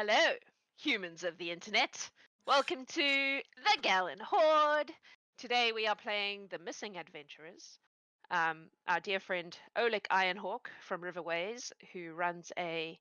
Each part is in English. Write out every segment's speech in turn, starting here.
Hello, humans of the internet. Welcome to the Gallant Horde. Today we are playing The Missing Adventurers. Our dear friend Oleg Ironhawk from Riverways, who runs a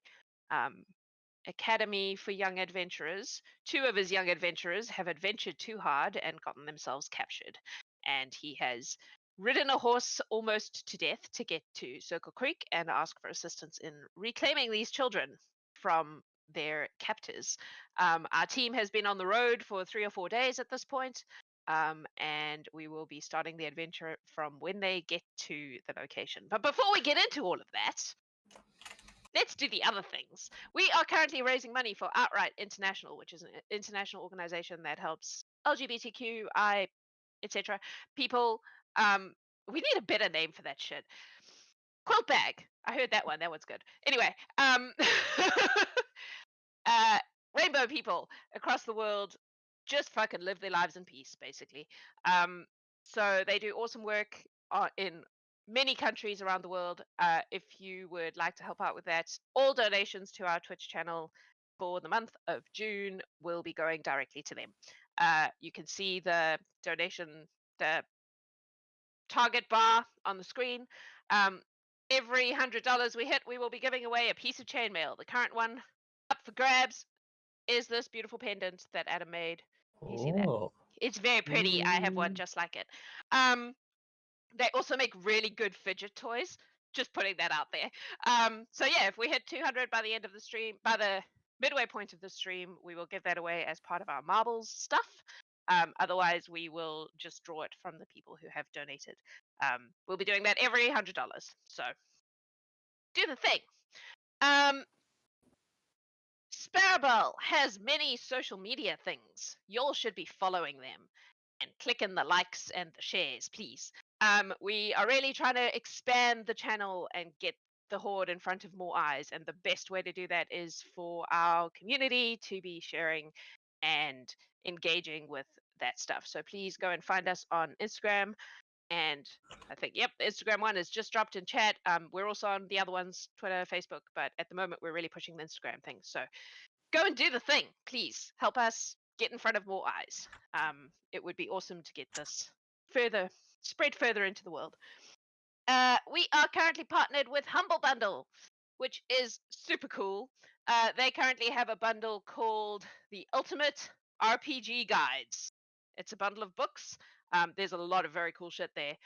academy for young adventurers. Two of his young adventurers have adventured too hard and gotten themselves captured. And he has ridden a horse almost to death to get to Circle Creek and ask for assistance in reclaiming these children from their captors. Our team has been on the road for 3 or 4 days at this point, and we will be starting the adventure from when they get to the location. But before we get into all of that, let's do the other things. We are currently raising money for Outright International, which is an international organization that helps LGBTQI, etc. people. We need a better name for that shit. Quilt bag. I heard that one. That one's good. Anyway, rainbow people across the world just fucking live their lives in peace, basically. So they do awesome work in many countries around the world. If you would like to help out with that, all donations to our Twitch channel for the month of June will be going directly to them. You can see the donation, the target bar on the screen. Every $100 we hit, we will be giving away a piece of chainmail. The current one up for grabs is this beautiful pendant that Adam made. You see that? It's very pretty. I have one just like it. They also make really good fidget toys. Just putting that out there. So yeah, if we hit 200 by the end of the stream, by the midway point of the stream, we will give that away as part of our marbles stuff. Otherwise, we will just draw it from the people who have donated. We'll be doing that every $100. So do the thing. Sparabel has many social media things. Y'all should be following them and clicking the likes and the shares, please. We are really trying to expand the channel and get the Horde in front of more eyes. And the best way to do that is for our community to be sharing and engaging with that stuff. So please go and find us on Instagram. And I think, yep, the Instagram one is just dropped in chat. We're also on the other ones, Twitter, Facebook, but at the moment we're really pushing the Instagram thing. So go and do the thing, please. Help us get in front of more eyes. It would be awesome to get this spread further into the world. We are currently partnered with Humble Bundle, which is super cool. They currently have a bundle called the Ultimate RPG Guides. It's a bundle of books. There's a lot of very cool shit there,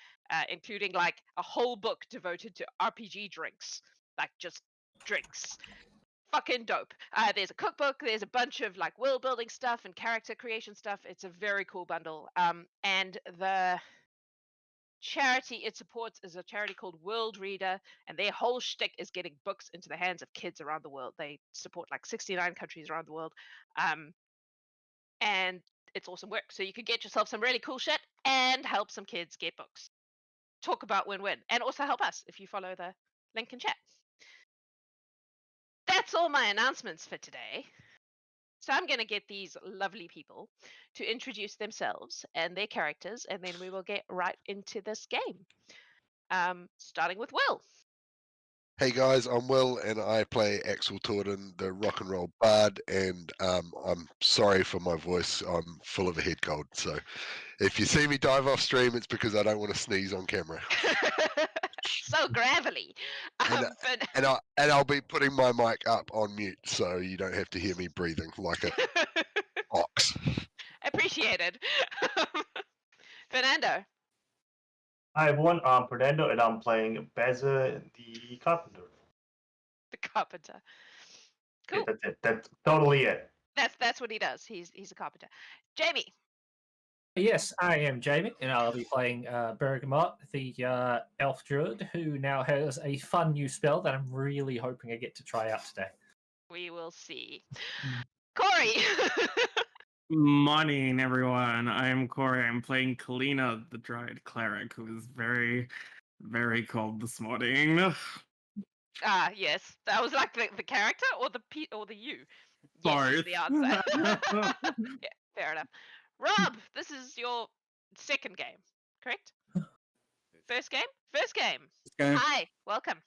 including like a whole book devoted to RPG drinks, like just drinks. Fucking dope. There's a cookbook. There's a bunch of like world building stuff and character creation stuff. It's a very cool bundle. And the charity it supports is a charity called World Reader, and their whole shtick is getting books into the hands of kids around the world. They support like 69 countries around the world. And it's awesome work. So you could get yourself some really cool shit and help some kids get books. Talk about win-win. And also help us if you follow the link in chat. That's all my announcements for today. So I'm going to get these lovely people to introduce themselves and their characters, and then we will get right into this game. Starting with Will. Hey guys, I'm Will and I play Aksel, the rock and roll bard, and I'm sorry for my voice. I'm full of a head cold, so if you see me dive off stream, it's because I don't want to sneeze on camera. So gravelly. And I'll be putting my mic up on mute, so you don't have to hear me breathing like a ox. Appreciated. Fernando. Hi everyone, I'm Fernando and I'm playing Bazza the Carpenter. The carpenter. Cool. Yeah, that's it. That's totally it. That's what he does. He's a carpenter. Jamie. Yes, I am Jamie, and I'll be playing Bergamot, the elf druid, who now has a fun new spell that I'm really hoping I get to try out today. We will see. Corey. Morning, everyone. I am Corey. I'm playing Kalina, the Druid Cleric, who is very, very cold this morning. Yes. That was like the character or the you? Both. Yes, the answer. Yeah, fair enough. Rob, this is your second game, correct? First game? First game. Hi, welcome.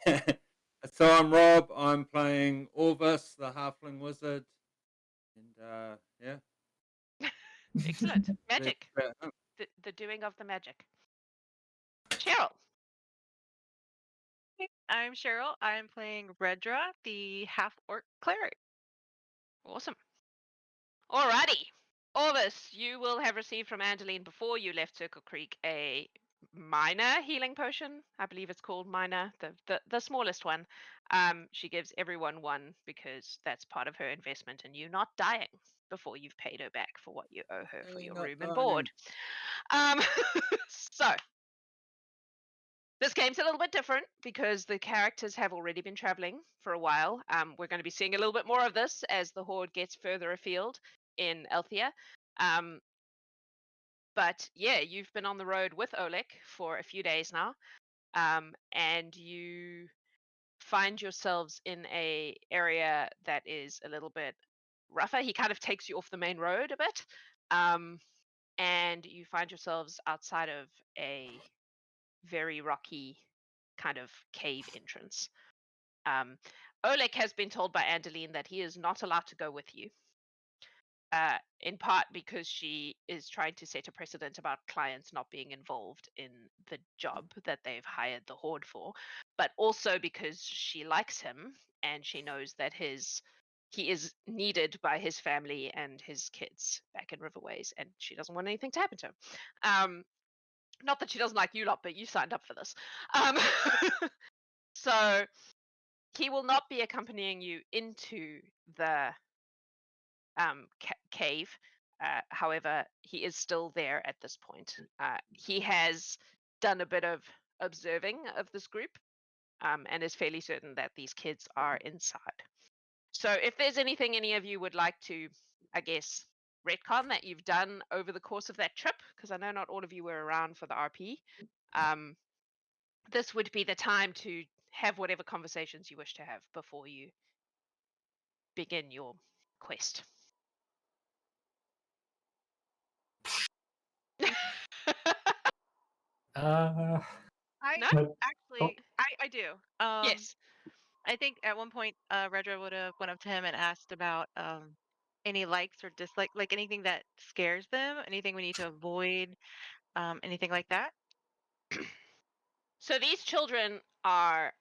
That's So I'm Rob. I'm playing Orvis, the Halfling Wizard, and yeah. Excellent. Magic. That's- The doing of the magic. Cheryl. I'm Cheryl. I'm playing Redra, the half-orc cleric. Awesome. Alrighty. Orvis, you will have received from Angeline before you left Circle Creek a minor healing potion. I believe it's called minor, the smallest one. She gives everyone one because that's part of her investment in you not dying before you've paid her back for what you owe her for your Not room and dying. board. So this game's a little bit different because the characters have already been traveling for a while. We're going to be seeing a little bit more of this as the Horde gets further afield in Elthia. But yeah, you've been on the road with Oleg for a few days now, and you find yourselves in a area that is a little bit rougher. He kind of takes you off the main road a bit, and you find yourselves outside of a very rocky kind of cave entrance. Oleg has been told by Angeline that he is not allowed to go with you. In part because she is trying to set a precedent about clients not being involved in the job that they've hired the Horde for, but also because she likes him and she knows that he is needed by his family and his kids back in Riverways, and she doesn't want anything to happen to him. Not that she doesn't like you lot, but you signed up for this. So he will not be accompanying you into the cave. However, he is still there at this point. He has done a bit of observing of this group and is fairly certain that these kids are inside. So if there's anything any of you would like to, I guess, retcon that you've done over the course of that trip, because I know not all of you were around for the RP, this would be the time to have whatever conversations you wish to have before you begin your quest. I No? actually, I do. Yes. I think at one point, Redra would have went up to him and asked about any likes or dislikes, like anything that scares them, anything we need to avoid, anything like that. So these children are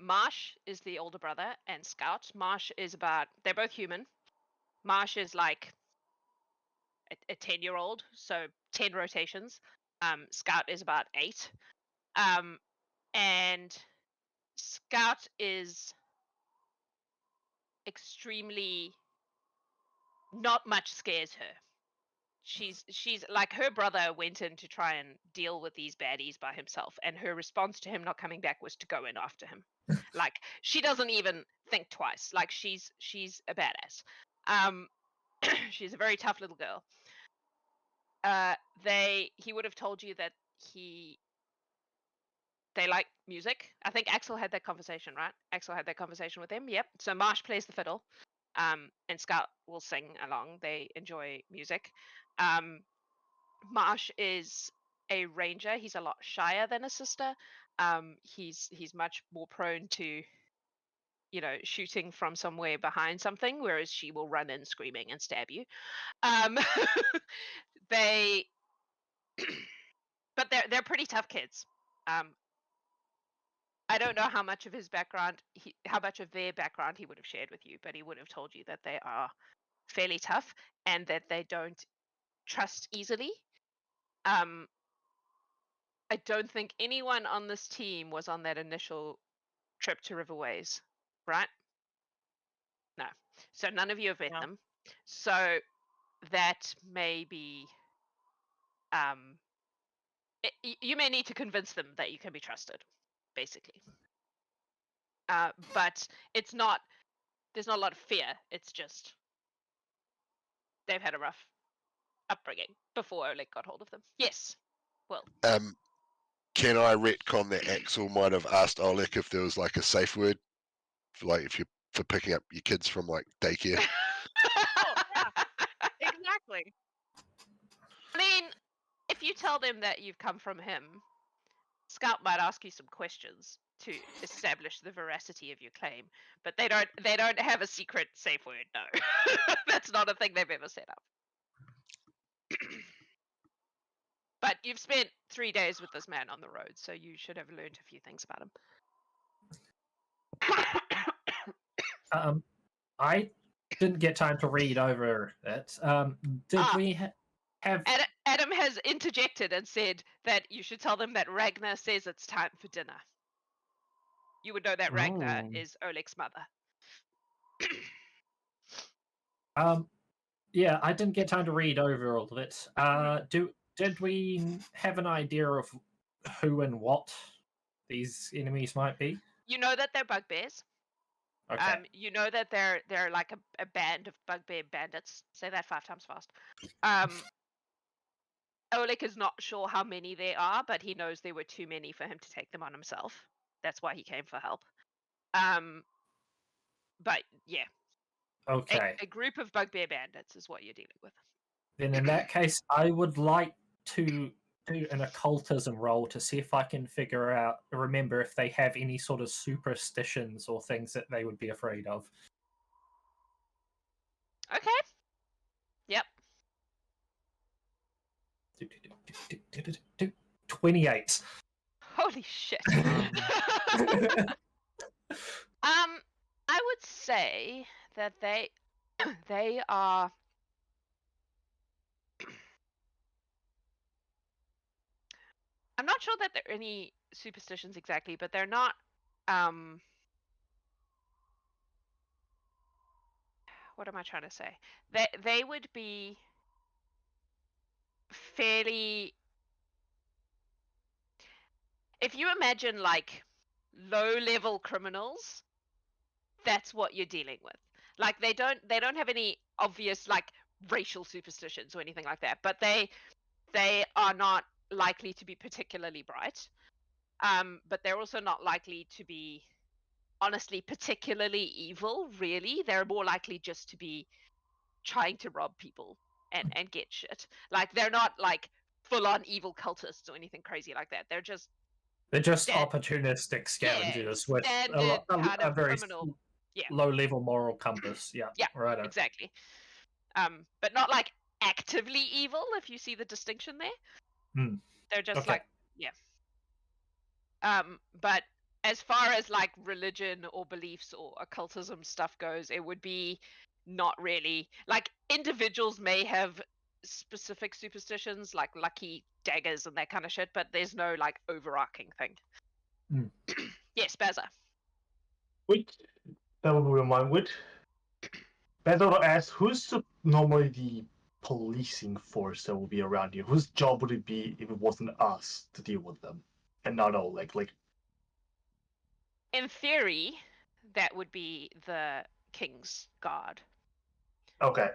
Marsh is the older brother and Scout. Marsh is they're both human. Marsh is like a 10-year-old, so 10 rotations. Scout is about 8. And Scout is extremely, not much scares her. She's like, her brother went in to try and deal with these baddies by himself, and her response to him not coming back was to go in after him. Like, she doesn't even think twice. Like, she's a badass. She's a very tough little girl. He would have told you that they like music. I think Aksel had that conversation, right? Aksel had that conversation with him. Yep. So Marsh plays the fiddle, and Scout will sing along. They enjoy music. Marsh is a ranger. He's a lot shyer than a sister. He's much more prone to, shooting from somewhere behind something, whereas she will run in screaming and stab you. But they're pretty tough kids. I don't know how much of his background, how much of their background he would have shared with you, but he would have told you that they are fairly tough and that they don't trust easily. I don't think anyone on this team was on that initial trip to Riverways, right? No. So none of you have met them. So that may be, you may need to convince them that you can be trusted, basically. But there's not a lot of fear. It's just they've had a rough upbringing before Oleg got hold of them. Yes. Well. Can I retcon that Aksel might have asked Oleg if there was like a safe word, for picking up your kids from like daycare? Oh, yeah. Exactly. I mean, if you tell them that you've come from him, Scout might ask you some questions to establish the veracity of your claim. But they don't have a secret safe word. No, that's not a thing they've ever set up. But you've spent 3 days with this man on the road, so you should have learned a few things about him. I didn't get time to read over it. Did we have? Adam has interjected and said that you should tell them that Ragnar says it's time for dinner. You would know that Ragnar is Oleg's mother. Yeah, I didn't get time to read over all of it. Did we have an idea of who and what these enemies might be? You know that they're bugbears. Okay. You know that they're like a band of bugbear bandits. Say that 5 times fast. Oleg is not sure how many there are, but he knows there were too many for him to take them on himself. That's why he came for help. But yeah. Okay. A group of bugbear bandits is what you're dealing with. Then in that case, I would like to do an occultism roll to see if I can remember if they have any sort of superstitions or things that they would be afraid of. Okay. Yep. 28. Holy shit. I would say that they are I'm not sure that there are any superstitions exactly, but they're not what am I trying to say? They would be fairly, if you imagine like low-level criminals, that's what you're dealing with. Like they don't have any obvious like racial superstitions or anything like that, but they are not likely to be particularly bright. But they're also not likely to be honestly particularly evil, really. They're more likely just to be trying to rob people and get shit. Like they're not like full-on evil cultists or anything crazy like that. They're just opportunistic scavengers with a very criminal. Yeah. low-level moral compass. Yeah. Yeah. Right. Exactly. But not like actively evil. If you see the distinction there, they're just Okay. like But as far as like religion or beliefs or occultism stuff goes, it would be not really like individuals may have specific superstitions like lucky daggers and that kind of shit, but there's no like overarching thing. Yes, Bazza. That would be mine. Bazza will ask, who's normally the policing force that will be around here? Whose job would it be if it wasn't us to deal with them? And not Oleg, like In theory, that would be the King's Guard. okay.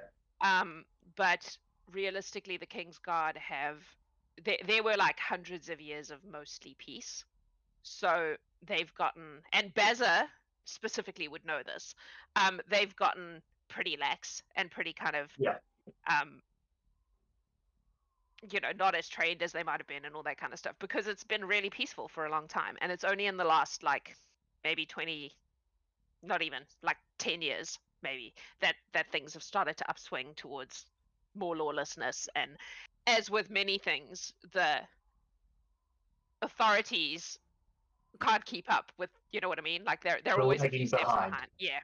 But realistically, the King's Guard there were like hundreds of years of mostly peace. So they've gotten, and Bazza specifically would know this, they've gotten pretty lax and pretty kind of, not as trained as they might have been and all that kind of stuff, because it's been really peaceful for a long time. And it's only in the last like maybe 20, not even like 10 years maybe, that things have started to upswing towards more lawlessness. And as with many things, the authorities can't keep up with, you know what I mean? Like they're always a few steps behind. Yeah.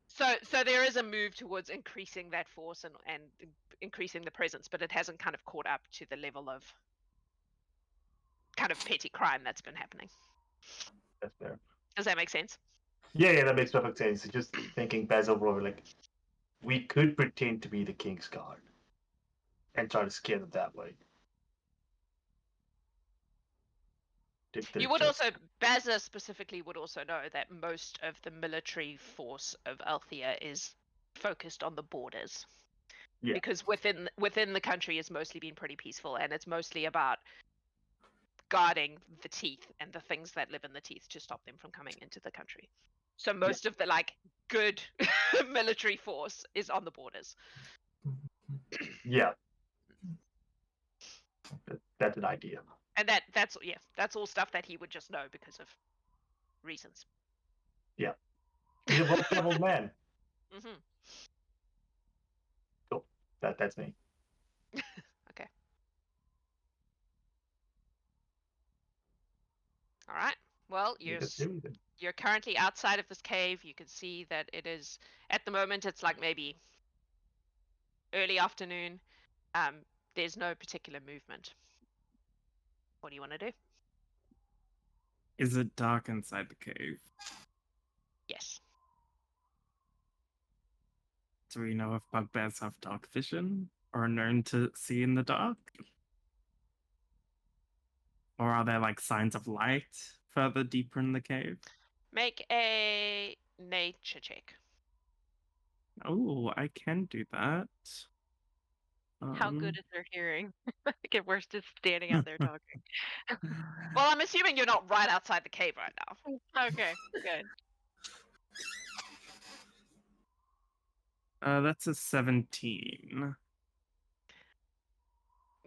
So there is a move towards increasing that force and increasing the presence, but it hasn't kind of caught up to the level of kind of petty crime that's been happening. That's fair. Does that make sense? Yeah, that makes perfect sense. Just thinking Bazza overall, like we could pretend to be the King's Guard and try to scare them that way. You would also, Bazza specifically would also know that most of the military force of Althea is focused on the borders. Yeah. Because within the country has mostly been pretty peaceful, and it's mostly about guarding the teeth and the things that live in the teeth to stop them from coming into the country. So most of the like good military force is on the borders. Yeah. That's an idea. And that's all stuff that he would just know because of reasons. He's a well-traveled man. Hmm. Cool. That's me. Okay. All right. Well, you're currently outside of this cave. You can see that it is at the moment. It's like maybe early afternoon. There's no particular movement. What do you want to do? Is it dark inside the cave? Yes. Do we know if bugbears have dark vision or are known to see in the dark? Or are there like signs of light further deeper in the cave? Make a nature check. Oh, I can do that. How good is their hearing? I think at worst is standing out there talking. Well, I'm assuming you're not right outside the cave right now. Okay, good. That's a 17.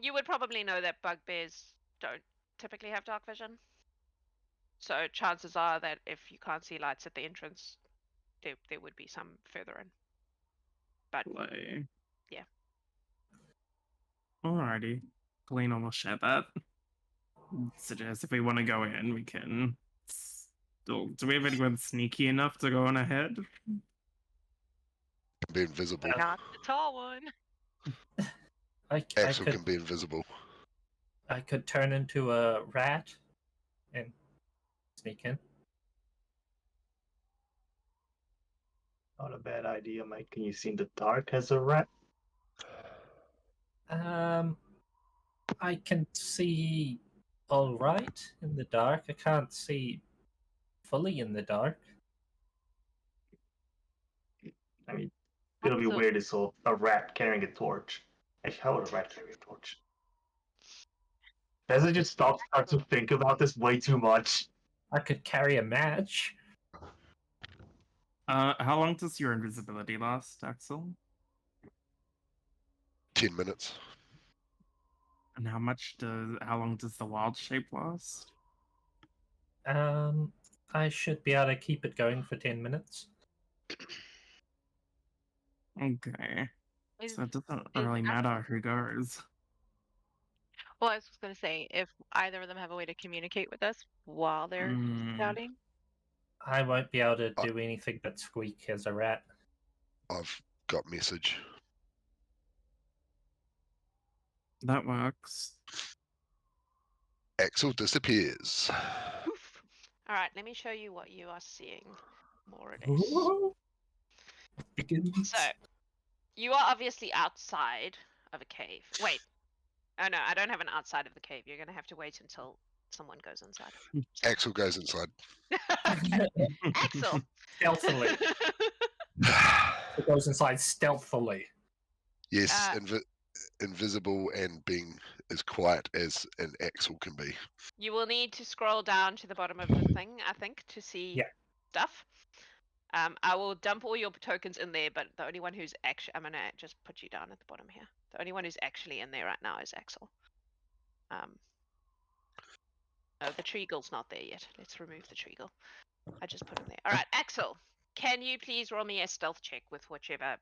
You would probably know that bugbears don't typically have dark vision. So chances are that if you can't see lights at the entrance, there would be some further in. But Play. yeah. Alrighty. Kalina will share that. Suggest if we want to go in, we can. Do we have anyone sneaky enough to go on ahead? Can be invisible. Not the tall one. Aksel can be invisible. I could turn into a rat and sneak in. Not a bad idea, Mike. Can you see in the dark as a rat? I can see all right in the dark. I can't see fully in the dark. I mean, it'll be weird if so a rat carrying a torch. Like, how would a rat carry a torch? Does it just start to think about this way too much? I could carry a match. How long does your invisibility last, Aksel? 10 minutes. And how long does the wild shape last? I should be able to keep it going for 10 minutes. Okay. Is- So it doesn't is really Aksel- matter who goes. Well, I was just going to say, if either of them have a way to communicate with us while they're scouting. I won't be able to do anything but squeak as a rat. I've got message. That works. Aksel disappears. Poof. All right, let me show you what you are seeing. More or less. So, you are obviously outside of a cave. Wait. Oh no, I don't have an outside of the cave. You're going to have to wait until someone goes inside. Aksel goes inside. Aksel! Stealthily. It goes inside stealthily. Yes, invisible and being as quiet as an Aksel can be. You will need to scroll down to the bottom of the thing, I think, to see stuff. I will dump all your tokens in there, but the only one who's actually... I'm going to just put you down at the bottom here. The only one who's actually in there right now is Aksel. Oh, the Treagle's not there yet. Let's remove the Treagle. I just put him there. All right, Aksel, can you please roll me a stealth check with whatever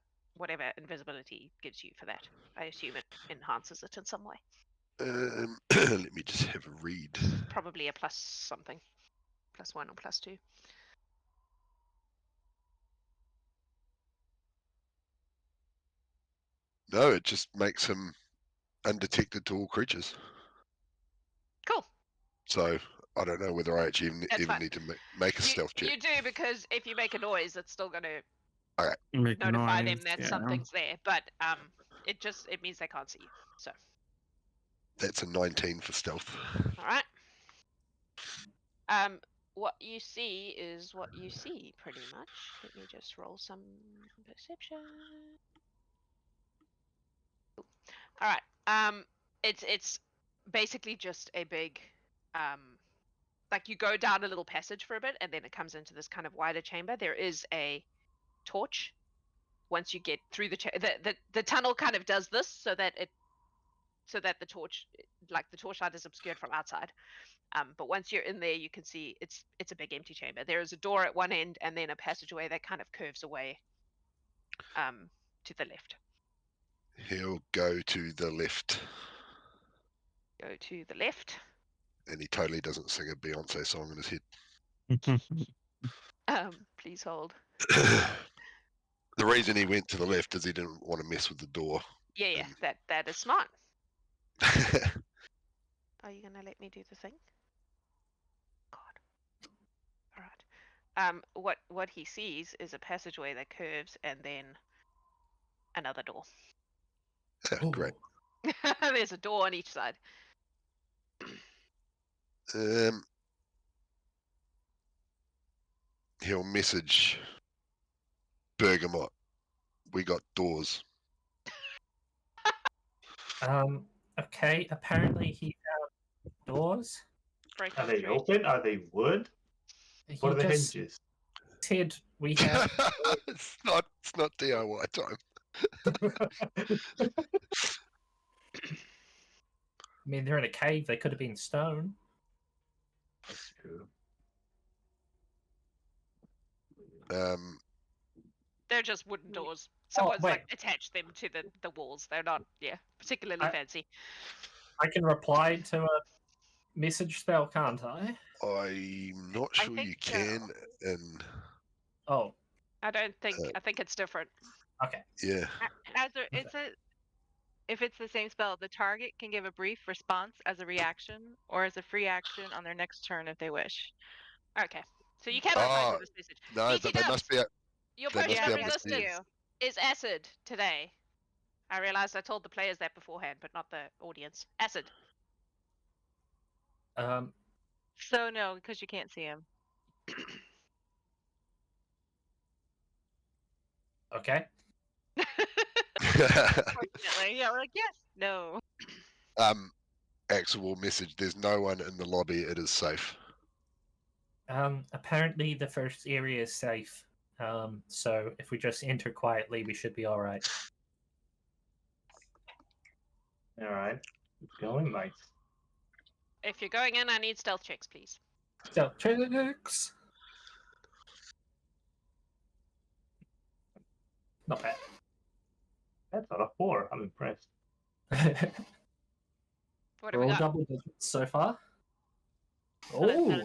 invisibility gives you for that? I assume it enhances it in some way. Let me just have a read. Probably a plus something. +1 or +2. No, it just makes him undetected to all creatures. Cool. So I don't know whether I actually even need to make a stealth check. You do, because if you make a noise, it's still going to Okay. notify them that something's there. But it means they can't see you. So That's a 19 for stealth. all right. What you see is what you see, pretty much. Let me just roll some perception. All right. It's basically just a big, like you go down a little passage for a bit, and then it comes into this kind of wider chamber. There is a torch. Once you get through the tunnel, kind of does this so that the torch like the torchlight is obscured from outside. But once you're in there, you can see it's a big empty chamber. There is a door at one end, and then a passageway that kind of curves away to the left. He'll go to the left, Go to the left. and he totally doesn't sing a Beyonce song in his head. Please hold. The reason he went to the left is he didn't want to mess with the door. Yeah, And- that is smart. Are you gonna let me do the thing? God. All right. What he sees is a passageway that curves and then another door. Great. There's a door on each side. He'll message Bergamot. We got doors. Okay, apparently he found doors. Break Are of they trade. open? Are they wood? He What are the just hinges? said we have. it's not DIY time. I mean, they're in a cave. They could have been stone. That's true. They're just wooden doors. Someone's wait. like attached them to the walls. They're not, particularly fancy. I can reply to a message spell, can't I? I'm not I sure think you so. can. And Oh, I don't think. I think it's different. okay. yeah, If it's the same spell, the target can give a brief response as a reaction or as a free action on their next turn if they wish. Okay. So you can reply to this message. no, TT but they must be. Your they must person be of able to see resistance is acid today. I realized I told the players that beforehand, but not the audience. Acid. So no, because you can't see him. Okay. Unfortunately, yeah, we're like yes, no. Aksel will message. There's no one in the lobby. It is safe. Apparently the first area is safe. So if we just enter quietly, we should be all right. All right. Keep going, mate. If you're going in, I need stealth checks, please. Stealth checks. Not bad. That's out of 4. I'm impressed. What do We're we all got? double digits so far. So that's Oh, not a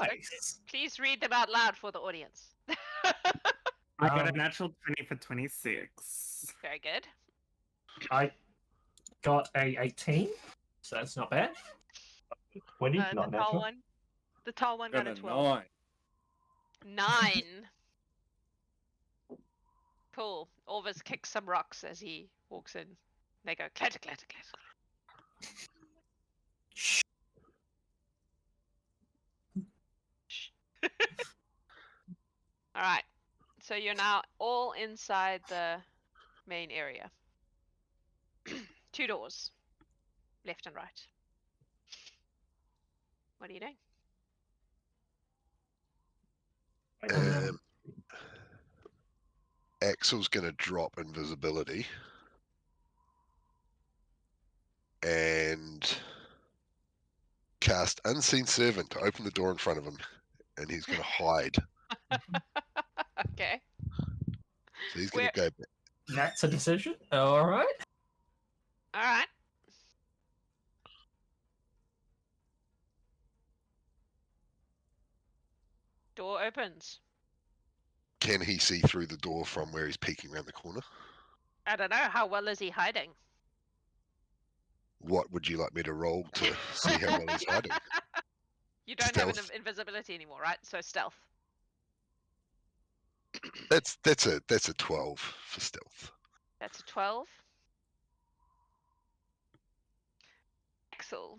six. nice. Please read them out loud for the audience. I got a Um, natural 20 for 26. Very good. I got a 18, so that's not bad. 20, The not tall natural. one. The tall one Got got a a 12. 9. 9. Cool. Orvis kicks some rocks as he walks in. They go clatter, clatter, clatter. Shh. All right. So you're now all inside the main area. 2 doors, left and right. What are you doing? Aksel's going to drop invisibility and cast Unseen Servant to open the door in front of him, and he's going to hide. Okay. So he's going to go back. That's a decision. All right. All right. Door opens. Can he see through the door from where he's peeking around the corner? I don't know. How well is he hiding? What would you like me to roll to see how well he's hiding? You don't have Stealth. invisibility anymore, right? So stealth. That's a 12 for stealth. That's a 12. Aksel.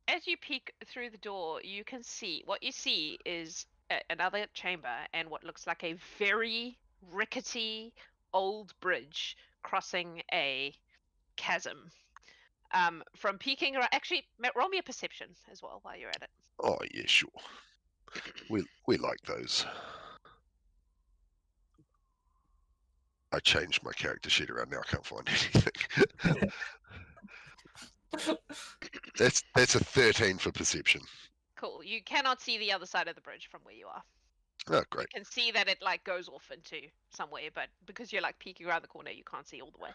As you peek through the door, you can see what you see is another chamber and what looks like a very rickety old bridge crossing a chasm. From peeking around, actually, roll me a perception as well while you're at it. Oh yeah, sure. We like those. I changed my character sheet around now. I can't find anything. That's a 13 for perception. Cool. You cannot see the other side of the bridge from where you are. Oh, great. You can see that it like goes off into somewhere, but because you're like peeking around the corner, you can't see all the way.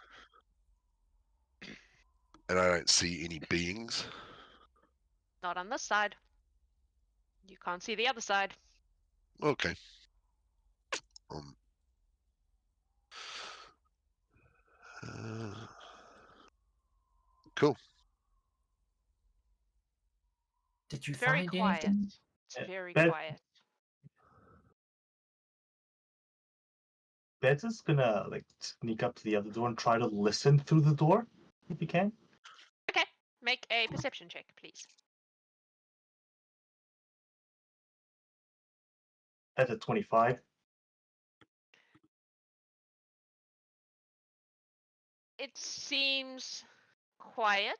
And I don't see any beings. Not on this side. You can't see the other side. Okay. Cool. Did you Very find quiet. anything? It's very Beth- quiet. Bezza's gonna like sneak up to the other door and try to listen through the door if he can. Okay. Make a perception check, please. That's a 25. It seems quiet.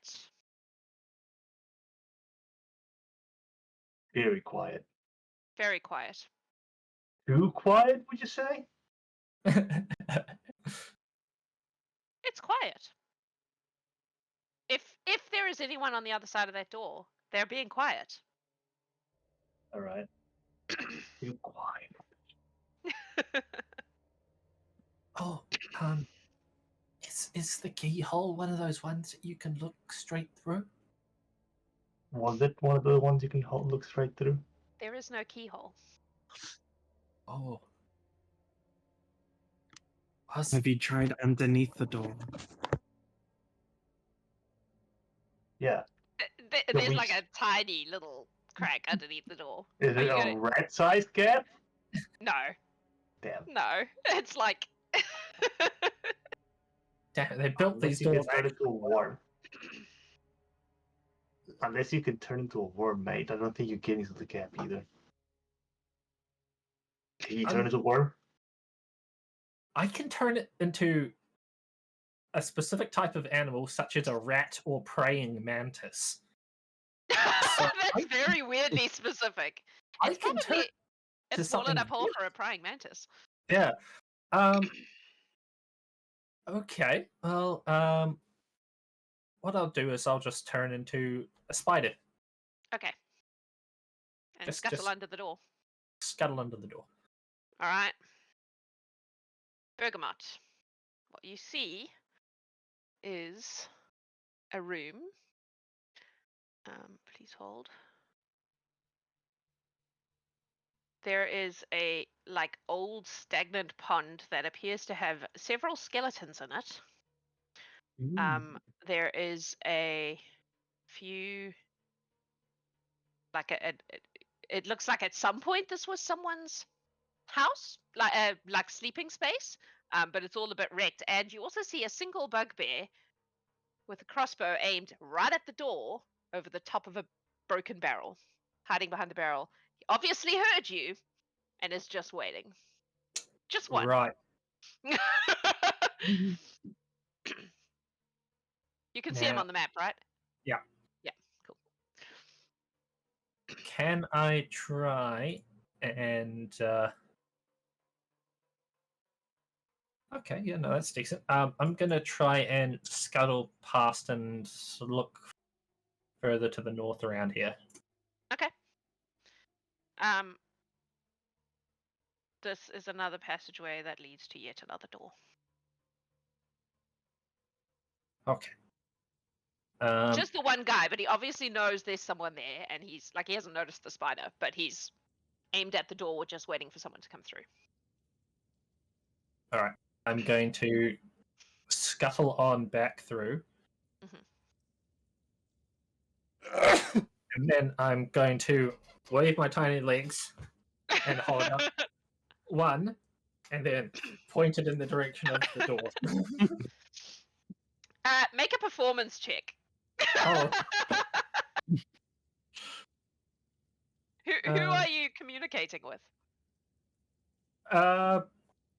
Very quiet. Very quiet. Too quiet, would you say? It's quiet. If there is anyone on the other side of that door, they're being quiet. All right. Too quiet. Oh, is the keyhole one of those ones that you can look straight through? Was it one of the ones you can look straight through? There is no keyhole. Oh. Was Have you tried underneath the door? Yeah. There's like a tiny little crack underneath the door. Is Are it you a gonna- rat-sized gap? No, Damn. no. It's like damn, they built Unless these you doors. can turn into a worm. Unless you can turn into a worm, mate. I don't think you get into the gap either. Can you turn into a worm? I can turn it into a specific type of animal, such as a rat or praying mantis. that's very weirdly specific. I It's can turn probably to a small something enough hole weird. for a praying mantis. Yeah. Okay. Well, what I'll do is I'll just turn into a spider, Okay. And Just- scuttle just- under the door. scuttle under the door. All right. Bergamot. What you see is a room. Please hold. There is a like old stagnant pond that appears to have several skeletons in it. There is a few like it looks like at some point this was someone's house, like sleeping space, but it's all a bit wrecked. And you also see a single bugbear with a crossbow aimed right at the door over the top of a broken barrel, hiding behind the barrel. He obviously heard you and is just waiting. Just one. Right. You can see him Now- on the map, right? Yeah. Yeah, cool. Can I try and okay, yeah, no, that's decent. I'm gonna try and scuttle past and look further to the north around here. Okay. This is another passageway that leads to yet another door. Okay. Just the one guy, but he obviously knows there's someone there, and he's like he hasn't noticed the spider, but he's aimed at the door, just waiting for someone to come through. All right. I'm going to scuttle on back through. And then I'm going to wave my tiny legs and hold up one, and then point it in the direction of the door. Make a performance check. Oh. Who are you communicating with? Well,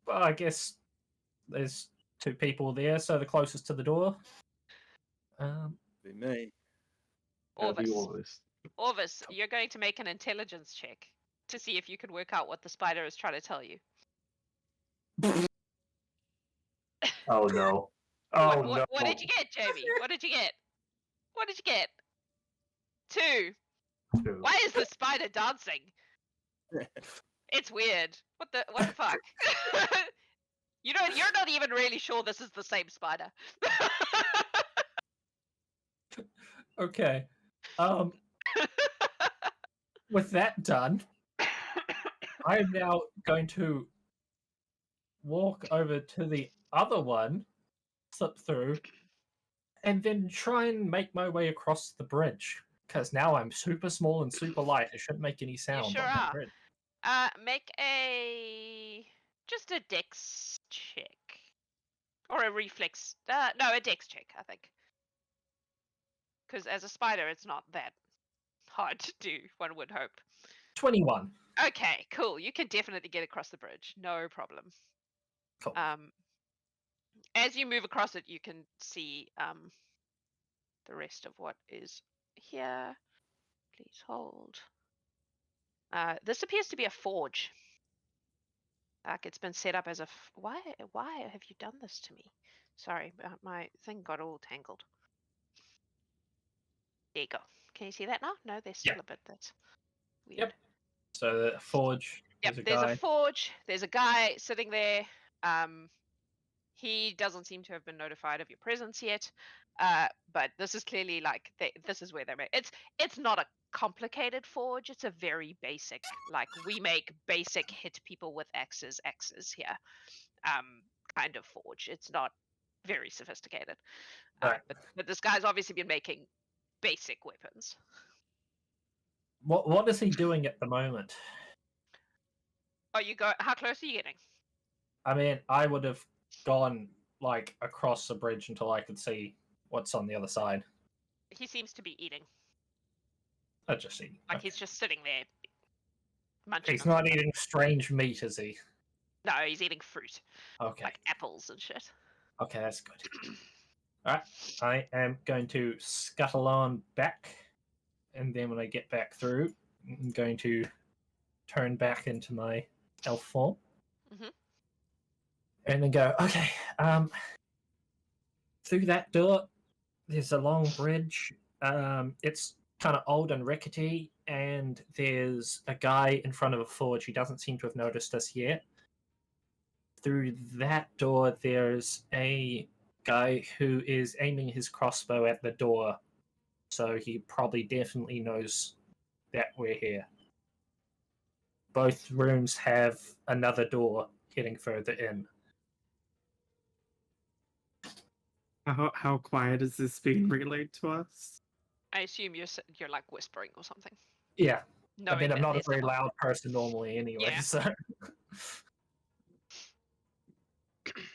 I guess there's two people there, so the closest to the door. Be me. That'd be Orvis. Orvis. Orvis, you're going to make an intelligence check to see if you can work out what the spider is trying to tell you. Oh no. Oh what no. did you get, Jamie? What did you get? What did you get? 2. Two. Why is the spider dancing? It's weird. What the fuck? You're not even really sure this is the same spider. Okay. With that done, I am now going to walk over to the other one, slip through, and then try and make my way across the bridge. Because now I'm super small and super light. I shouldn't make any sound sure on that are. bridge. Make just a dex check. Or a reflex. No, a dex check, I think. Because as a spider, it's not that hard to do, one would hope. 21. Okay, cool. You can definitely get across the bridge. No problem. Cool. As you move across it, you can see the rest of what is here. Please hold. This appears to be a forge. Like it's been set up as a. Why have you done this to me? Sorry, my thing got all tangled. There you go. Can you see that now? No, there's still a bit that's weird. Yep. So the forge. Yep, there's a forge. There's a guy sitting there. He doesn't seem to have been notified of your presence yet. But this is clearly like this is where they make it's not a complicated forge. It's a very basic, like we make basic hit people with axes here. Kind of forge. It's not very sophisticated. Right. But this guy's obviously been making basic weapons. What is he doing at the moment? Oh, how close are you getting? I mean, I would have gone like across the bridge until I could see what's on the other side. He seems to be eating. I just see. Like he's just sitting there munching. He's not eating strange meat, is he? No, he's eating fruit. Okay. Like apples and shit. Okay, that's good. Alright, I am going to scuttle on back, and then when I get back through, I'm going to turn back into my elf form. Mm-hmm. And then go, okay, through that door, there's a long bridge. It's kind of old and rickety, and there's a guy in front of a forge. He doesn't seem to have noticed us yet. Through that door, there's a guy who is aiming his crossbow at the door, so he probably definitely knows that we're here. Both rooms have another door heading further in. How quiet is this being relayed to us? I assume you're like whispering or something. Yeah. No, I mean, I'm not a very loud person normally anyway, Yeah. so...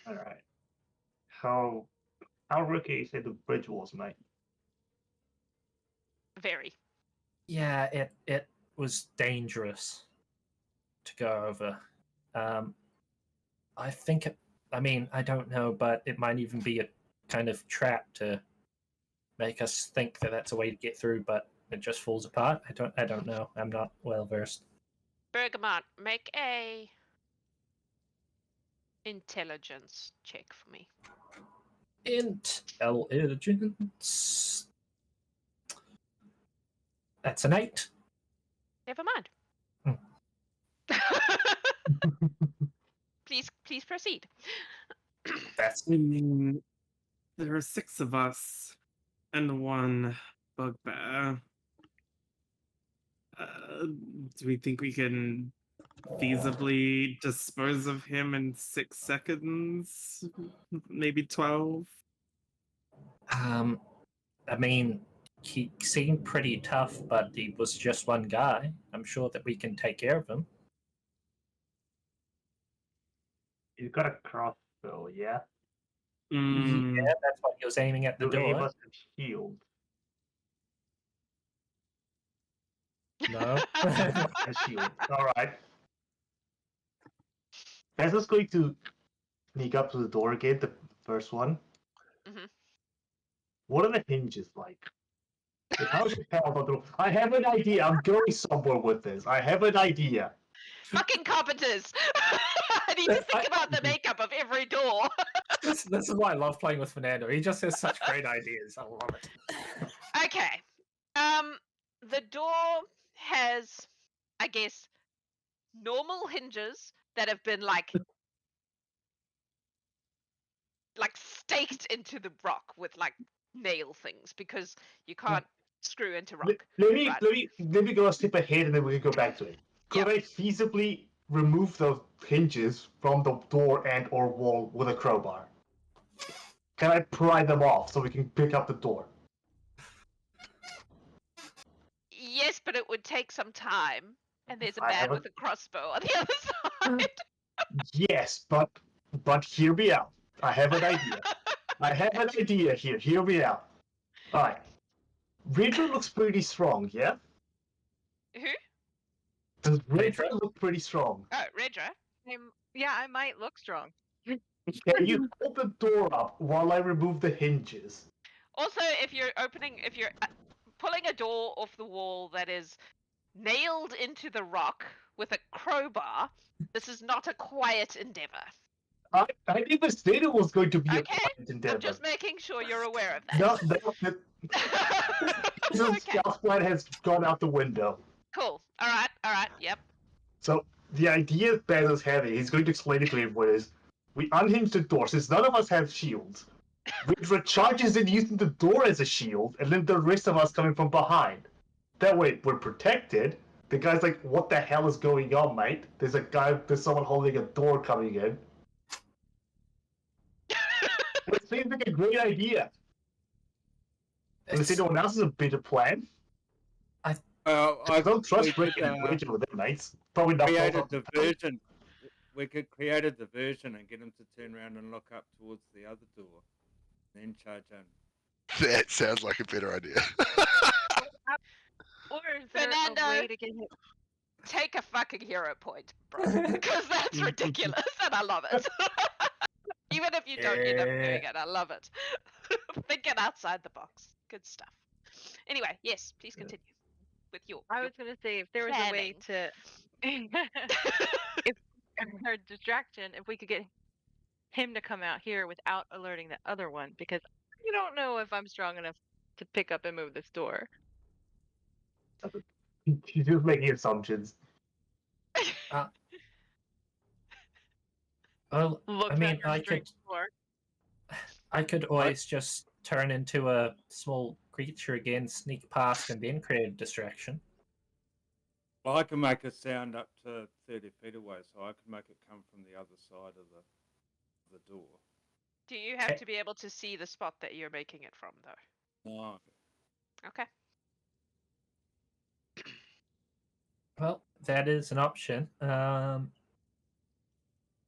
Alright. How risky you say the bridge was, mate? Very. Yeah, it was dangerous to go over. I think I don't know, but it might even be a kind of trap to make us think that that's a way to get through, but it just falls apart. I don't know. I'm not well versed. Bergamot, make a intelligence check for me. Intelligence. That's an 8. Never mind. Please proceed. That's There are 6 of us and 1 bugbear. Do we think we can feasibly dispose of him in 6 seconds? Maybe 12? I mean, he seemed pretty tough, but he was just one guy. I'm sure that we can take care of him. He's got a crossbow, yeah? Mm, Yeah, that's what he was aiming at the Do any of door. us have shield? No. A shield. Alright. Bazza's going to sneak up to the door again, the first one. Mhm. What are the hinges like? Like, how do you tell about the... I have an idea. I'm going somewhere with this. I have an idea. Fucking carpenters! I need to think about the makeup of every door. This is why I love playing with Fernando. He just has such great ideas. I love it. Okay. The door has, I guess, normal hinges that have been like staked into the rock with like nail things because you can't screw into rock. Right. Let me go a step ahead and then we can go back to it. Could I feasibly remove the hinges from the door and or wall with a crowbar? Can I pry them off so we can pick up the door? Yes, but it would take some time, and there's a I man haven't- with a crossbow on the other side. Yes, but hear me out. I have an idea. I have an idea here. Hear me out. Alright. Redra looks pretty strong, yeah? Who? Does Redra Redra? look pretty strong? Oh, Redra. Yeah, I might look strong. Can you hold the door up while I remove the hinges? Also, if you're pulling a door off the wall that is nailed into the rock with a crowbar, this is not a quiet endeavor. I never said it was going to be a Okay, quiet endeavor. I'm just making sure you're aware of No, that. this Okay. stealth plan has gone out the window. Cool. All right. Yep. So the idea Baz is having, he's going to explain it to everyone, is we unhinge the door since none of us have shields. Redra charges in using the door as a shield, and then the rest of us coming from behind. That way we're protected. The guy's like, "What the hell is going on, mate? There's someone holding a door coming in." It seems like a great idea. Unless anyone else has a better plan. I don't trust we breaking could, into with them, mates. Probably not. create a diversion. We could create a diversion and get him to turn around and look up towards the other door, then charge in. That sounds like a better idea. Or is there a Fernando. way to get him? Take a fucking hero point, bro, because that's ridiculous, and I love it. Even if you don't end up doing it, I love it. Thinking outside the box. Good stuff. Anyway, yes, please continue with your. I was gonna say if there was a way to, if our distraction, if we could get him to come out here without alerting the other one, because I don't know if I'm strong enough to pick up and move this door. She's just making assumptions. Well, Looks I mean, at her straight door. I could always just turn into a small creature again, sneak past, and then create a distraction. Well, I can make a sound up to 30 feet away, so I can make it come from the other side of the door. Do you have to be able to see the spot that you're making it from, though? No. Okay. Well, that is an option.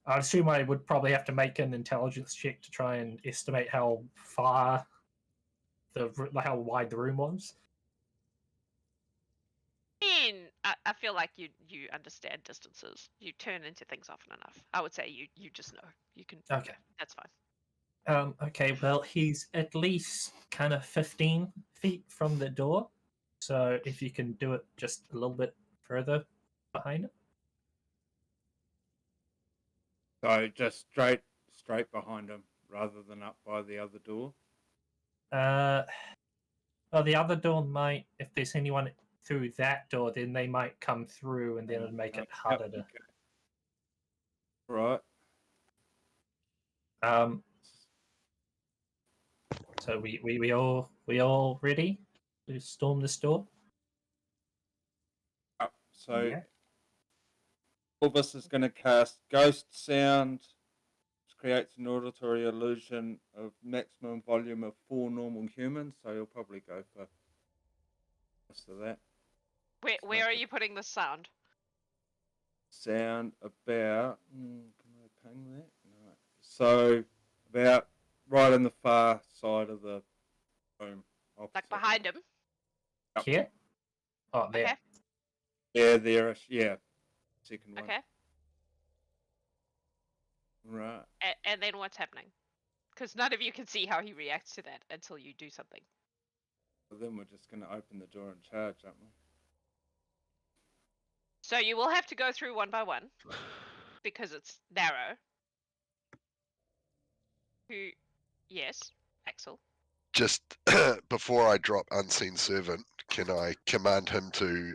I'd assume I would probably have to make an intelligence check to try and estimate how far how wide the room was. I feel like you understand distances. You turn into things often enough. I would say you just know. You can. Okay. That's fine. Okay, well, he's at least kind of 15 feet from the door. So if you can do it just a little bit further behind it. So just straight behind him, rather than up by the other door. Well, the other door might, if there's anyone through that door, then they might come through, and then it'd make it harder to. Okay. Right. So we all ready to storm this door? So Yeah. Orvis is going to cast Ghost Sound, which creates an auditory illusion of maximum volume of 4 normal humans. So he'll probably go for most of that. Where are you putting the sound? Sound about. Can I ping that? No. So about right on the far side of the room. Like opposite. behind him? Yep. Here? Oh, there. Okay. Yeah, there. Yeah. Second one. Okay. Right. And then what's happening? Because none of you can see how he reacts to that until you do something. So then we're just going to open the door and charge, aren't we? So you will have to go through one by one because it's narrow. Yes, Aksel. just before I drop Unseen Servant, can I command him to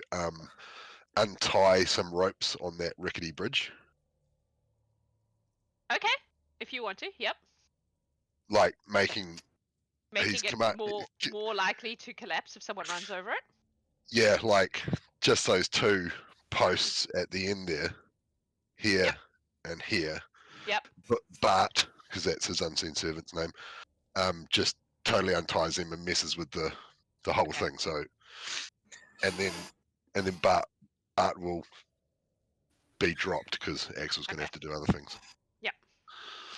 untie some ropes on that rickety bridge? Okay, if you want to, yep. Like making Making it more likely to collapse if someone runs over it. Yeah, like just those two posts at the end there, here Yep. and here. Yep. But because that's his Unseen Servant's name, just totally unties him and messes with the whole thing. So, and then Bart will be dropped because Aksel's going to have to do other things. Yep.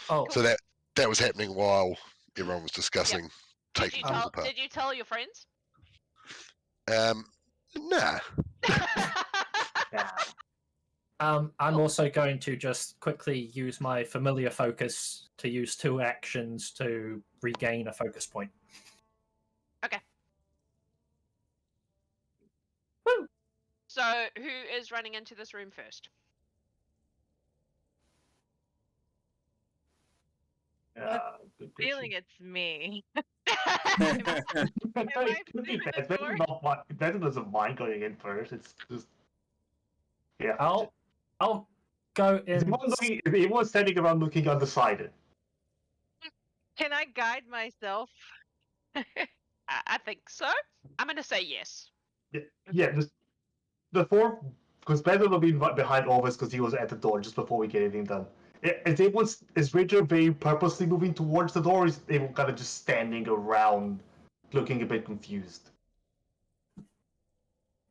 Oh, So that was happening while everyone was discussing taking tools apart. Did you tell your friends? Nah. Yeah. I'm also going to just quickly use my familiar focus to use 2 actions to regain a focus point. Okay. Woo! So, who is running into this room first? Good Feeling question. it's me. It could be through the Bezza door? not mind. Bezza doesn't mind going in first. It's just I'll go Is in. everyone standing around looking undecided? Can I guide myself? I think so. I'm going to say yes. Yeah, just before, because Bezza will be right behind Orvis because he was at the door just before we get anything done. Is Redra very purposely moving towards the door, or is everyone kind of just standing around, looking a bit confused?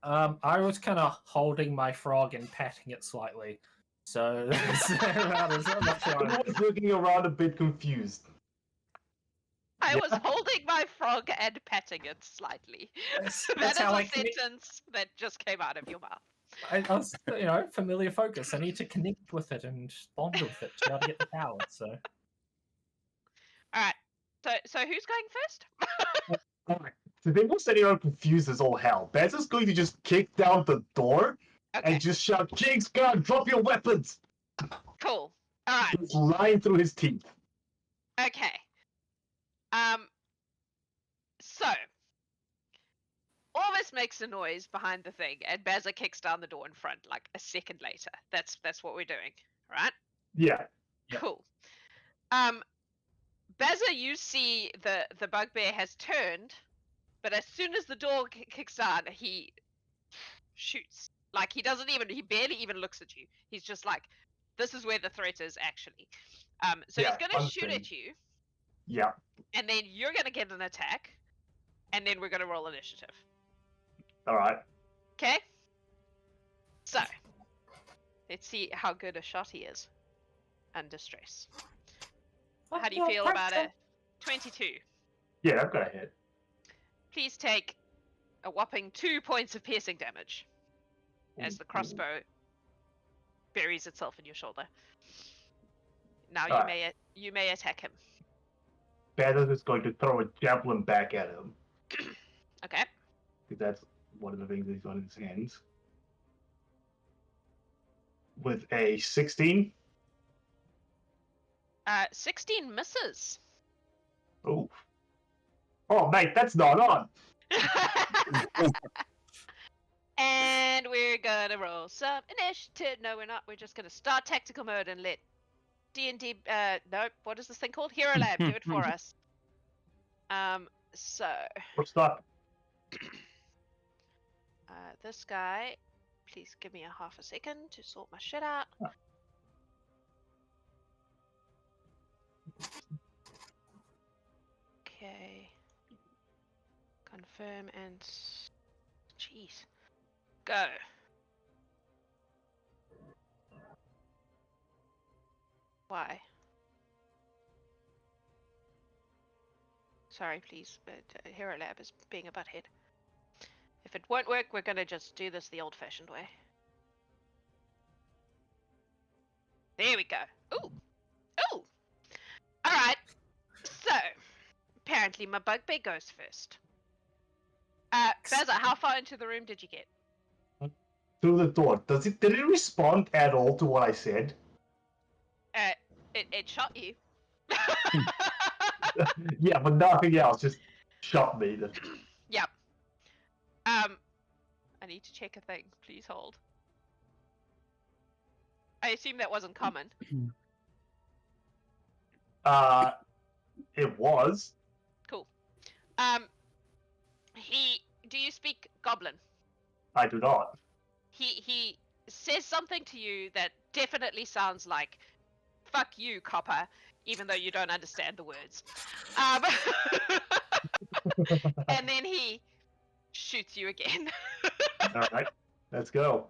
I was kind of holding my frog and patting it slightly. So Everyone's looking around a bit confused. I was holding my frog and petting it slightly. That's That is how a I connect. sentence that just came out of your mouth. I was, familiar focus. I need to connect with it and bond with it to be able to get the power. So, All right. So who's going first? Alright, so everyone's standing around confused as all hell. Bezza's going to just kick down the door Okay. and just shout, "King's Guard, drop your weapons!" Cool. All right. It's lying through his teeth. Okay. So Orvis makes a noise behind the thing, and Bazza kicks down the door in front, like a second later. That's what we're doing, right? Yeah. Yeah. Cool. Bazza, you see the bugbear has turned, but as soon as the door kicks down, he shoots. Like he barely even looks at you. He's just like, this is where the threat is actually. So Yeah, he's gonna shoot understand. at you, Yeah. and then you're gonna get an attack, and then we're gonna roll initiative. Alright. Okay? So, let's see how good a shot he is under stress. How do you feel about it? 22. Yeah, I've got a hit. Please take a whopping 2 points of piercing damage as the crossbow buries itself in your shoulder. Now you may attack him. Bezza is going to throw a javelin back at him. Okay. Because that's one of the things he's on his hands. With a 16. 16 misses. Oh. Oh, mate, that's not on. And we're gonna roll some initiative. No, we're not. We're just gonna start tactical mode and let D&D. No, what is this thing called? Hero Lab do it for us. So We're stuck. this guy, please give me a half a second to sort my shit out. Okay. Confirm and jeez. Go. Why? Sorry, please, but Hero Lab is being a butthead. If it won't work, we're gonna just do this the old-fashioned way. There we go. Ooh! Ooh! Alright. So, apparently my bugbear goes first. Bazza, how far into the room did you get? Through the door. Did it respond at all to what I said? It shot you. Yeah, but nothing else. Just Shot maiden. Yep. I need to check a thing. Please hold. I assume that wasn't common. It was. Cool. Do you speak Goblin? I do not. He says something to you that definitely sounds like "fuck you, copper," even though you don't understand the words. And then he shoots you again. All right, let's go.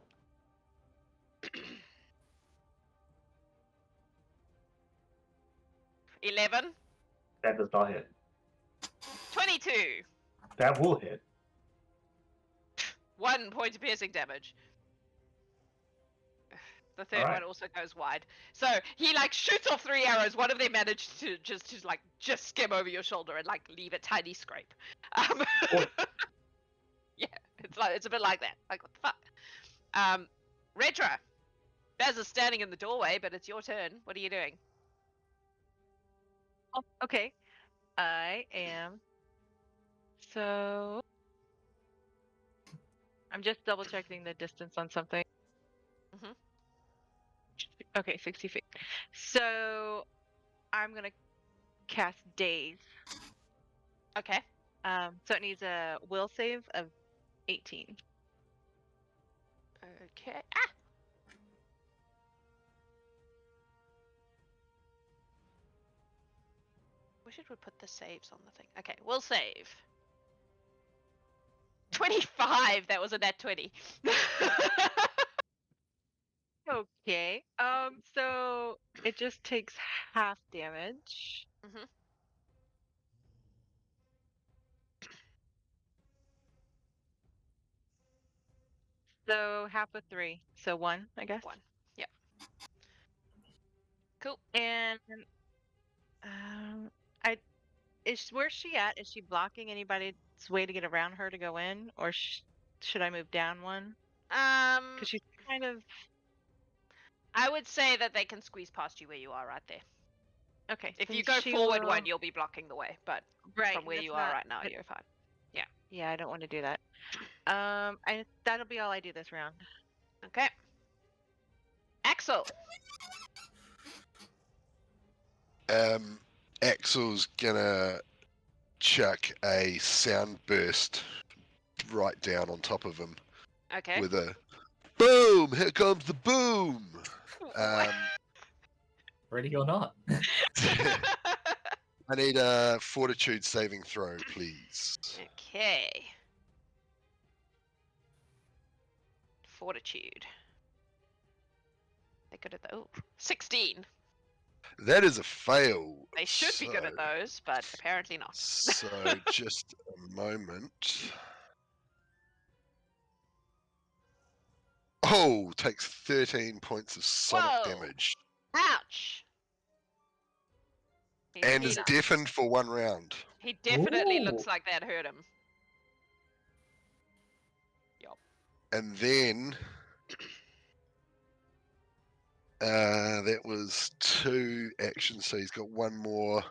11. That does not hit. 22. That will hit. 1 point of piercing damage. The third Alright. one also goes wide. So he like shoots off 3 arrows. One of them managed to just skim over your shoulder and like leave a tiny scrape. Oi. Yeah, it's a bit like that. Like what the fuck? Redra, Bazza's standing in the doorway, but it's your turn. What are you doing? Oh, okay. I am. So I'm just double checking the distance on something. Mhm. Okay, 60 feet. So I'm gonna cast Daze. Okay. So it needs a will save of 18. Okay. Ah! Wish it would put the saves on the thing. Okay, we'll save. 25! That was a net 20. Okay. So it just takes half damage. Mhm. So half of 3. So 1, I guess. 1. Yep. Cool. And where's she at? Is she blocking anybody's way to get around her to go in, or should I move down one? Because she's kind of. I would say that they can squeeze past you where you are right there. Okay. If then you go she forward will- one, you'll be blocking the way, but right from where that's you are not- right now, but- you're fine. Yeah, I don't want to do that. That'll be all I do this round. Okay. Aksel. Aksel's gonna chuck a sound burst right down on top of him Okay. with a boom. Here comes the boom. Ready or not? I need a fortitude saving throw, please. Okay. Fortitude. They're good at those. 16. That is a fail. They should be good at so- those, but apparently not. So just a moment. Oh, takes 13 points of sonic Whoa. damage. Ouch. And is deafened for 1 round. He definitely looks Ooh. like that hurt him. And then that was 2 actions, so he's got 1 more.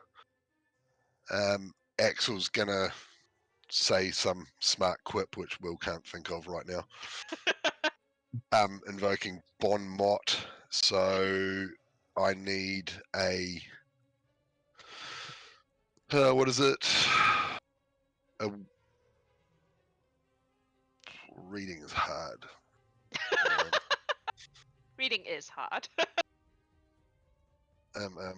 Aksel's gonna say some smart quip, which Will can't think of right now. Invoking Bon Mot, so I need a what is it? Reading is hard. Reading is hard. I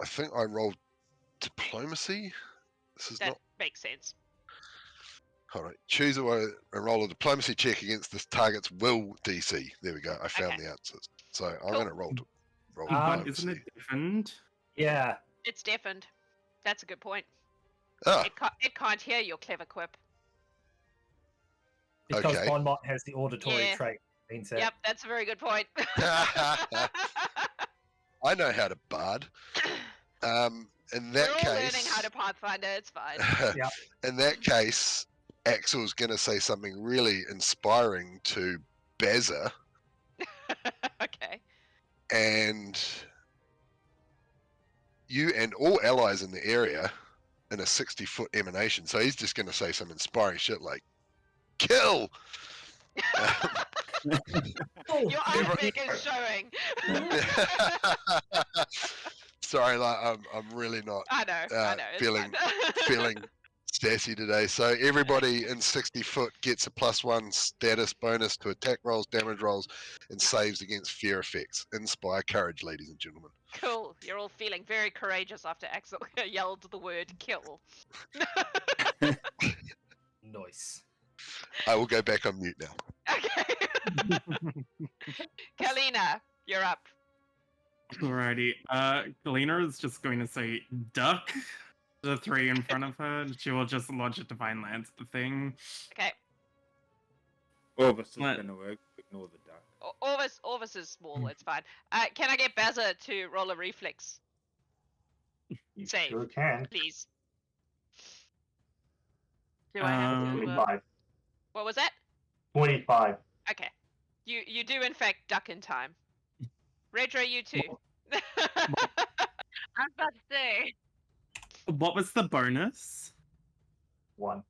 think I rolled diplomacy. This is That not. makes sense. All right. Choose a roll a diplomacy check against this target's will DC. There we go. I found Okay. the answers. So I'm Cool. going to roll. But diplomacy. isn't it deafened? Yeah. It's deafened. That's a good point. Ah, It can't hear your clever quip. Because Okay. Bonmot has the auditory Yeah. trait. Means that Yep, that's a very good point. I know how to bard. In We're that all case, learning how to Pathfinder. It's fine. Yeah. in that case, Aksel's going to say something really inspiring to Bazza, Okay. and you and all allies in the area in a 60-foot emanation, so he's just going to say some inspiring shit like, kill! Your artwork is showing. Sorry, like I'm really not I know. It's feeling fine. sassy today. So everybody in 60 foot gets a +1 status bonus to attack rolls, damage rolls, and saves against fear effects. Inspire courage, ladies and gentlemen. Cool. You're all feeling very courageous after Aksel yelled the word kill. Nice. I will go back on mute now. Okay. Kalina, you're up. Alrighty. Kalina is just going to say duck to the 3 in front of her. She will just lodge a divine lance at the thing. Okay. Orvis is What? going to work. Ignore the duck. Orvis is small. It's fine. Can I get Bazza to roll a reflex, You Save. sure can. please? Do I have to? 25. What was that? 25. Okay. You do in fact duck in time. Redra, you too. I was about to say. What was the bonus? 1.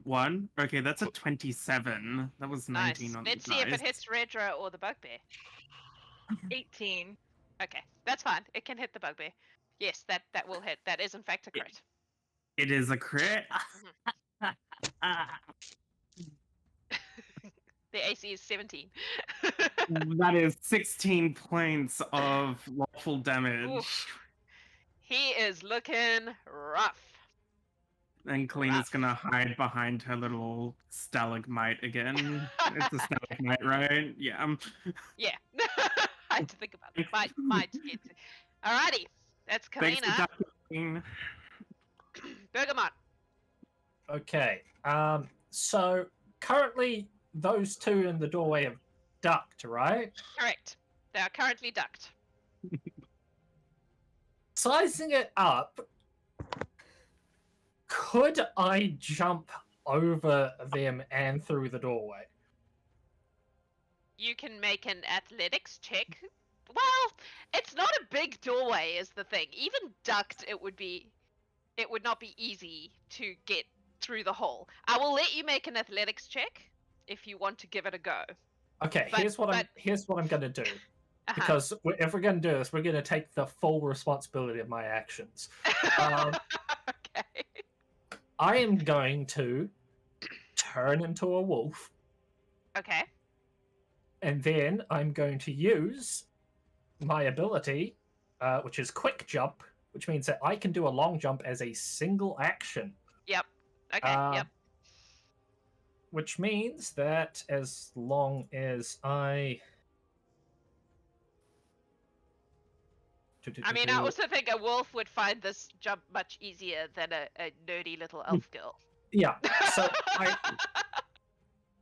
1. Okay, that's a 27. That was 19 Nice. on Let's see if it hits Redra or the bugbear. 18. Okay, that's fine. It can hit the bugbear. Yes, that will hit. That is in fact a crit. It is a crit. The AC is 17. That is 16 points of lawful damage. Oof. He is looking rough. And Kalina's gonna hide behind her little stalagmite again. It's a stalagmite, right? Yeah. Yeah. I had to think about it. Might get to. Alrighty. That's Thanks for Kalina. talking. Bergamot. Okay. So currently those 2 in the doorway have ducked, right? Correct. They are currently ducked. Sizing it up, could I jump over them and through the doorway? You can make an athletics check. Well, it's not a big doorway is the thing. Even ducked it would not be easy to get through the hole. I will let you make an athletics check if you want to give it a go. Okay, But- here's what I'm going to do. Uh-huh. Because if we're going to do this, we're going to take the full responsibility of my actions. Okay. I am going to turn into a wolf, Okay. and then I'm going to use my ability, which is quick jump, which means that I can do a long jump as a single action. Yep. Okay. Yep. Which means that as long as I... I mean, I also think a wolf would find this jump much easier than a nerdy little elf girl. Yeah, so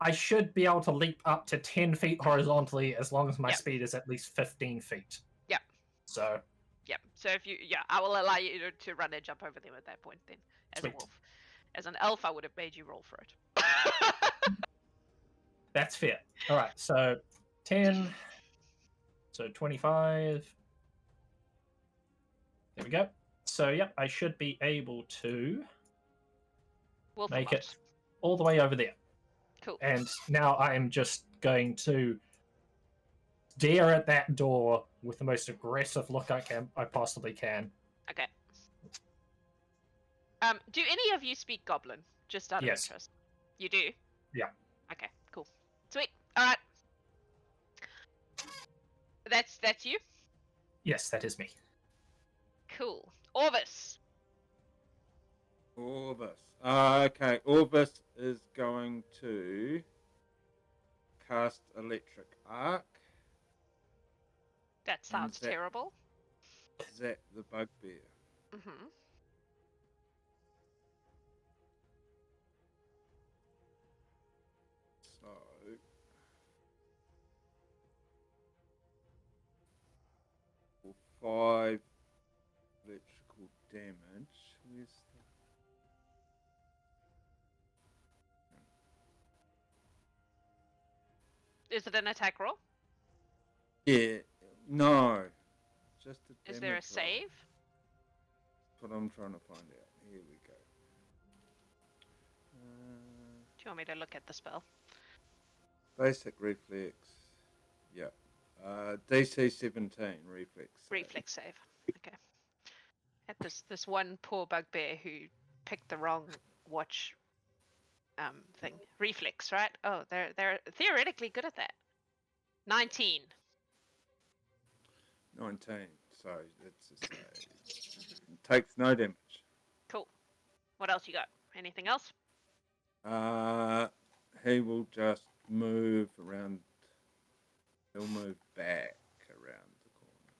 I should be able to leap up to 10 feet horizontally as long as my Yep. speed is at least 15 feet. Yep. So, Yep. So if I will allow you to run and jump over them at that point then, as Sweet. a wolf. As an elf, I would have made you roll for it. that's fair. All right, so 10, so 25. There we go. So, yep, I should be able to Wolf make a it all the way over there. Cool. And now I am just going to stare at that door with the most aggressive look I possibly can. Okay. Do any of you speak Goblin? Just out of Yes. interest. You do? Yeah. Okay, cool. Sweet. Alright. That's you? Yes, that is me. Cool. Orvis. Orvis. Okay, Orvis is going to cast Electric Arc. That sounds that- terrible. Zap the bugbear. Mm-hmm. So. For 5 electrical damage. Where's the. Is it an attack roll? Yeah, no. Just a Is there a damage roll. save? That's what I'm trying to find out Here we go. Do you want me to look at the spell? Basic reflex. Yeah. DC 17 reflex. save. Reflex save. Okay. At this one poor bugbear who picked the wrong watch thing. Reflex, right? Oh, they're theoretically good at that. 19. 19. So it's a save. Takes no damage. Cool. What else you got? Anything else? He will just move around. He'll move back around the corner.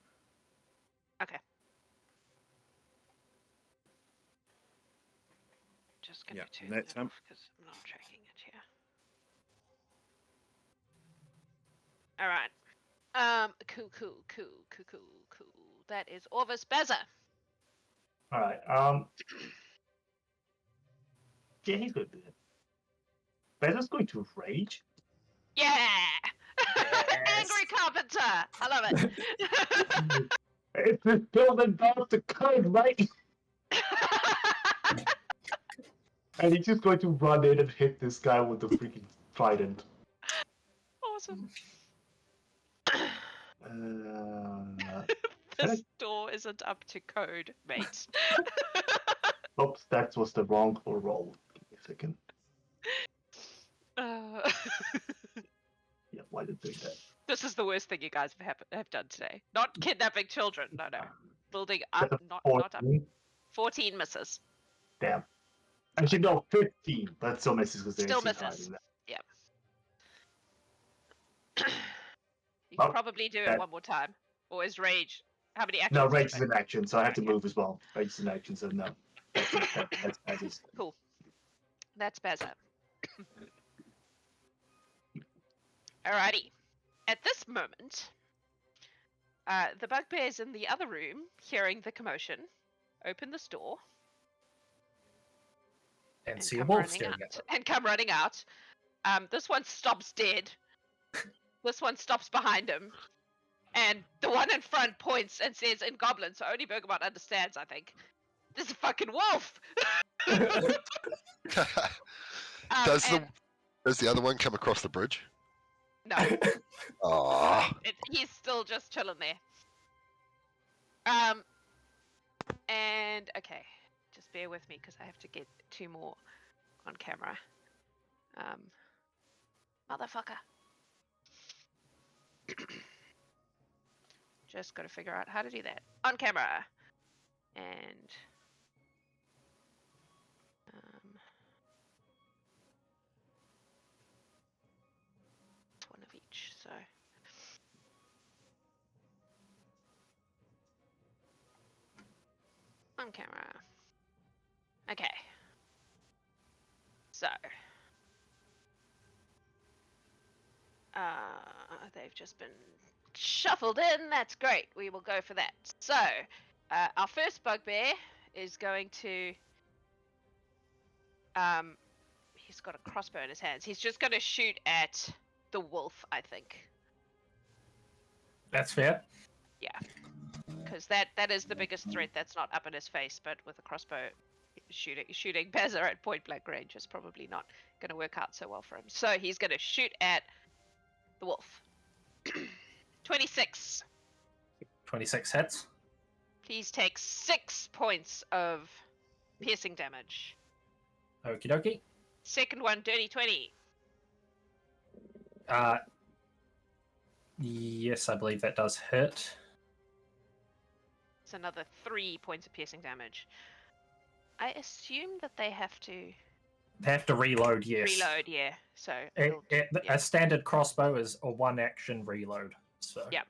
Okay. Just gonna Yeah, turn and that's that him. off because I'm not tracking it here. All right. Cool. That is Orvis Bazza. All right. Yeah, he's good. Bezza's going to rage. Yeah! Yes. Angry Carpenter! I love it. It's this building about the code, right? And he's just going to run in and hit this guy with the freaking trident. Awesome. This door isn't up to code, mate. oops, that was the wrong roll. Give me a second. Yeah, why did it do that? This is the worst thing you guys have done today. Not kidnapping children. No. Building up, That's a not up. 14. 14 misses. Damn. Actually, no, 15. But still misses because they're Still AC higher misses. than that. You can Oh, probably do it that- one more time. Or is rage? How many actions? No, does rage is rage? an action, so I have to Okay. move as well. Rage is an action, so no. That's it. That's Bazza's. Cool. That's Bazza. Alrighty. At this moment, the bugbears in the other room, hearing the commotion, open this door And see a come wolf running staring out. at them. And come running out. This one stops dead. This one stops behind him. And the one in front points and says in Goblin, so only Bergamot understands, I think, "There's a fucking wolf!" Does and- the other one come across the bridge? No. Ah, He's still just chilling there. And okay, just bear with me because I have to get 2 more on camera. Motherfucker. Just got to figure out how to do that on camera. And one of each. So. On camera. Okay. So. They've just been shuffled in. That's great. We will go for that. So, our first bugbear is going to. He's got a crossbow in his hands. He's just going to shoot at the wolf, I think. That's fair. Yeah. Because that is the biggest threat that's not up in his face, but with a crossbow, shooting Bazza at point blank range is probably not going to work out so well for him. So he's going to shoot at the wolf. 26. 26 hits. Please take 6 points of piercing damage. Okie dokie. Second one, dirty 20. Yes, I believe that does hit. It's another 3 points of piercing damage. I assume that they have to They have to reload, yes. reload, yeah. So Yeah. yeah. A standard crossbow is a 1-action reload. So Yeah.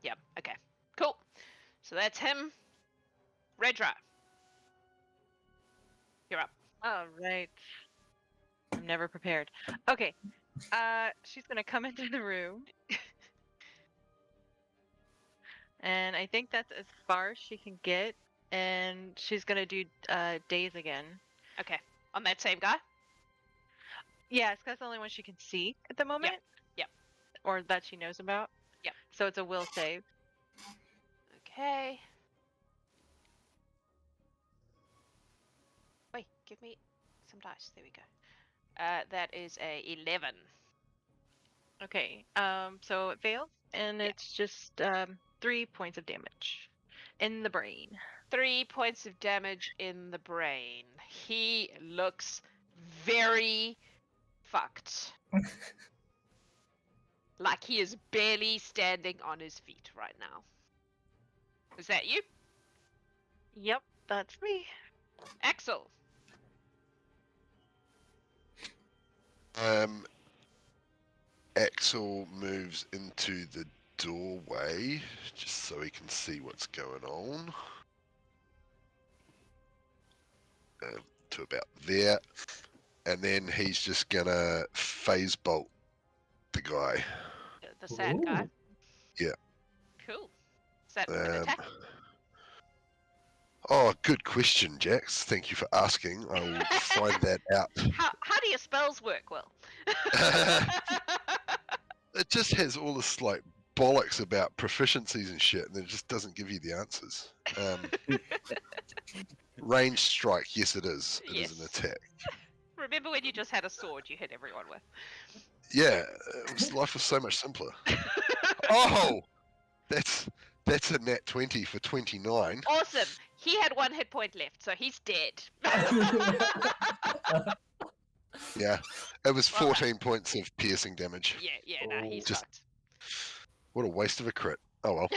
Yep. Okay. Cool. So that's him. Redra. You're up. All right. I'm never prepared. Okay. She's gonna come into the room. And I think that's as far as she can get. And she's gonna do daze again. Okay. On that same guy? Yeah, it's 'cause that's the only one she can see at the moment. Yep. Or that she knows about. Yep. So it's a will save. Okay. give me some dice. There we go. That is a 11. Okay. So it fails, and it's just 3 points of damage in the brain. 3 points of damage in the brain. He looks very fucked. Like he is barely standing on his feet right now. Is that you? Yep, that's me. Aksel. Aksel moves into the doorway just so he can see what's going on. To about there, and then he's just gonna phase bolt the guy. The sad guy. Ooh. Yeah. Cool. Is that an attack? Oh, good question, Jax. Thank you for asking. I will find that out. How do your spells work, Will? It just has all this like bollocks about proficiencies and shit, and it just doesn't give you the answers. Range strike, yes, it is. It is an Yes. attack. Remember when you just had a sword you hit everyone with? Yeah, life was so much simpler. Oh, that's a nat 20 for 29. Awesome. He had 1 hit point left, so he's dead. Yeah, it was Well done. 14 points of piercing damage. Yeah, no, he's Just- fucked. What a waste of a crit. Oh well.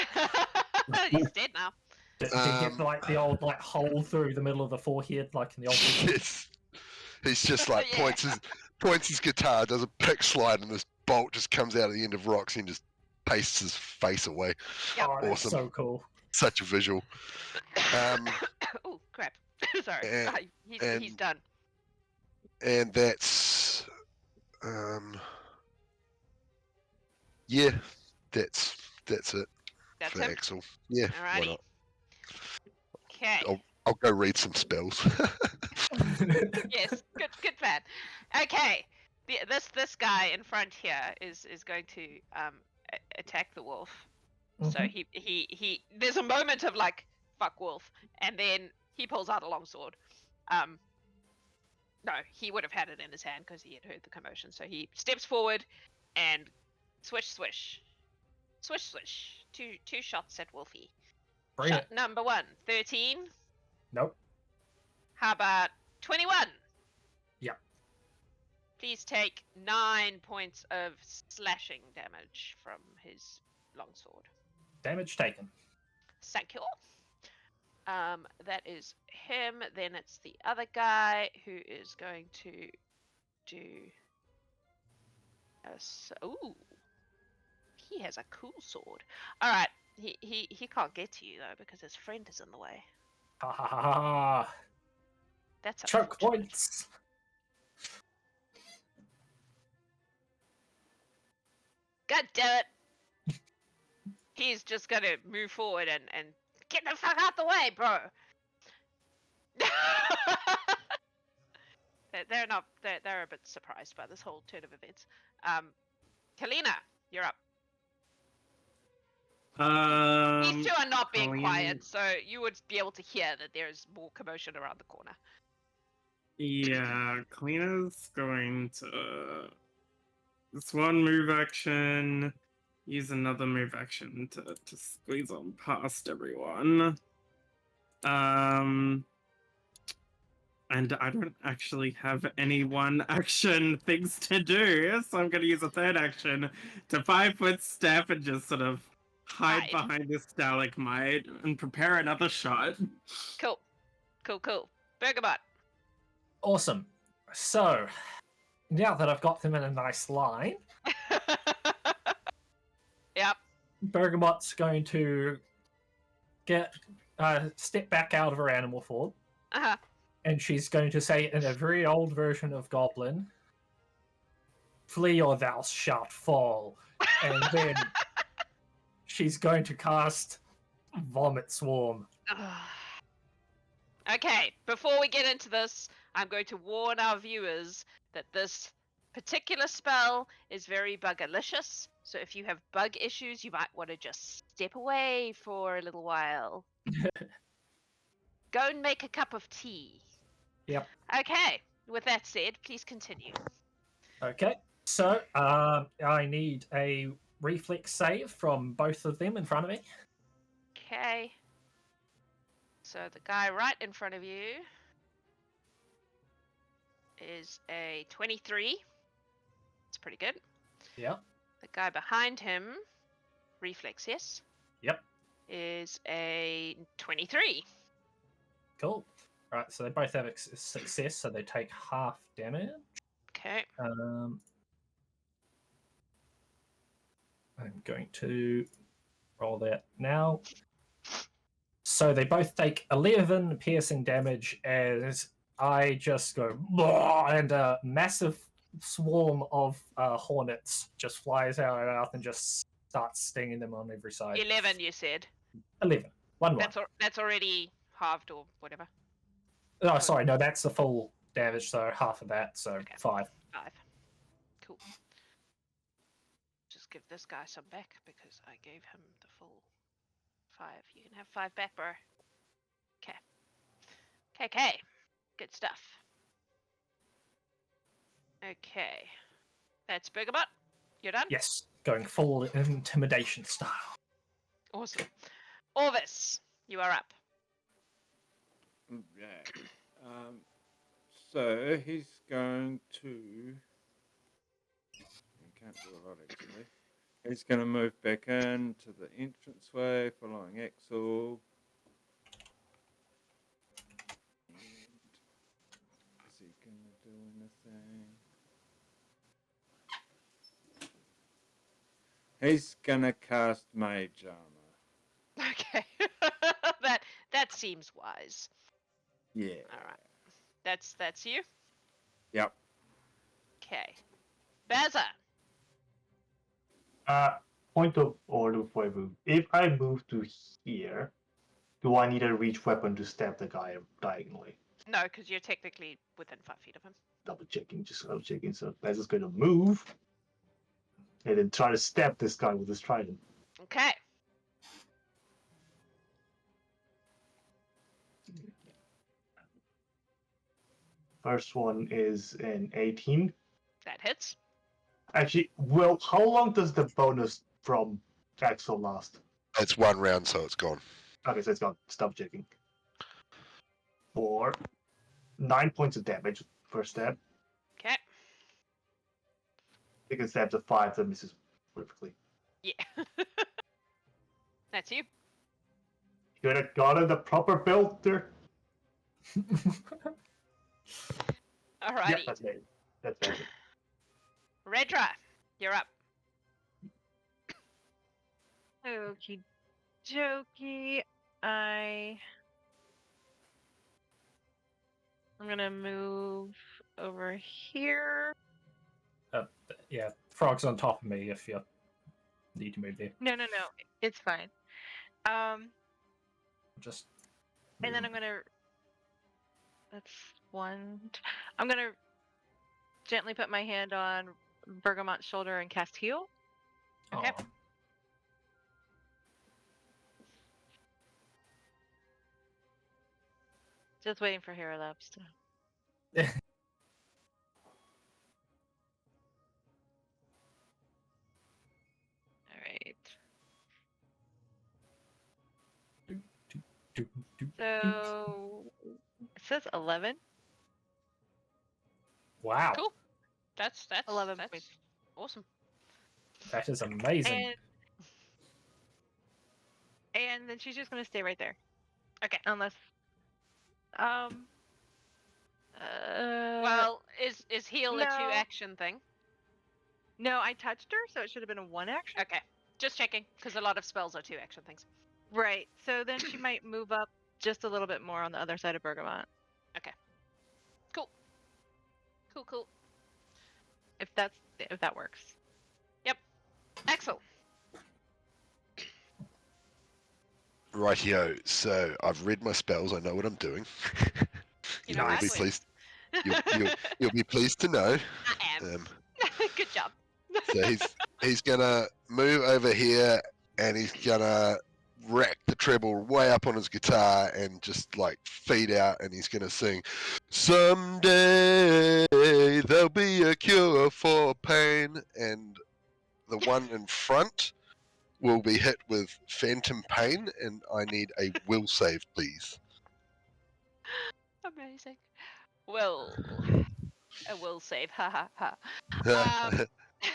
He's dead now. Did he have like the old like hole through the middle of the forehead, like in the old? Yes. He's just like Yeah. points his guitar, does a pick slide, and this bolt just comes out at the end of rocks and just pastes his face away. Yep. Oh, that's Awesome. so cool. Such a visual. Oh crap! Sorry, And- he's done. And that's yeah, that's it That's for him. Aksel. Yeah, why Alrighty. not? Okay. I'll go read some spells. Yes, good plan. Okay, this guy in front here is going to attack the wolf. So Mhm. he there's a moment of like fuck wolf, and then he pulls out a longsword. No, he would have had it in his hand because he had heard the commotion. So he steps forward and swish. Two shots at Wolfie. Bring Shot it. number 1, 13. Nope. How about 21? Yep. Please take 9 points of slashing damage from his longsword. Damage taken. Thank you. That is him. Then it's the other guy who is going to do. Ooh, he has a cool sword. All right, he can't get to you though because his friend is in the way. Ha ha ha ha. That's Choke unfortunate. points. God damn it! He's just gonna move forward and get the fuck out the way, bro. They're not. They're a bit surprised by this whole turn of events. Kalina, you're up. These two are not being Kalina- quiet, so you would be able to hear that there's more commotion around the corner. Yeah, Kalina's going to. This one move action. Use another move action to squeeze on past everyone. And I don't actually have any one action things to do, so I'm going to use a third action to 5-foot step and just sort of hide Hide. behind this stalagmite and prepare another shot. Cool. Bergamot. Awesome. So, now that I've got them in a nice line, Yep. Bergamot's going to step back out of her animal form, Uh-huh. and she's going to say in a very old version of Goblin, "Flee or thou shalt fall." And then she's going to cast Vomit Swarm. Okay, before we get into this, I'm going to warn our viewers that this particular spell is very bugalicious. So if you have bug issues, you might want to just step away for a little while. Go and make a cup of tea. Yep. Okay. With that said, please continue. Okay. So I need a reflex save from both of them in front of me. Okay. So the guy right in front of you is a 23. It's pretty good. Yep. The guy behind him, reflex, yes? Yep. Is a 23. Cool. Right. So they both have success, so they take half damage. Okay. I'm going to roll that now. So they both take 11 piercing damage as I just go, and a massive swarm of hornets just flies out of my mouth and just starts stinging them on every side. 11, you said. 11. One. That's already halved or whatever. Oh, sorry, no, that's the full damage, so half of that, so Okay. 5. 5. Cool. Just give this guy some back because I gave him the full 5. You can have 5 back, bro. Okay. Okay. Good stuff. Okay. That's Bergamot. You're done? Yes, going full intimidation style. Awesome. Orvis, you are up. Yeah. So he's going to. He can't do a lot actually. He's going to move back into the entranceway, following Aksel. Is he going to do anything? He's going to cast Mage Armor. Okay. that seems wise. Yeah. All right. That's you? Yep. Okay. Bazza. Point of order for a move. If I move to here, do I need a reach weapon to stab the guy diagonally? No, because you're technically within 5 feet of him. Double checking. So that's just going to move and then try to stab this guy with his trident. Okay. First one is an 18. That hits. Actually, well, how long does the bonus from Aksel last? It's 1 round, so it's gone. Okay, so it's gone. Stop checking. For 9 points of damage, first stab. Okay. Second stab's a 5 that misses perfectly. Yeah. That's you. Could have gotten the proper build there. Alrighty. Yeah, that's it. That's it. Redra, you're up. Okie dokie. I'm gonna move over here. Yeah, frog's on top of me if you need to move there. No, it's fine. Just. And then I'm gonna. That's one. I'm gonna gently put my hand on Bergamot's shoulder and cast heal. Okay. Aw. Just waiting for hero laps to. All right. So it says 11. Wow, Cool. That's 11 that's points. awesome. that is amazing. And then she's just gonna stay right there. Okay. Unless Well, is heal a no. 2-action thing? no, I touched her, so it should have been a 1 action. Okay. Just checking, because a lot of spells are 2-action things. Right. So then she might move up just a little bit more on the other side of Bergamot. Cool. If that works. Aksel. Rightio. So I've read my spells. I know what I'm doing. You know, You'll be I would. pleased. You'll be pleased to know. I am. Um, Good job. so he's gonna move over here, and he's gonna rack the treble way up on his guitar and just like feed out, and he's gonna sing, "Someday there'll be a cure for pain," and the one in front will be hit with phantom pain, and I need a will save, please. Amazing. Will. A will save. Ha ha ha.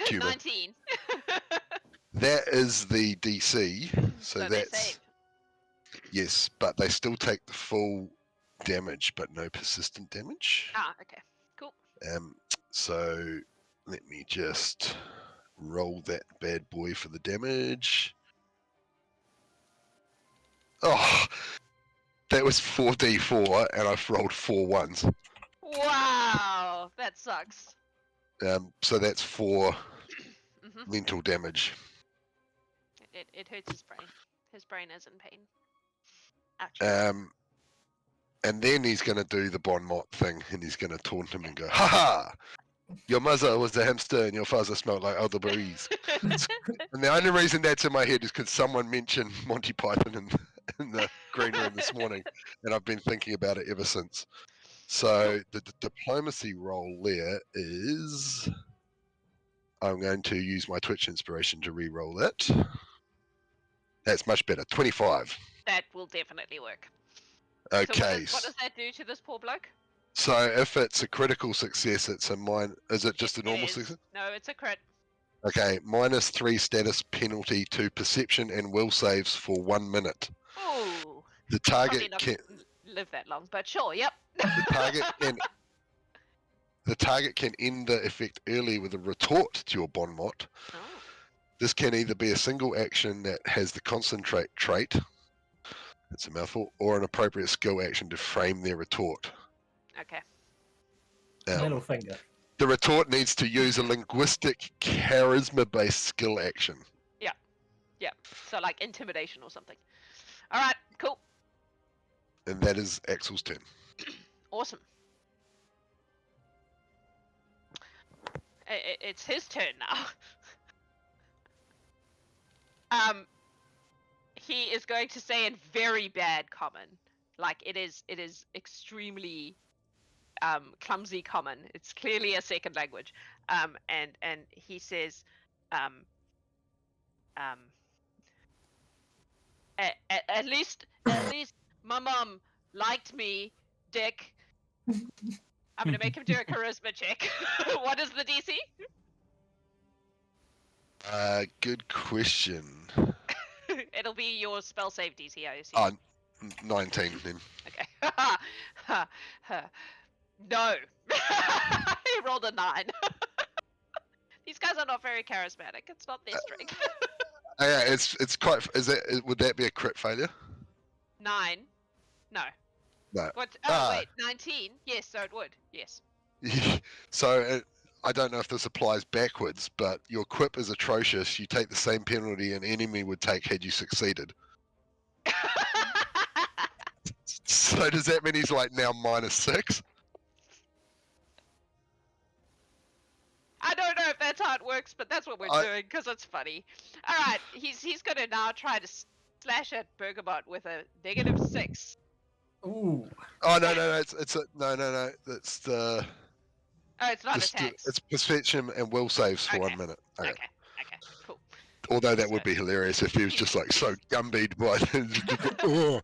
Humour. 19. That is the DC, so they that's save. yes, but they still take the full damage, but no persistent damage. Ah, okay. Cool. So let me just roll that bad boy for the damage. Oh, that was 4d4, and I've rolled 4 ones. Wow, that sucks. So that's 4 Mhm. mental damage. It hurts his brain. His brain is in pain. Ouch. And then he's going to do the Bon Mot thing, and he's going to taunt him and go, "Ha ha! Your mother was a hamster, and your father smelled like elderberries." And the only reason that's in my head is because someone mentioned Monty Python in the green room this morning, and I've been thinking about it ever since. So the diplomacy roll there is, I'm going to use my Twitch inspiration to re-roll that. That's much better. 25. That will definitely work. Okay. So what does that do to this poor bloke? So if it's a critical success, it's a is it just a normal It is. success? No, it's a crit. Okay, -3 status penalty to perception and will saves for 1 minute. Ooh. The Probably target not can live that long, but sure, yep. the target can end the effect early with a retort to your Bon Mot. Oh. This can either be a single action that has the concentrate trait, that's a mouthful, or an appropriate skill action to frame their retort. Okay. Middle finger. The retort needs to use a linguistic charisma-based skill action. Yeah. So like intimidation or something. All right. Cool. And that is Aksel's turn. Awesome. It's his turn now. He is going to say in very bad common, like it is extremely clumsy common. It's clearly a second language. And he says, at least my mom liked me, dick. I'm gonna make him do a charisma check. What is the DC? Good question. It'll be your spell save DC, I assume. 19 then. Okay. No. He rolled a 9. These guys are not very charismatic. It's not their strength. Yeah, it's quite. Would that be a crit failure? 9. No. No. What? Oh wait, 19. Yes, so it would. Yes. So I don't know if this applies backwards, but your quip is atrocious. You take the same penalty an enemy would take had you succeeded. So does that mean he's like now -6? I don't know if that's how it works, but that's what we're doing because it's funny. All right, he's gonna now try to slash at Bergamot with a -6. Ooh. Oh no! It's a no! That's the. Oh, it's not attacks. It's perception and will saves for 1 minute. Okay, cool. Although that would be hilarious if he was just like so gumbeed by. Oh.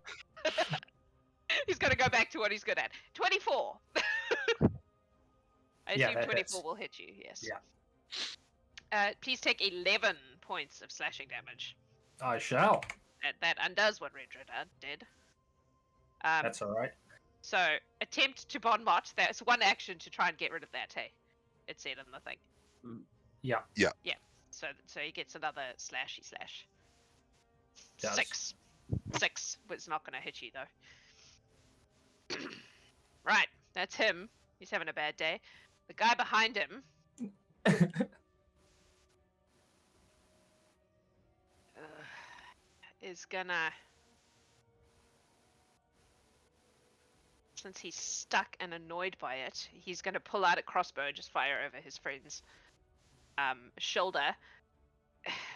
He's gonna go back to what he's good at. 24. I assume 24 hits. will hit you. Yes. Yeah. Please take 11 points of slashing damage. I shall. That undoes what Redra did. That's all right. So attempt to Bon Mot. That's one action to try and get rid of that. Hey, it said in the thing. Yeah. So he gets another slashy slash. Does. 6 was not going to hit you though. Right, that's him. He's having a bad day. The guy behind him. Is gonna. Since he's stuck and annoyed by it, he's gonna pull out a crossbow and just fire over his friend's shoulder.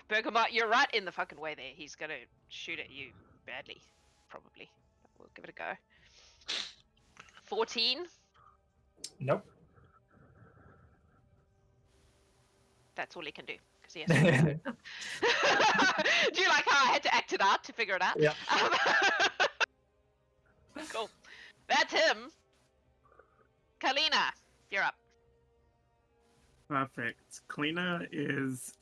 Bergamot, you're right in the fucking way there. He's gonna shoot at you badly, probably. We'll give it a go. 14. Nope. That's all he can do. Because he has to. Do you like how I had to act it out to figure it out? Yeah. Cool. That's him. Kalina, you're up. Perfect. Kalina is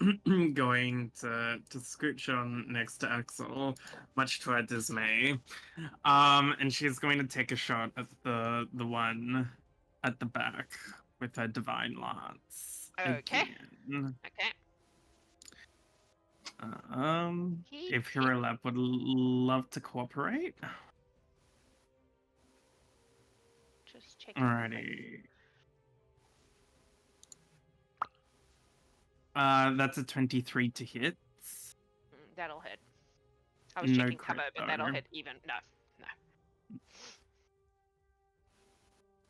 going to scooch on next to Aksel, much to her dismay. And she's going to take a shot at the one at the back with her divine lance. Okay. Again. Okay. If Hero Lab would love to cooperate. Just checking. Alrighty. That's a 23 to hit. That'll hit. I was No checking cover, crit, but that'll though. hit even. No.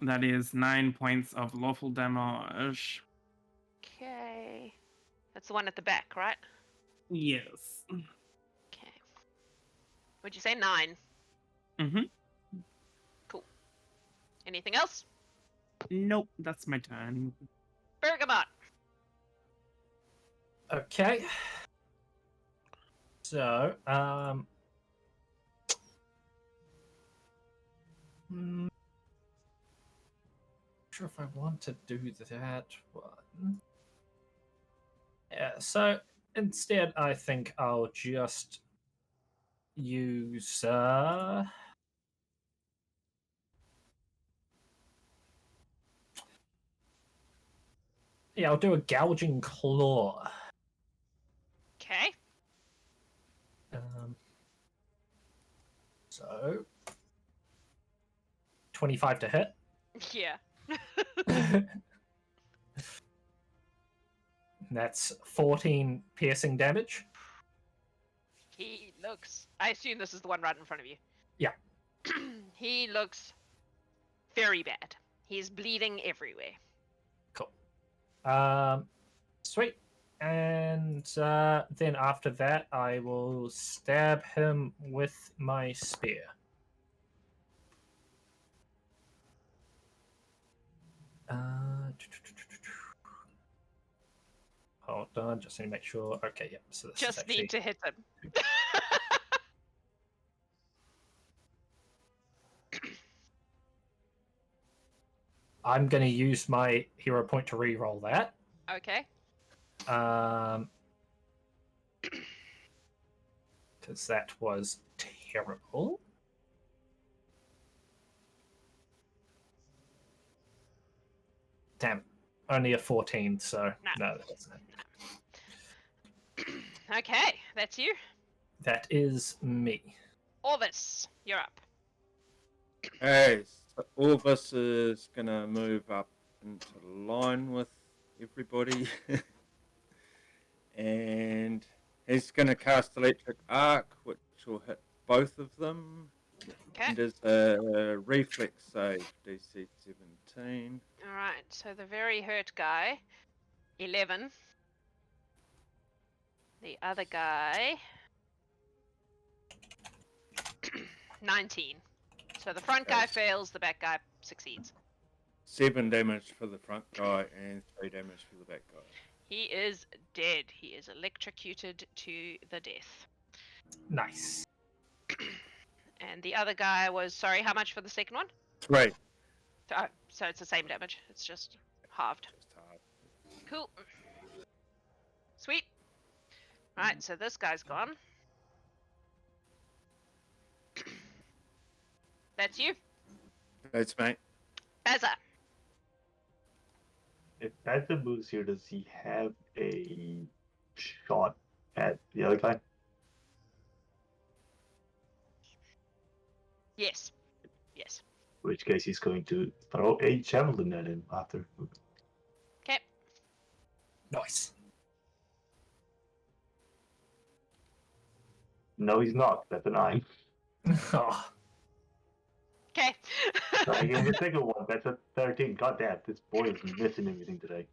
That is 9 points of lawful damage. Okay. That's the one at the back, right? Yes. Okay. Would you say 9? Mm-hmm. Cool. Anything else? Nope, that's my turn. Bergamot. Okay. So, sure if I want to do that one. Yeah, so instead I think I'll just use yeah, I'll do a gouging claw. Okay. So 25 to hit. Yeah. That's 14 piercing damage. He looks. I assume this is the one right in front of you. Yeah. He looks very bad. He's bleeding everywhere. Cool. Sweet. And then after that, I will stab him with my spear. Hold on, just need to make sure. Okay, yeah. So this Just is actually... need to hit him. I'm going to use my hero point to re-roll that. Okay. Because that was terrible. Damn it. Only a 14, so no, that doesn't happen. Okay, that's you. That is me. Orvis, you're up. Hey, so Orvis is gonna move up into line with everybody. And he's gonna cast Electric Arc, which will hit both of them. Okay. And is a reflex save, DC 17. Alright, so the very hurt guy, 11. The other guy, 19. So the front guy Yes. fails, the back guy succeeds. 7 damage for the front guy and 3 damage for the back guy. He is dead. He is electrocuted to the death. Nice. And the other guy was, sorry, how much for the second one? 3. So it's the same damage. It's just halved. Just hard. Cool. Sweet. Right, so this guy's gone. That's you. That's mate. Bazza. If Bazza moves here, does he have a shot at the other guy? Yes. Yes. In which case he's going to throw a javelin at him after. Okay. Nice. No, he's not. That's a 9. Oh, Okay. I get the second one. That's a 13. God damn, this boy is missing everything today.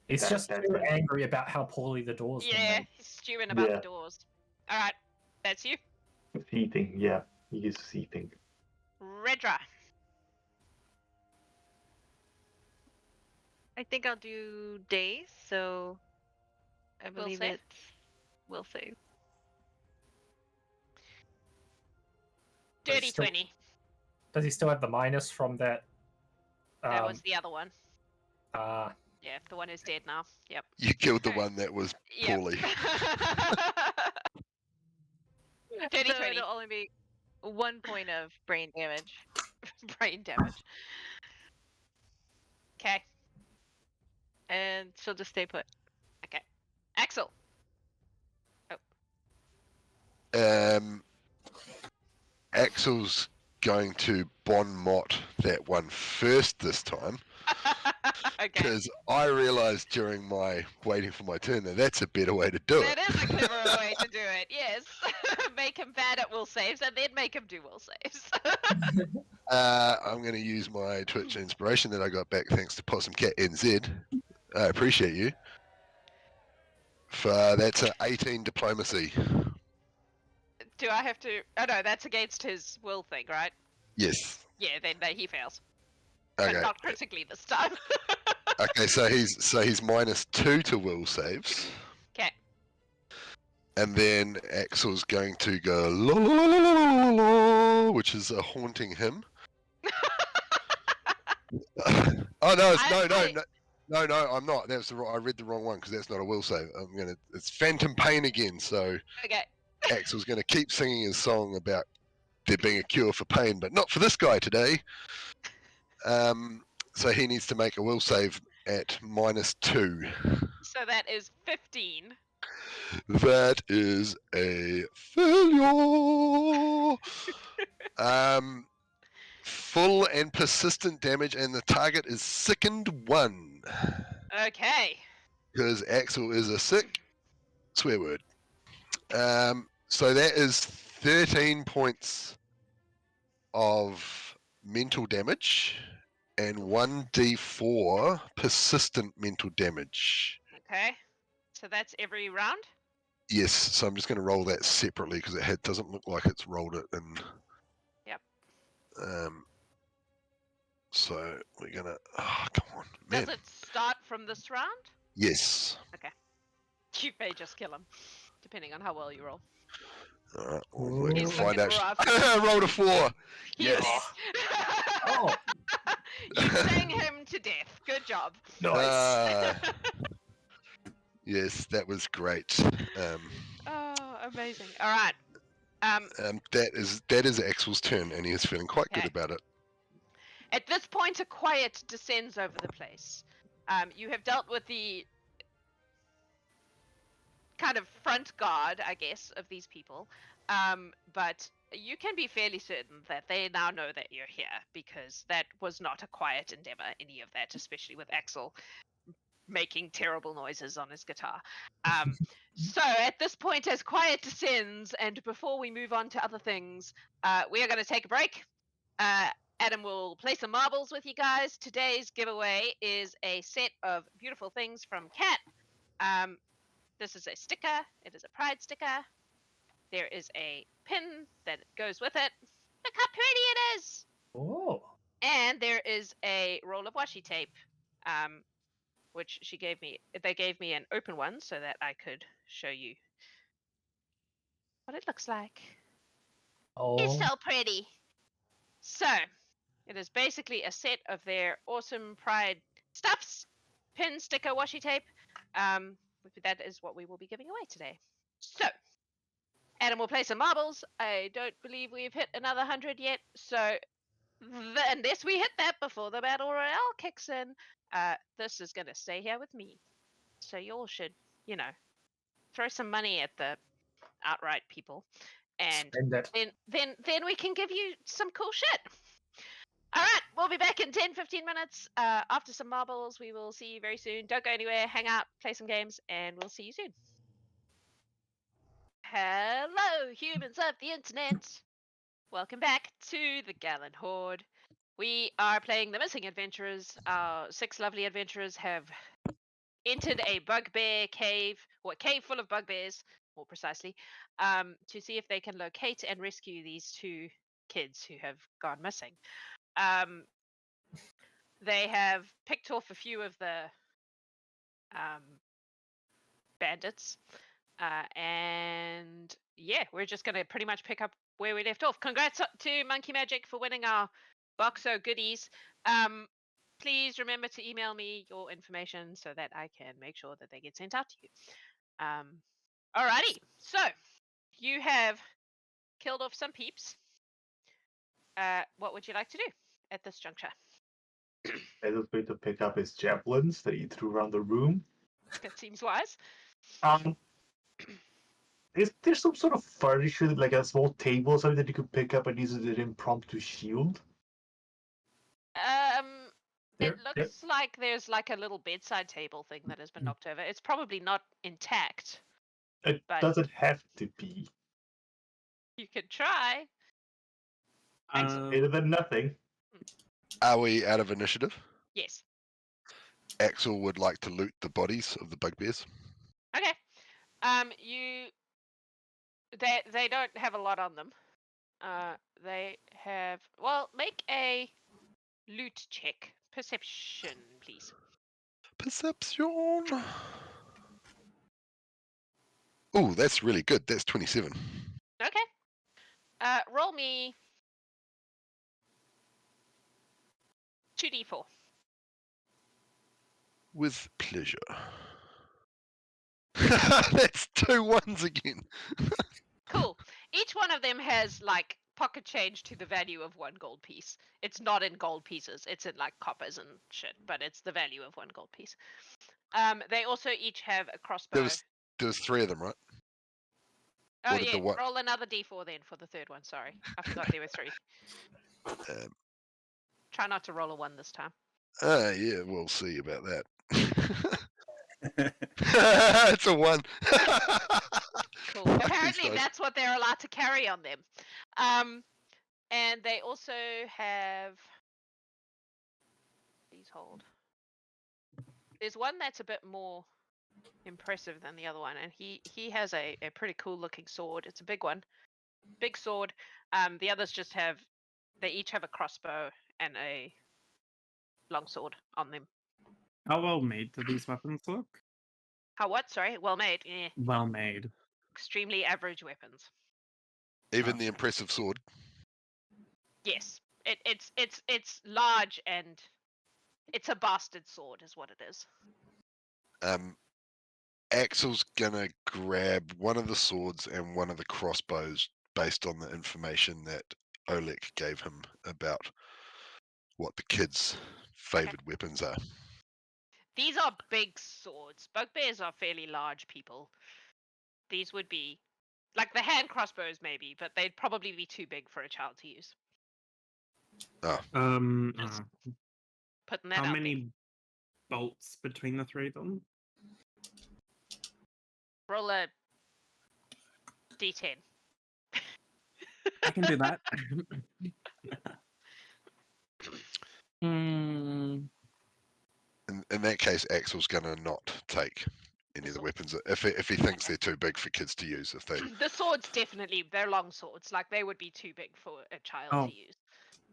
He's That- just that- too that- angry about how poorly the doors were Yeah, made. he's stewing about Yeah. the doors. All right, that's you, Seething, yeah. He is seething. Redra. I think I'll do days, so I Will believe save? it's will save. But Dirty still- 20. Does he still have the minus from that? That was the other one. Yeah, the one who's dead now. Yep. You killed the Okay. one that was Yep. poorly. Dirty So 20. it'll only be 1 point of brain damage. Brain damage. Okay. And she'll just stay put. Okay. Aksel. Axel's going to bon mot that one first this time Okay. because I realised during my waiting for my turn that that's a better way to do it. That is a clever way to do it, yes. Make him bad at will saves and then make him do will saves. I'm going to use my Twitch inspiration that I got back thanks to Possum Cat NZ. I appreciate you. That's an 18 diplomacy. Do I have to? Oh no, that's against his will thing, right? Yes. Yeah, then no, he fails. But Okay. not critically this time. Okay, so he's -2 to will saves. Okay. And then Axel's going to go la la la la la la la, which is a haunting hymn. Oh no, no, I'm not. That's the I read the wrong one because that's not a will save. It's Phantom Pain again. So Okay. Axel's gonna keep singing his song about there being a cure for pain, but not for this guy today. So he needs to make a will save at -2. So that is 15. That is a failure. Full and persistent damage, and the target is sickened 1 Okay. because Aksel is a sick swear word. So that is 13 points of mental damage and 1d4 persistent mental damage. Okay. So that's every round? Yes, so I'm just going to roll that separately because it doesn't look like it's rolled it in. Yep. So we're going to. Oh, come on, man. Does it start from this round? Yes. You may just kill him, depending on how well you roll. All right, well, Ooh. we can He's find looking out. rough. I rolled a 4. He Yes. is. Oh, You sang him to death. Good job. nice. Yes, that was great. Oh, amazing. All right. That is Axel's turn, and he is feeling quite good Okay. about it. At this point, a quiet descends over the place. You have dealt with the kind of front guard, I guess, of these people. But you can be fairly certain that they now know that you're here, because that was not a quiet endeavor, any of that, especially with Aksel making terrible noises on his guitar. So at this point, as quiet descends, and before we move on to other things, we are going to take a break. Adam will play some marbles with you guys. Today's giveaway is a set of beautiful things from Cat. This is a sticker. It is a pride sticker. There is a pin that goes with it. Look how pretty it is! Oh. And there is a roll of washi tape, which she gave me. They gave me an open one so that I could show you what it looks like. It's Oh. so pretty. So, it is basically a set of their awesome pride stuffs, pin, sticker, washi tape. That is what we will be giving away today. So, Adam will play some marbles. I don't believe we've hit another 100 yet, so unless we hit that before the battle royale kicks in, this is going to stay here with me. So you all should, throw some money at the outright people, and Spend it. then we can give you some cool shit. All right, we'll be back in 10-15 minutes. After some marbles, we will see you very soon. Don't go anywhere. Hang out, play some games, and we'll see you soon. Hello, humans of the internet. Welcome back to the Gallant Horde. We are playing the Missing Adventurers. Our 6 lovely adventurers have entered a bugbear cave, or a cave full of bugbears, more precisely, to see if they can locate and rescue these 2 kids who have gone missing. They have picked off a few of the bandits, and yeah, we're just going to pretty much pick up where we left off. Congrats to Monkey Magic for winning our Boxo goodies. Please remember to email me your information so that I can make sure that they get sent out to you. Alrighty, so you have killed off some peeps. What would you like to do at this juncture? Bezo's going to pick up his javelins that he threw around the room. That seems wise. Is there some sort of furniture, like a small table or something that you could pick up and use as an impromptu shield? It looks like there's like a little bedside table thing that has been knocked over. It's probably not intact. It doesn't have to be. You could try. Better than nothing. Are we out of initiative? Yes. Aksel would like to loot the bodies of the bugbears. Okay. They don't have a lot on them. They have, well, make a loot check. Perception, please. Perception. Oh, that's really good. That's 27. Okay. Roll me 2d4. With pleasure. That's 2 ones again. Cool. Each one of them has like pocket change to the value of 1 gold piece. It's not in gold pieces. It's in like coppers and shit, but it's the value of 1 gold piece. They also each have a crossbow. There was 3 of them, right? Oh yeah, roll another d4 then for the 3rd one. Sorry, I forgot there were 3. Try not to roll a 1 this time. Yeah, we'll see about that. It's a 1. Cool. Apparently that's what they're allowed to carry on them. And they also have, please hold. There's one that's a bit more impressive than the other one, and he has a pretty cool looking sword. It's a big one. Big sword. The others they each have a crossbow and a longsword on them. How well made do these weapons look? How what? Sorry? Well made. Yeah. Well made. Extremely average weapons. Even the impressive sword. Yes. It's large and it's a bastard sword is what it is. Aksel's gonna grab one of the swords and one of the crossbows based on the information that Oleg gave him about what the kids' favored weapons are. These are big swords. Bugbears are fairly large people. These would be like the hand crossbows maybe, but they'd probably be too big for a child to use. Oh. Putting that How out many bolts between the 3 of them? Roll a d10. I can do that. In that case, Aksel's gonna not take any of the weapons if he thinks they're too big for kids to use. If they The swords they're long swords. Like they would be too big for a child to use.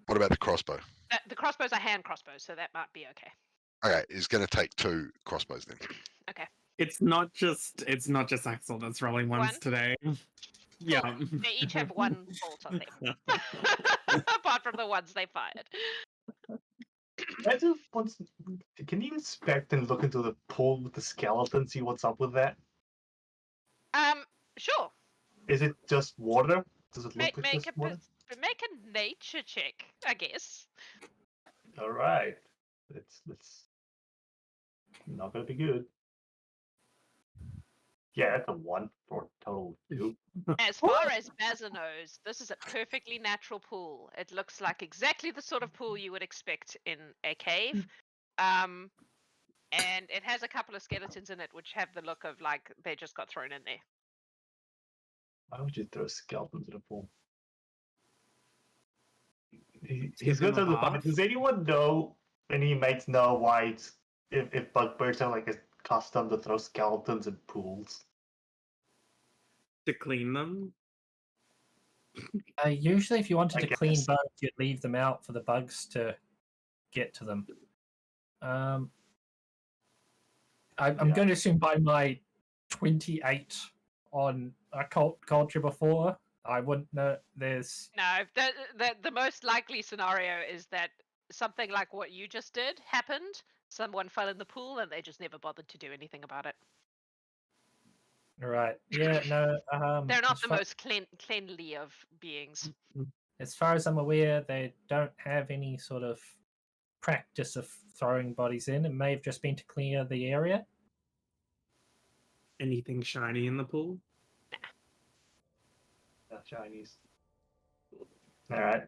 What about the crossbow? The crossbows are hand crossbows, so that might be okay. Okay, he's gonna take 2 crossbows then. Okay. It's not just Aksel that's rolling ones today. Yeah. Cool. They each have 1 bolt on them. Apart from the ones they fired. Can you inspect and look into the pool with the skeleton, see what's up with that? Sure. Is it just water? Does it look like just water? Make a nature check, I guess. All right. Let's not gonna be good. Yeah, that's a 1 for total 2. As far as Bazza knows, this is a perfectly natural pool. It looks like exactly the sort of pool you would expect in a cave. And it has a couple of skeletons in it which have the look of like they just got thrown in there. Why would you throw skeletons in a pool? He's going to look. Does anyone know, any mates know why if bugbears are like a custom to throw skeletons in pools? To clean them. Usually, if you wanted I to clean guess. bugs, you'd leave them out for the bugs to get to them. I'm Yeah. going to assume by my 28 on occult culture before, I wouldn't know. There's No, the most likely scenario is that something like what you just did happened. Someone fell in the pool and they just never bothered to do anything about it. right. Yeah, no. They're not as the far- most cleanly of beings. As far as I'm aware, they don't have any sort of practice of throwing bodies in. It may have just been to clear the area. Anything shiny in the pool? Chinese. Alright.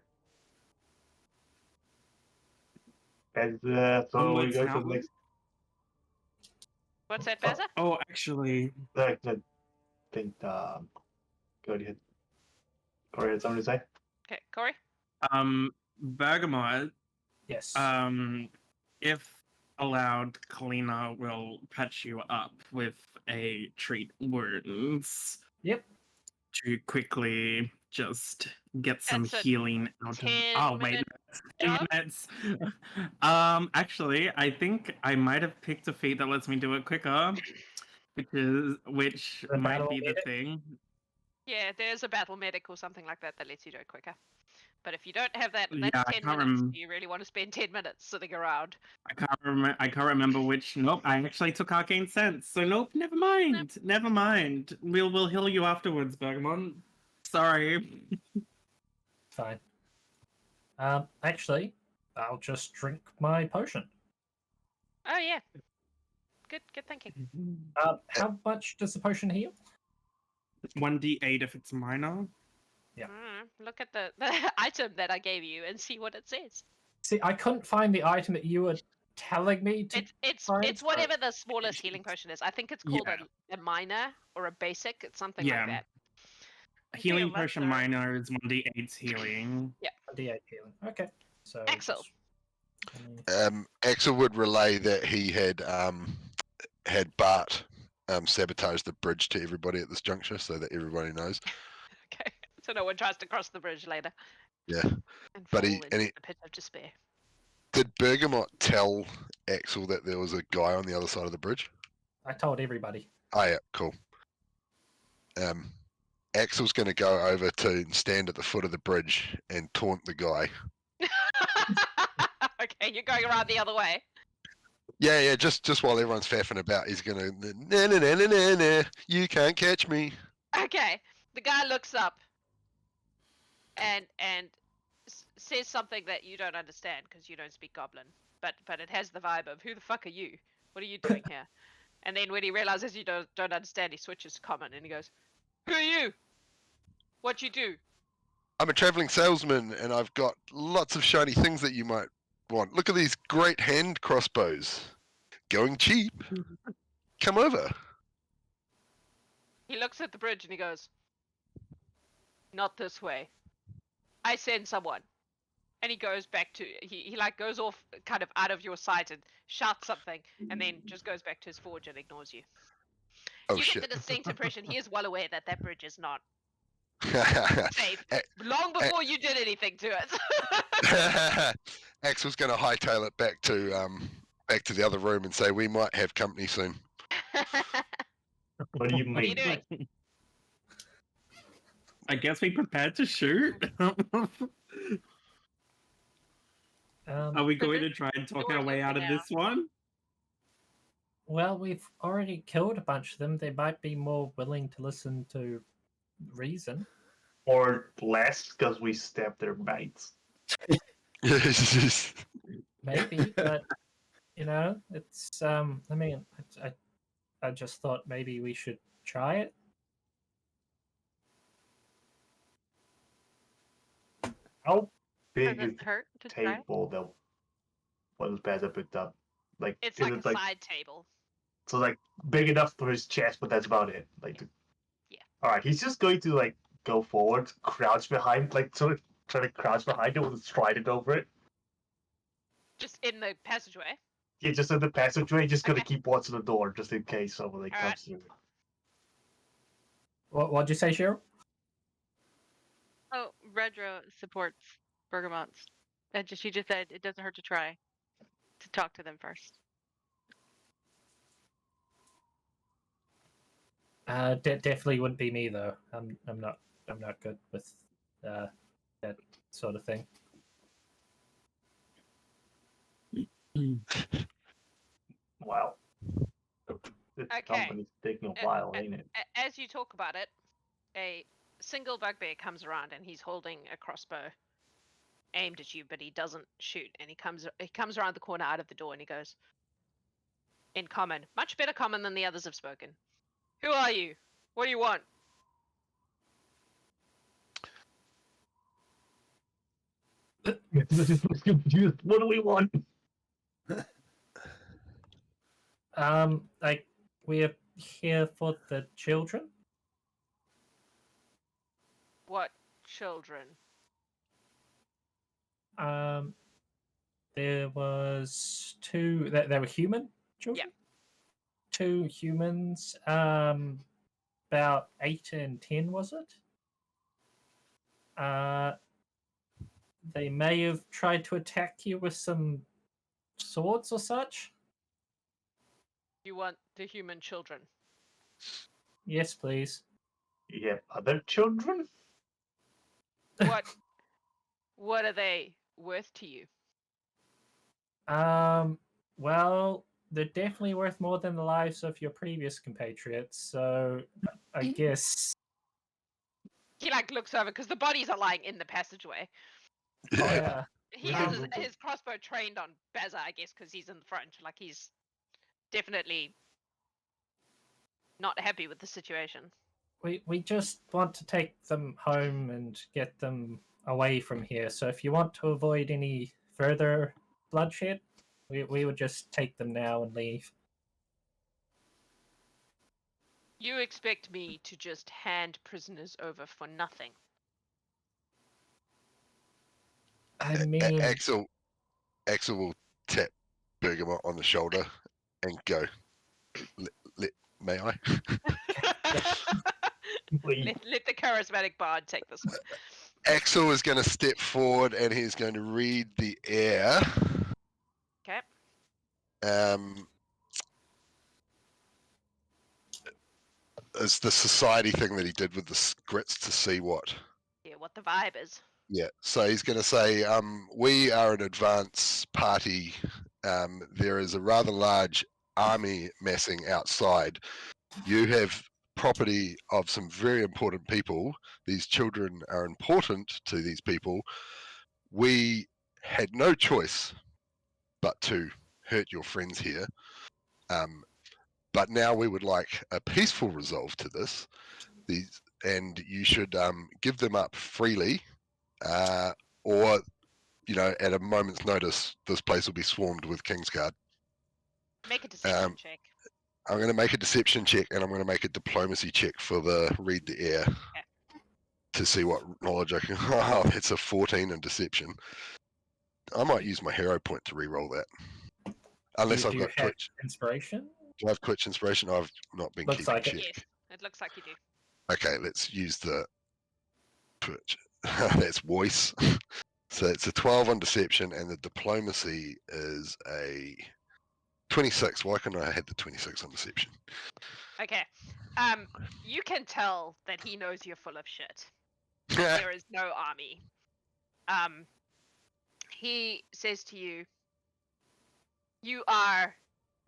And so we Onwards go and to the outwards? next. What's that, Bazza? Oh, actually, I think go ahead. Corey had something to say? Okay, Corey? Bergamot, Yes. if allowed, Kalina will patch you up with a treat wounds. Yep. To quickly just get some That's a healing out of. 10 Oh wait, minute that's 10 job? minutes. Actually, I think I might have picked a feat that lets me do it quicker, which The might battle be the medic? thing. Yeah, there's a battle medic or something like that that lets you do it quicker. But if you don't have that, Yeah, that's I 10 can't minutes. rem- Do you really want to spend 10 minutes sitting around? I can't remember which. Nope, I actually took Arcane Sense. So nope, never mind. Never mind. We'll heal you afterwards, Bergamot. Sorry. Fine. Actually, I'll just drink my potion. Oh, yeah. Good thinking. How much does the potion heal? 1d8 if it's minor. Yeah. Look at the item that I gave you and see what it says. See, I couldn't find the item that you were telling me to. It's find, so- whatever the smallest healing potion is. I think it's called Yeah. a minor or a basic. It's something Yeah. like that. A healing Okay, potion lesser. minor is 1d8 healing. A D8 healing. Okay. So. Aksel. Aksel would relay that he had Bart sabotage the bridge to everybody at this juncture, so that everybody knows. Okay. So no one tries to cross the bridge later. Yeah. And But fall he- into and he- the pit of despair. Did Bergamot tell Aksel that there was a guy on the other side of the bridge? I told everybody. Oh yeah, cool. Axel's going to go over to stand at the foot of the bridge and taunt the guy. Okay, you're going around the other way. Yeah, just while everyone's faffing about, he's going to nah, you can't catch me. Okay, the guy looks up and says something that you don't understand because you don't speak Goblin, but it has the vibe of who the fuck are you? What are you doing here? And then when he realizes you don't understand, he switches to common and he goes, "Who are you? What you do?" I'm a traveling salesman and I've got lots of shiny things that you might want. Look at these great hand crossbows. Going cheap. Come over. He looks at the bridge and he goes, "Not this way. I send someone." And he goes back to he like goes off kind of out of your sight and shouts something and then just goes back to his forge and ignores you. Oh You shit. get the distinct impression he is well aware that that bridge is not Axel's safe long before you did anything to it. going to hightail it back to the other room and say we might have company soon. What do you What are you mean? doing? I guess we prepared to shoot. Are we going to try and talk our way out of this one? Well, we've already killed a bunch of them. They might be more willing to listen to reason. Or less because we stabbed their mates. Maybe, but you know, it's I mean, I just thought maybe we should try it. How Does big it is the hurt to try? table that was Bazza picked up? Like, It's is like it a side table. so like big enough for his chest, but that's about it. Like, Yeah. All right, he's just going to like go forward, crouch behind, like sort of try to crouch behind it with a trident over it. Just in the passageway. Yeah, just in the passageway, just gonna keep watching the door just in case somebody Alright. comes through. What'd you say, Cheryl? Oh, Redra supports Bergamot's. She just said it doesn't hurt to try to talk to them first. Definitely wouldn't be me though. I'm not good with that sort of thing. Wow. This Okay. company's taking a while, ain't it? As you talk about it, a single bugbear comes around and he's holding a crossbow aimed at you, but he doesn't shoot. And he comes around the corner out of the door and he goes, in common, much better common than the others have spoken. Who are you? What do you want? Confused. What do we want? Like we're here for the children. What children? There was two. They were human children. Yeah. 2 humans. About 8 and 10, was it? They may have tried to attack you with some swords or such. You want the human children? Yes, please. You have other children? What are they worth to you? Well, they're definitely worth more than the lives of your previous compatriots, so I guess. He looks over because the bodies are lying in the passageway. Oh, yeah. He Yeah. has his crossbow trained on Bazza, I guess, because he's in the front. He's definitely not happy with the situation. We just want to take them home and get them away from here. So if you want to avoid any further bloodshed, we would just take them now and leave. You expect me to just hand prisoners over for nothing? I mean, Aksel will tap Bergamot on the shoulder and go, may I? let the charismatic bard take this one. Aksel is going to step forward and he's going to read the air. Okay. It's the society thing that he did with the scripts to see what. Yeah, what the vibe is. Yeah, so he's going to say, we are an advance party. There is a rather large army massing outside. You have property of some very important people. These children are important to these people. We had no choice but to hurt your friends here. But now we would like a peaceful resolve to this. And you should give them up freely, or at a moment's notice, this place will be swarmed with Kingsguard. Make a deception check. I'm going to make a deception check, and I'm going to make a diplomacy check for the read the air to see what knowledge I can. Oh, it's a 14 in deception. I might use my hero point to re-roll that, unless I've got Twitch inspiration. Do I have Twitch inspiration? I've not been Looks keeping like it. check. Yes, it looks like you do. Okay, let's use the Twitch. That's voice. So it's a 12 on deception, and the diplomacy is a 26. Why couldn't I have the 26 on deception? Okay. You can tell that he knows you're full of shit. There is no army. He says to you, "You are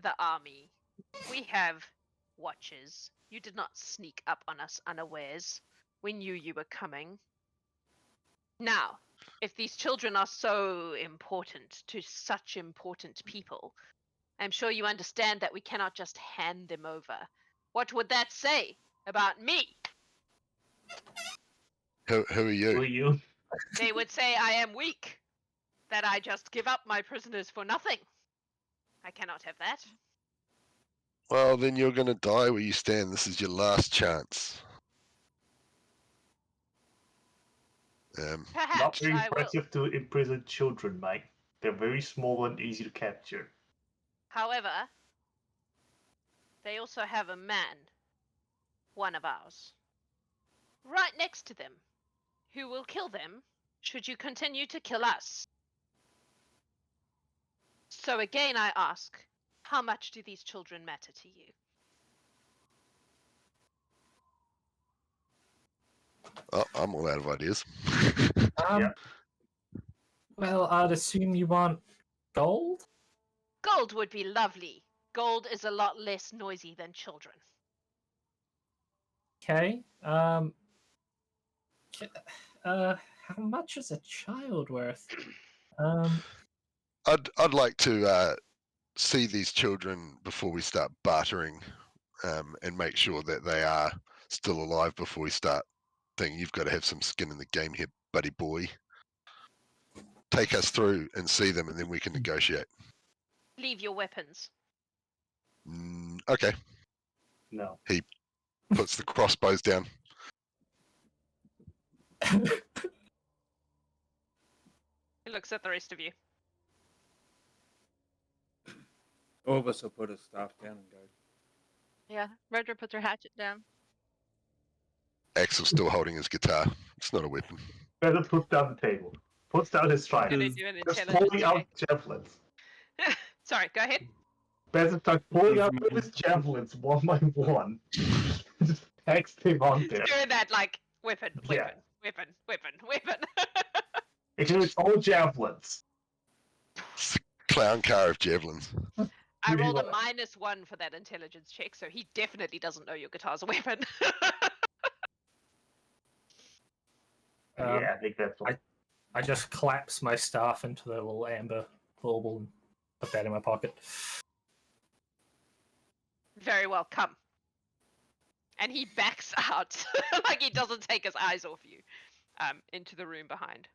the army. We have watches. You did not sneak up on us unawares. We knew you were coming. Now, if these children are so important to such important people, I'm sure you understand that we cannot just hand them over. What would that say about me?" Who are Who you? are you? They would say I am weak, that I just give up my prisoners for nothing. I cannot have that. Well, then you're going to die where you stand. This is your last chance. Not Perhaps very I will. impressive to imprison children, mate. They're very small and easy to capture. However, they also have a man, one of ours, right next to them, who will kill them should you continue to kill us. So again, I ask, how much do these children matter to you? Oh, I'm all out of ideas. Yeah. Well, I'd assume you want gold? Gold would be lovely. Gold is a lot less noisy than children. Okay. How much is a child worth? I'd like to see these children before we start bartering, and make sure that they are still alive before we start thinking you've got to have some skin in the game here, buddy boy. Take us through and see them, and then we can negotiate. Leave your weapons. Okay. No. Puts the crossbows down. He looks at the rest of you. Orvis will put his staff down and go. Yeah, Redra puts her hatchet down. Aksel's still holding his guitar. It's not a weapon. Better put down the table. Puts down his Gonna trident. do an Just intelligence pulling out check. javelins. Sorry, go ahead. Better start pulling out all his javelins one by one. Just text him on there. Doing that like weapon, Yeah. weapon. It's all javelins. It's a clown car of javelins. I Really rolled a well. -1 for that intelligence check, so he definitely doesn't know your guitar's a weapon. Yeah, I think that's all. I just collapse my staff into the little amber bauble and put that in my pocket. Very well, come. And he backs out, like he doesn't take his eyes off you, into the room behind.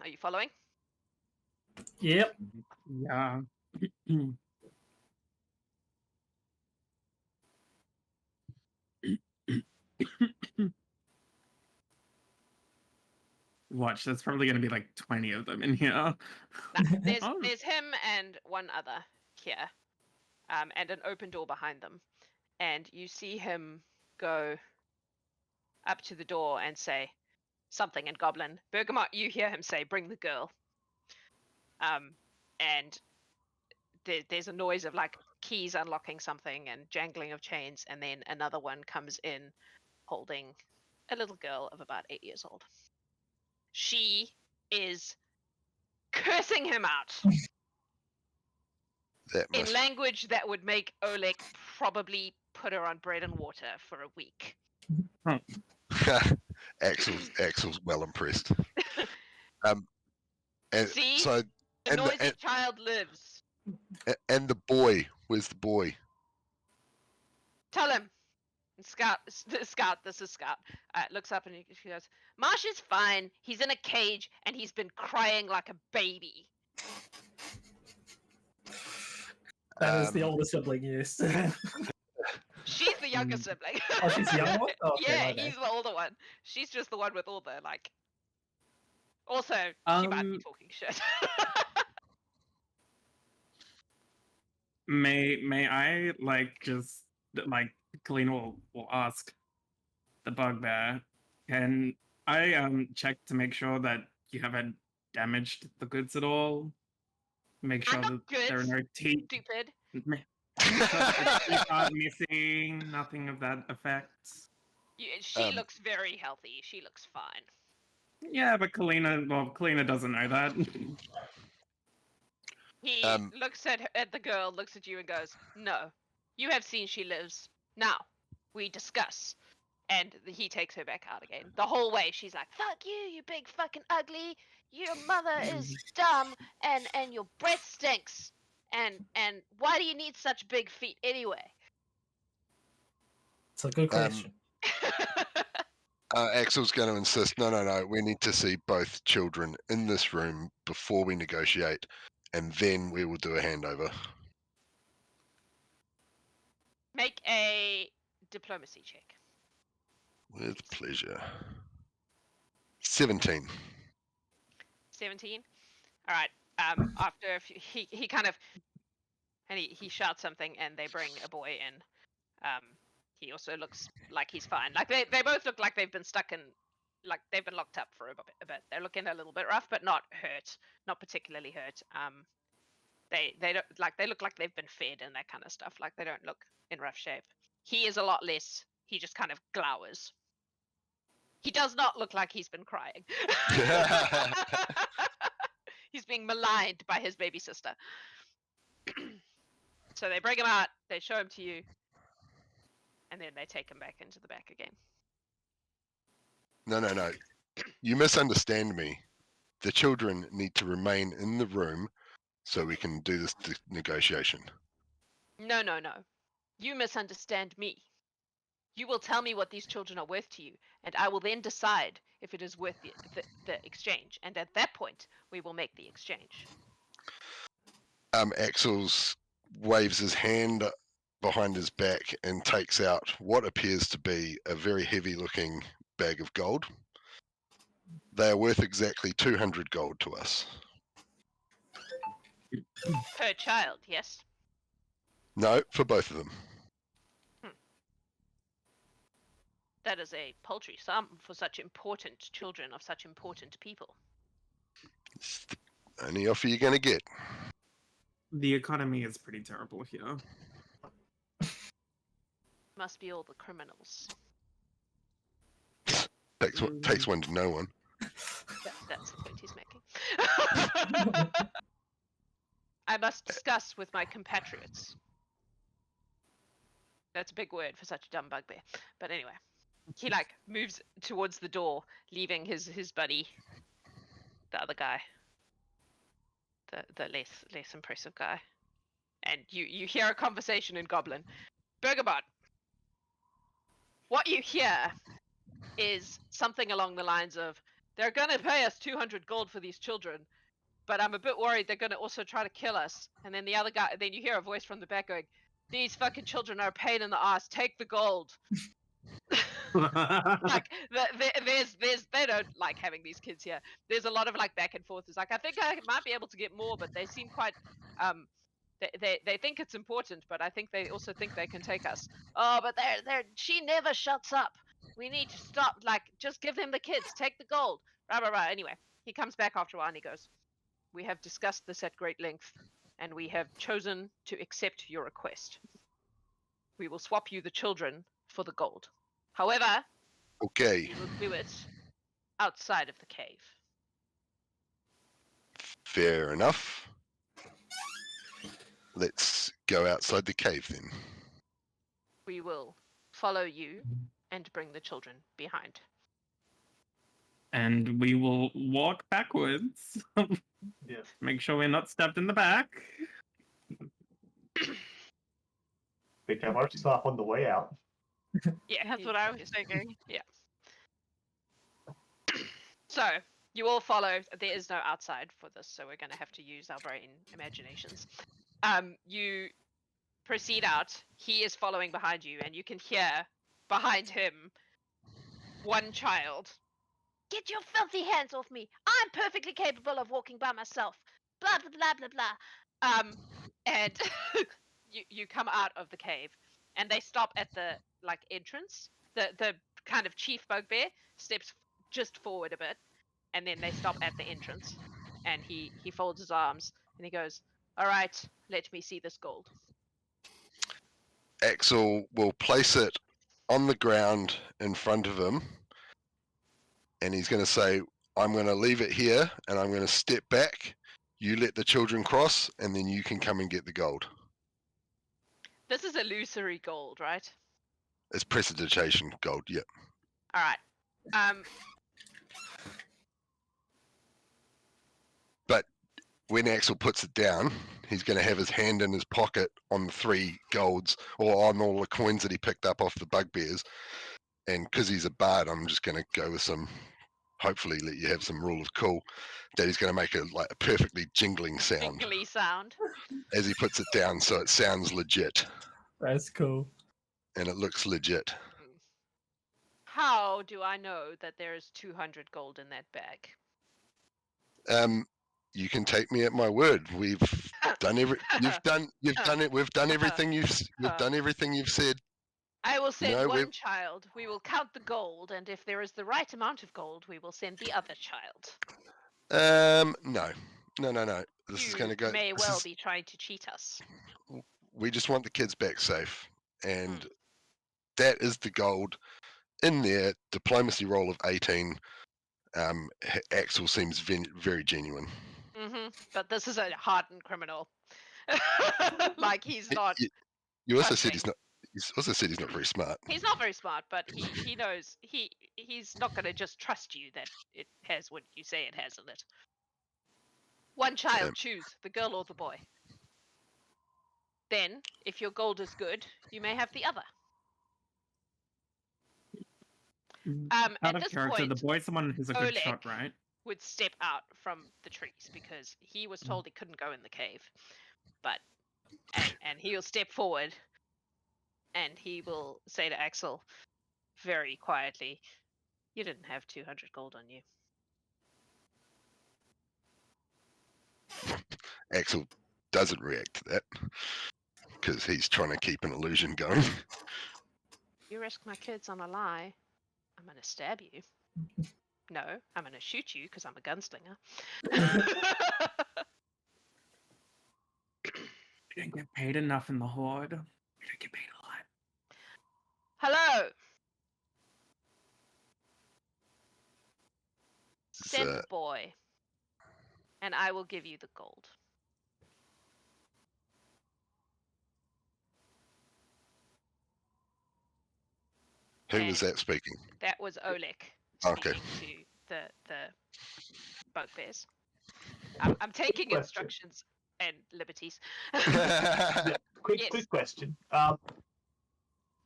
Are you following? Yep. Yeah. Watch, there's probably going to be like 20 of them in here. Nah, there's Oh. there's him and one other here, and an open door behind them, and you see him go up to the door and say something in Goblin. Bergamot, you hear him say, "Bring the girl." And there's a noise of like keys unlocking something and jangling of chains, and then another one comes in holding a little girl of about 8 years old. She is cursing him out That in must. language that would make Oleg probably put her on bread and water for a week. Aksel's well impressed. And See? so The and noisy the, child lives. and the boy. Where's the boy? Tell him. And Scout, this is Scout, looks up and she goes, Marsh is fine. He's in a cage and he's been crying like a baby. That is the older sibling, yes. She's the younger sibling. Oh, she's the younger one? Oh, okay, yeah, my bad. he's the older one. She's just the one with all the, like... Also, she might be talking shit. May I like just like Kalina will ask the bugbear, can I check to make sure that you haven't damaged the goods at all? Make sure I'm not that there are no teeth. Stupid. Teeth aren't missing. Nothing of that effect. She looks very healthy. She looks fine. Yeah, but Kalina doesn't know that. He looks at the girl, looks at you, and goes, "No, you have seen she lives. Now, we discuss." And he takes her back out again. The whole way, she's like, "Fuck you, you big fucking ugly. Your mother is dumb, and your breath stinks. And why do you need such big feet anyway?" It's a good question. Aksel's going to insist. No. We need to see both children in this room before we negotiate, and then we will do a handover. Make a diplomacy check. With pleasure. 17. 17. All right. After he kind of, and he shouts something, and they bring a boy in. He also looks like he's fine. Like they both look like they've been stuck in, like they've been locked up for a bit. They're looking a little bit rough, but not hurt, not particularly hurt. They don't like, they look like they've been fed and that kind of stuff. Like they don't look in rough shape. He is a lot less. He just kind of glowers. He does not look like he's been crying. He's being maligned by his baby sister. So they bring him out, they show him to you, and then they take him back into the back again. No. You misunderstand me. The children need to remain in the room so we can do this negotiation. No. You misunderstand me. You will tell me what these children are worth to you, and I will then decide if it is worth the exchange. And at that point, we will make the exchange. Axel's waves his hand behind his back and takes out what appears to be a very heavy-looking bag of gold. They are worth exactly 200 gold to us. Per child, yes? No, for both of them. That is a paltry sum for such important children of such important people. It's the only offer you're going to get. The economy is pretty terrible here. Must be all the criminals. Takes one to know one. That's the point he's making. I must discuss with my compatriots. That's a big word for such a dumb bugbear. But anyway, he like moves towards the door, leaving his buddy, the other guy, the less impressive guy. And you hear a conversation in Goblin. Bergamot, what you hear is something along the lines of, they're gonna pay us 200 gold for these children, but I'm a bit worried they're gonna also try to kill us. And then the other guy, then you hear a voice from the back going, these fucking children are a pain in the ass, take the gold. Like there's they don't like having these kids here. There's a lot of like back and forth. It's like, I think I might be able to get more, but they seem quite they think it's important, but I think they also think they can take us. Oh, but she never shuts up. We need to stop. Like, just give them the kids. Take the gold. Rah, rah, rah. Anyway, he comes back after a while and he goes, we have discussed this at great length, and we have chosen to accept your request. We will swap you the children for the gold. However, Okay. we will do it outside of the cave. Fair enough. Let's go outside the cave then. We will follow you and bring the children behind. And we will walk backwards. Yeah. Make sure we're not stabbed in the back. Big camera stop on the way out. Yeah, That's what I was thinking. Yeah. So, you all follow. There is no outside for this, so we're going to have to use our brain imaginations. You proceed out. He is following behind you, and you can hear behind him one child. Get your filthy hands off me! I'm perfectly capable of walking by myself. Blah blah blah blah blah. And you come out of the cave, and they stop at the like entrance. The kind of chief bugbear steps just forward a bit, and then they stop at the entrance. And he folds his arms and he goes, "All right, let me see this gold." Aksel will place it on the ground in front of him, and he's going to say, I'm going to leave it here, and I'm going to step back. You let the children cross, and then you can come and get the gold. This is illusory gold, right? It's prestidigitation gold, yeah. All right. But when Aksel puts it down, he's going to have his hand in his pocket on the 3 golds, or on all the coins that he picked up off the bugbears. And because he's a bard, I'm just going to go with some, hopefully let you have some rule of cool, that he's going to make a perfectly jingling sound Jingly sound. as he puts it down, so it sounds legit That's cool. and it looks legit. How do I know that there is 200 gold in that bag? You can take me at my word. We've done You've done it. We've done everything you've done everything you've said. I will send No, one child. We will count the gold, and if there is the right amount of gold, we will send the other child. No. This is going to go. May well be trying to cheat us. We just want the kids back safe, and that is the gold. In there, diplomacy roll of 18. Aksel seems very genuine. But this is a hardened criminal. Like he's not. You also said he's not. He's also said he's not very smart. He's not very smart, but he knows he's not going to just trust you that it has what you say it has in it. One child, choose the girl or the boy. Then, if your gold is good, you may have the other. Out at of this character, point, the boy's the one who's a good Oleg shot, right? would step out from the trees because he was told he couldn't go in the cave. But and he'll step forward and he will say to Aksel very quietly, "You didn't have 200 gold on you." Aksel doesn't react to that because he's trying to keep an illusion going. You risk my kids on a lie, I'm going to stab you. No, I'm going to shoot you because I'm a gunslinger. We don't get paid enough in the Horde. We don't get paid a lot. Hello. Send the boy, and I will give you the gold. Who was that speaking? That was Oleg Okay. speaking to the Bugbears. I'm taking question. instructions and liberties. Quick question.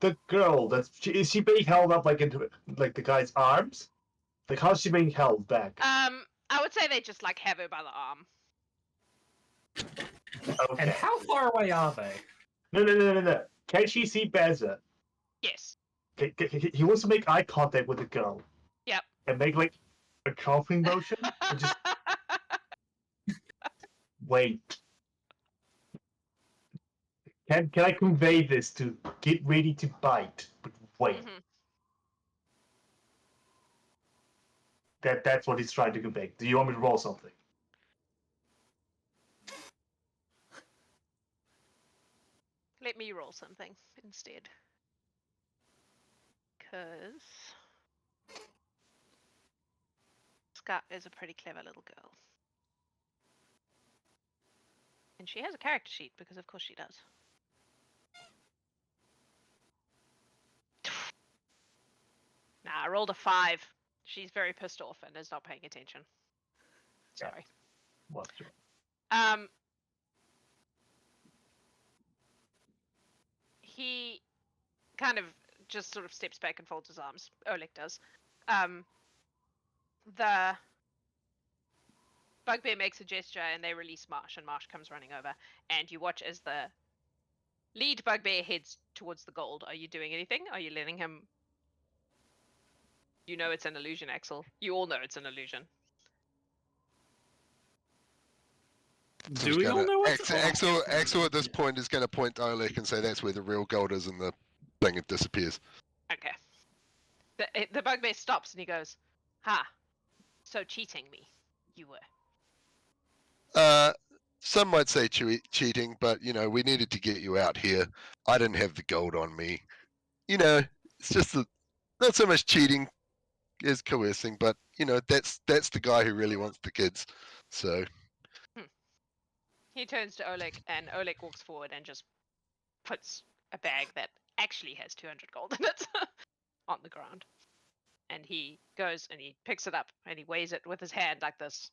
The girl is she being held up like into like the guy's arms? Like how's she being held back? I would say they just like have her by the arm. Okay. And how far away are they? No. Can she see Bazza? Yes. He wants to make eye contact with the girl. Yep. And make like a coughing motion. And just wait. Can I convey this to get ready to bite? But wait. That's what he's trying to convey. Do you want me to roll something? Let me roll something instead. Because Scott is a pretty clever little girl. And she has a character sheet because of course she does. Nah, I rolled a 5. She's very pissed off and is not paying attention. Sorry. What's your... He kind of just sort of steps back and folds his arms. Oleg does. The Bugbear makes a gesture and they release Marsh, and Marsh comes running over. And you watch as the lead Bugbear heads towards the gold. Are you doing anything? Are you letting him... You know it's an illusion, Aksel. You all know it's an illusion. Do we all know what's Aksel at this point is going to point to Oleg and say that's where the real gold is, and the thing it disappears. Okay. The Bugbear stops and he goes, "Ha, so cheating me, you were." Some might say cheating, but you know we needed to get you out here. I didn't have the gold on me. You know, it's just not so much cheating as coercing, but you know that's the guy who really wants the kids. So. He turns to Oleg, and Oleg walks forward and just puts a bag that actually has 200 gold in it on the ground. And he goes and he picks it up and he weighs it with his hand like this.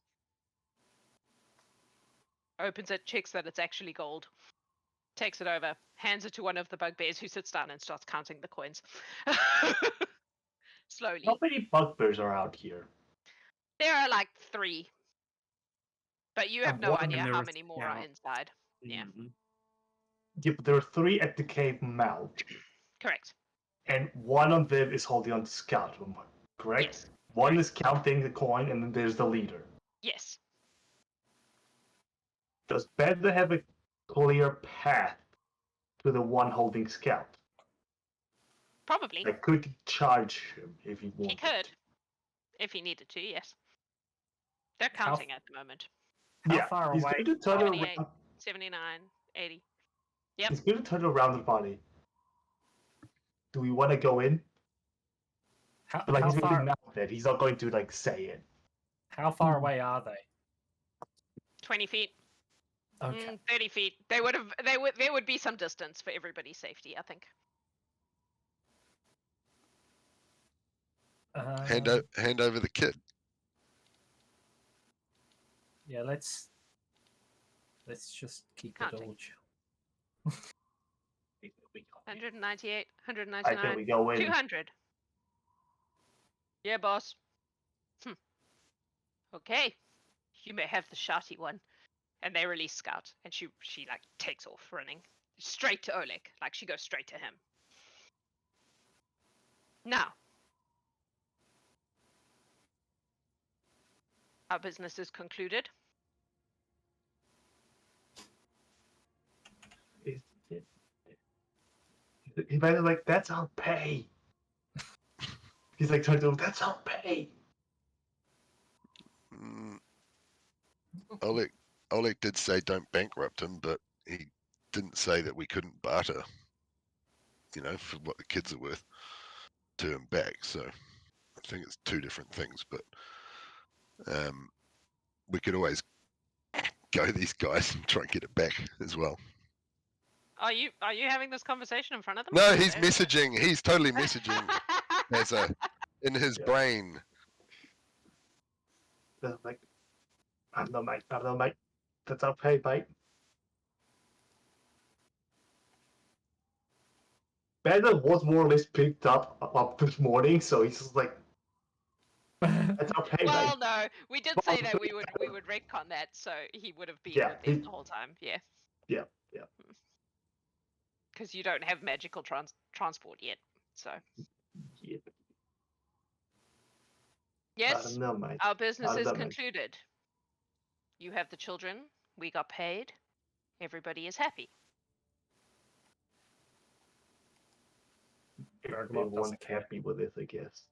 Opens it, checks that it's actually gold. Takes it over, hands it to one of the Bugbears who sits down and starts counting the coins. Slowly. How many Bugbears are out here? There are like 3. But you have no idea how many more are inside. Yeah. Yeah, but there are 3 at the cave mouth. Correct. And one of them is holding on to Scout, correct? Yes. One is counting the coin, and then there's the leader. Yes. Does Bazza have a clear path to the one holding Scout? Probably. Like, could he charge him if he wanted? He could. If he needed to, yes. They're How- counting at the moment. How Yeah, far he's away? going to turn 78. around. 79, 80. Yep. He's going to turn around the body. Do we want to go in? How, Like, how he's going far? to mouth it. He's not going to, like, say it. How far away are they? 20 feet. Okay. 30 feet. There would be some distance for everybody's safety, I think. Hand over the kid. Yeah, let's just keep it Counting. all chill. 198, I think 199, we go in. 200. Yeah, boss. Okay. You may have the shotty one. And they release Scout, and she like takes off running straight to Oleg. Like she goes straight to him. Now, our business is concluded. He's like, that's our pay. He's like, trying to, that's our pay. Mm. Oleg did say don't bankrupt him, but he didn't say that we couldn't barter, for what the kids are worth to him back. So I think it's two different things, but we could always go these guys and try and get it back as well. Are you having this conversation in front of them? No, he's messaging. He's totally messaging in his Yeah. brain. They're like, I don't know, mate. That's our pay, mate. Bazza was more or less picked up this morning, so he's just like, that's our pay, Well, mate. no, we did say that we would retcon that, so he would have been Yeah, with them the whole time. Yeah. Yeah. Because you don't have magical transport yet, so Yeah. I yes, don't know, mate. our business I is don't know. concluded. You have the children. We got paid. Everybody is happy. Everyone happy with this, I guess.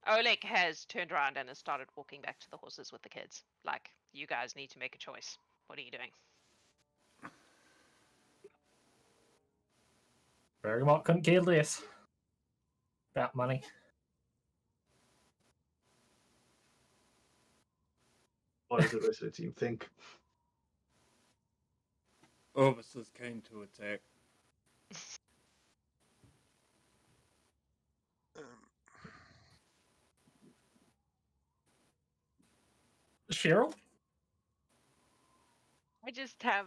Oleg has turned around and has started walking back to the horses with the kids. Like, you guys need to make a choice. What are you doing? Bergamot couldn't care less about money. What does the rest of the team think? Orvis is keen to attack. Cheryl? I just have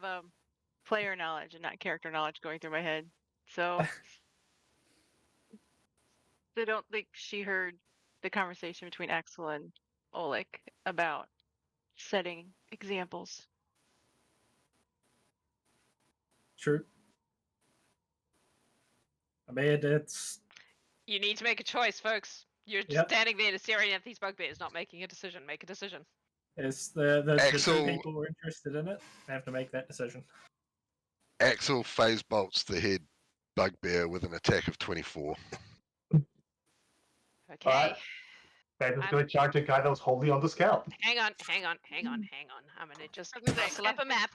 player knowledge and not character knowledge going through my head. So I don't think she heard the conversation between Aksel and Oleg about setting examples. True. I mean, it's... You need to make a choice, folks. You're Yep. standing there staring at these bugbears, not making a decision. Make a decision. It's the two Aksel- people who are interested in it have to make that decision. Aksel phase bolts the head bugbear with an attack of 24. Okay. Alright. Bazza's going to charge the guy that was holding on the Scout. Hang on. I'm gonna just rustle up a map.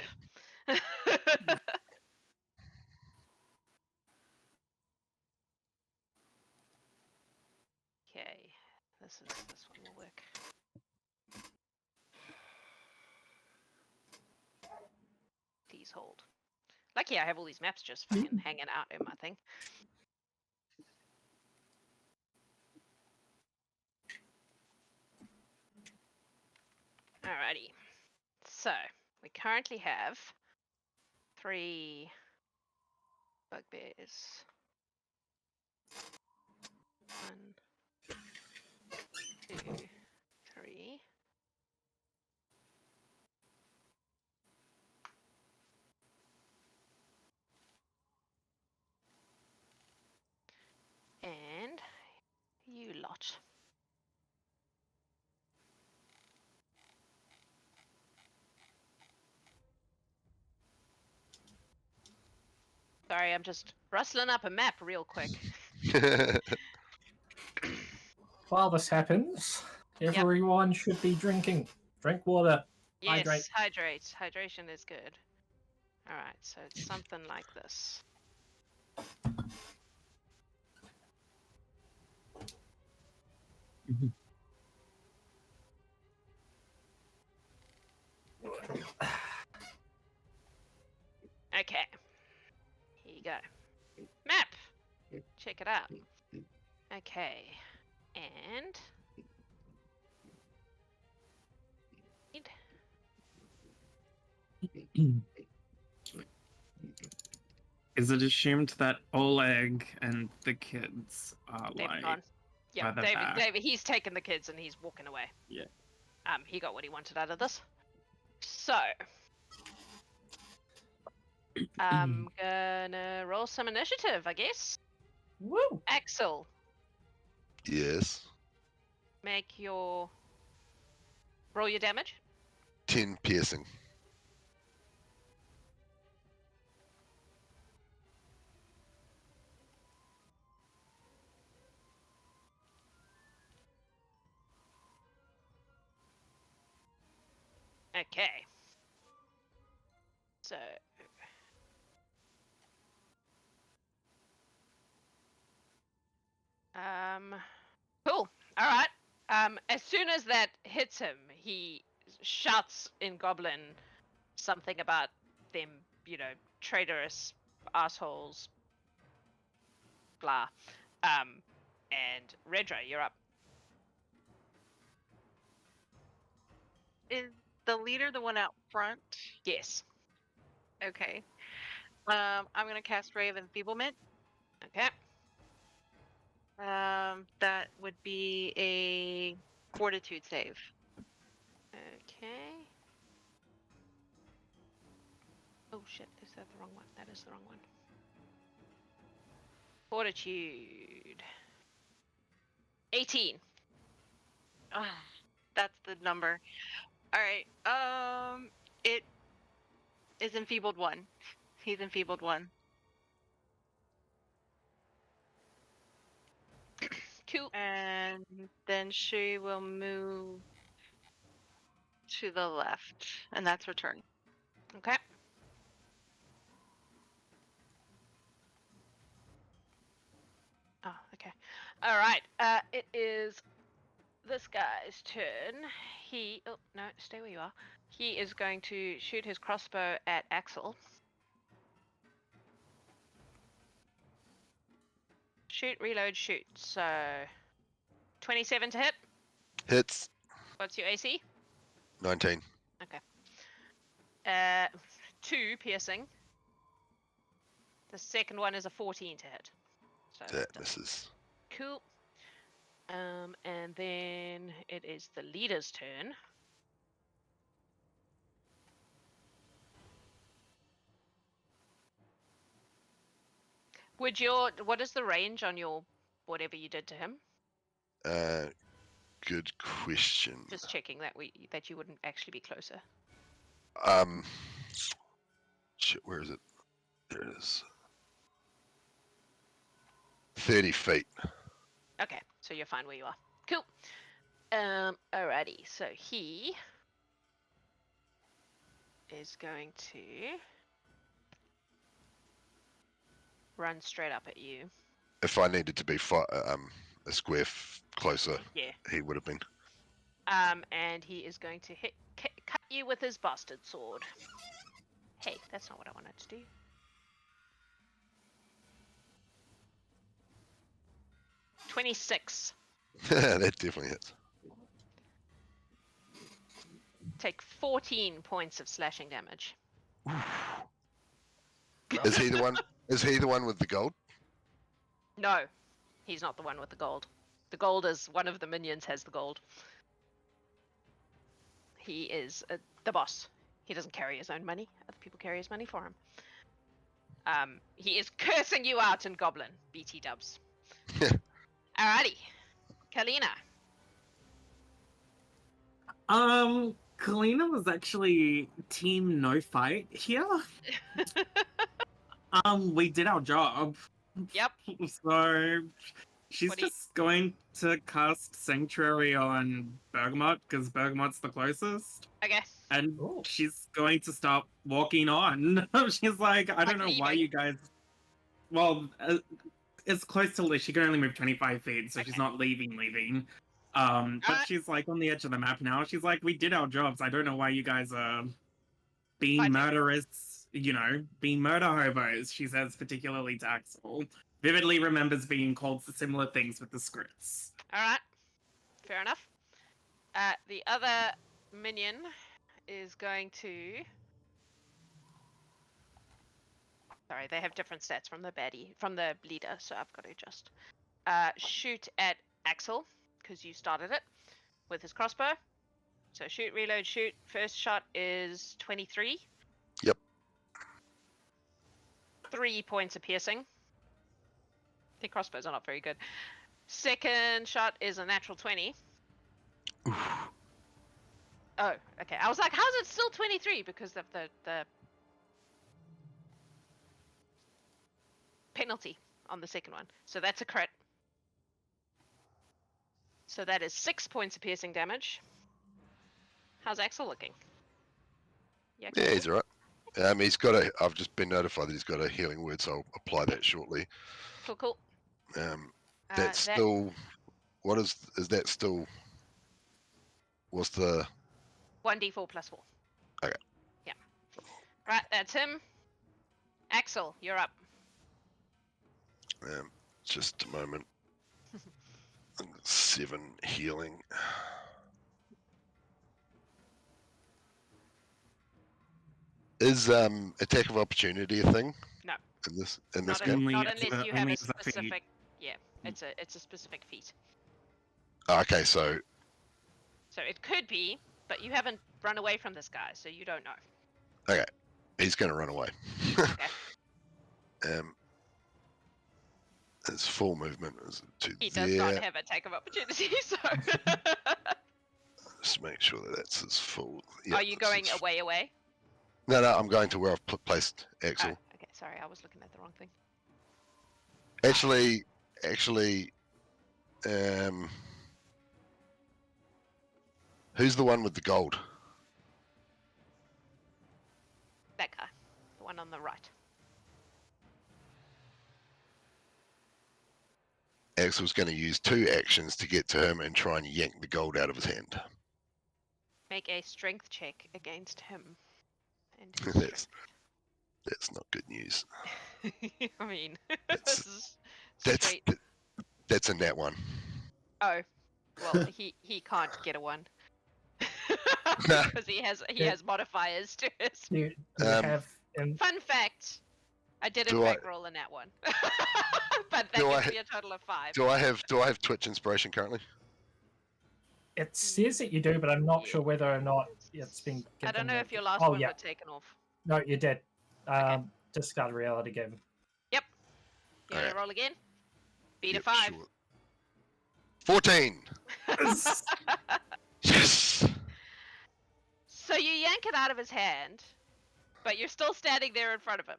Okay, this one will work. These hold. Lucky I have all these maps just fucking hanging out in my thing. Alrighty. So, we currently have 3 bugbears. 1, 2, 3. And you lot. Sorry, I'm just rustling up a map real quick. While this happens, everyone should be drinking. Drink water. Yes, Hydrate. hydrate. Hydration is good. Alright, so it's something like this. Okay. Here you go. Map! Check it out. Okay. And... Is it assumed that Oleg and the kids are They've like gone. Yeah, further back? David, he's taken the kids and he's walking away. Yeah. He got what he wanted out of this. So, I'm gonna roll some initiative, I guess. Woo! Aksel, Yes. make your roll your damage. 10 piercing. Okay. So, cool. All right. As soon as that hits him, he shouts in Goblin something about them, traitorous assholes. Blah. And Redra, you're up. Is the leader the one out front? Yes. Okay. I'm gonna cast Ray of Enfeeblement. Okay. That would be a Fortitude save. Okay. Oh shit, is that the wrong one? That is the wrong one. Fortitude. 18. Ah, that's the number. All right. It is enfeebled 1. He's enfeebled 1. Cool. And then she will move to the left, and that's her turn. Okay. Oh, okay. All right. It is this guy's turn. Oh, no, stay where you are. He is going to shoot his crossbow at Aksel. Shoot, reload, shoot. So, 27 to hit. Hits. What's your AC? 19. 2 piercing. The second one is a 14 to hit. So That misses. cool. And then it is the leader's turn. What is the range on your whatever you did to him? Good question. Just checking that you wouldn't actually be closer. Shit, where is it? There it is. 30 feet. Okay, so you're fine where you are. Cool. Alrighty, so he is going to run straight up at you. If I needed to be a square closer, Yeah. he would have been. And he is going to cut you with his bastard sword. Hey, that's not what I wanted to do. $26. That definitely hits. Take 14 points of slashing damage. Is he the one? Is he the one with the gold? No, he's not the one with the gold. The gold is one of the minions has the gold. He is the boss. He doesn't carry his own money. Other people carry his money for him. He is cursing you out in Goblin. BT dubs. Alrighty. Kalina. Kalina was actually team no fight here. We did our job. Yep. So she's What do you- just going to cast Sanctuary on Bergamot because Bergamot's the closest. Okay. And Ooh. she's going to start walking on. She's like, I don't know why leaving? you guys. Well, it's close to Liz. She can only move 25 feet, so she's Okay. not leaving. But Alright. she's like on the edge of the map now. She's like, we did our jobs. I don't know why you guys are being Fighting. murderous, being murder hobos, she says, particularly to Aksel. Vividly remembers being called for similar things with the scripts. All right. Fair enough. The other minion is going to. Sorry, they have different stats from the leader, so I've got to just shoot at Aksel because you started it with his crossbow. So shoot, reload, shoot. First shot is 23. Yep. 3 points of piercing. The crossbows are not very good. Second shot is a natural 20. Oof. Oh, okay. I was like, how's it still 23? Because of the penalty on the second one. So that's a crit. So that is 6 points of piercing damage. How's Aksel looking? Yeah, he's alright. He's got I've just been notified that he's got a healing word, so I'll apply that shortly. Cool. That's still. What is that still? What's the 1d4 plus 4. Okay. Yeah. Right, that's him. Aksel, you're up. Just a moment. 7 healing. Is attack of opportunity a thing? No. In this Not, game? Only not as unless a- you have only a as a feat. specific. Yeah, it's a specific feat. Oh, okay, so So it could be, but you haven't run away from this guy, so you don't know. he's going to run away. Okay. His full movement is to He does there. not have attack of opportunity, so. Just make sure that that's his full. Are you going away? No, I'm going to where I've placed Oh, Aksel. okay. Sorry, I was looking at the wrong thing. Actually, who's the one with the gold? That guy, the one on the right. Axel's going to use 2 actions to get to him and try and yank the gold out of his hand. Make a strength check against him. And That's not good news. I mean, That's- this is That's straight. that's a nat 1. Oh, well, he can't get a 1 because he has modifiers to his. You Um, have Fun fact: I did in Do I- fact roll a nat 1, but that Do gives I- me a total of 5. Do I have Twitch inspiration currently? it says that you do, but I'm not Yeah. sure whether or not it's been. I don't know given if your last Oh, one yeah. got taken off. No, you did. Discard reality game. You want Okay. to roll again? Beat a Yep, 5. sure. 14. Yes. So you yank it out of his hand, but you're still standing there in front of him.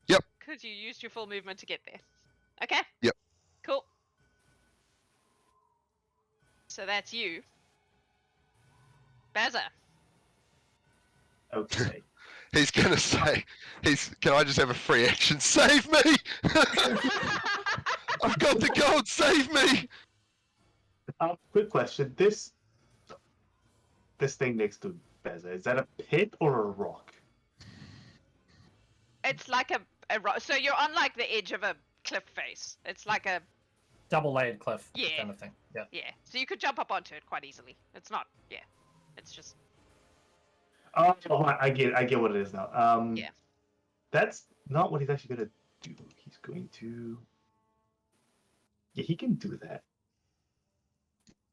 Yep. Because you used your full movement to get there. Okay? Yep. Cool. So that's you. Bazza. Okay. He's gonna say, can I just have a free action? Save me! I've got the gold, save me! Quick question. This thing next to Bazza, is that a pit or a rock? It's like a rock. So you're on like the edge of a cliff face. It's like a, Double layered cliff Yeah. kind of thing. Yeah. yeah. So you could jump up onto it quite easily. It's not, yeah. It's just, Oh, I get what it is now. Yeah. That's not what he's actually gonna do. He's going to. Yeah, he can do that.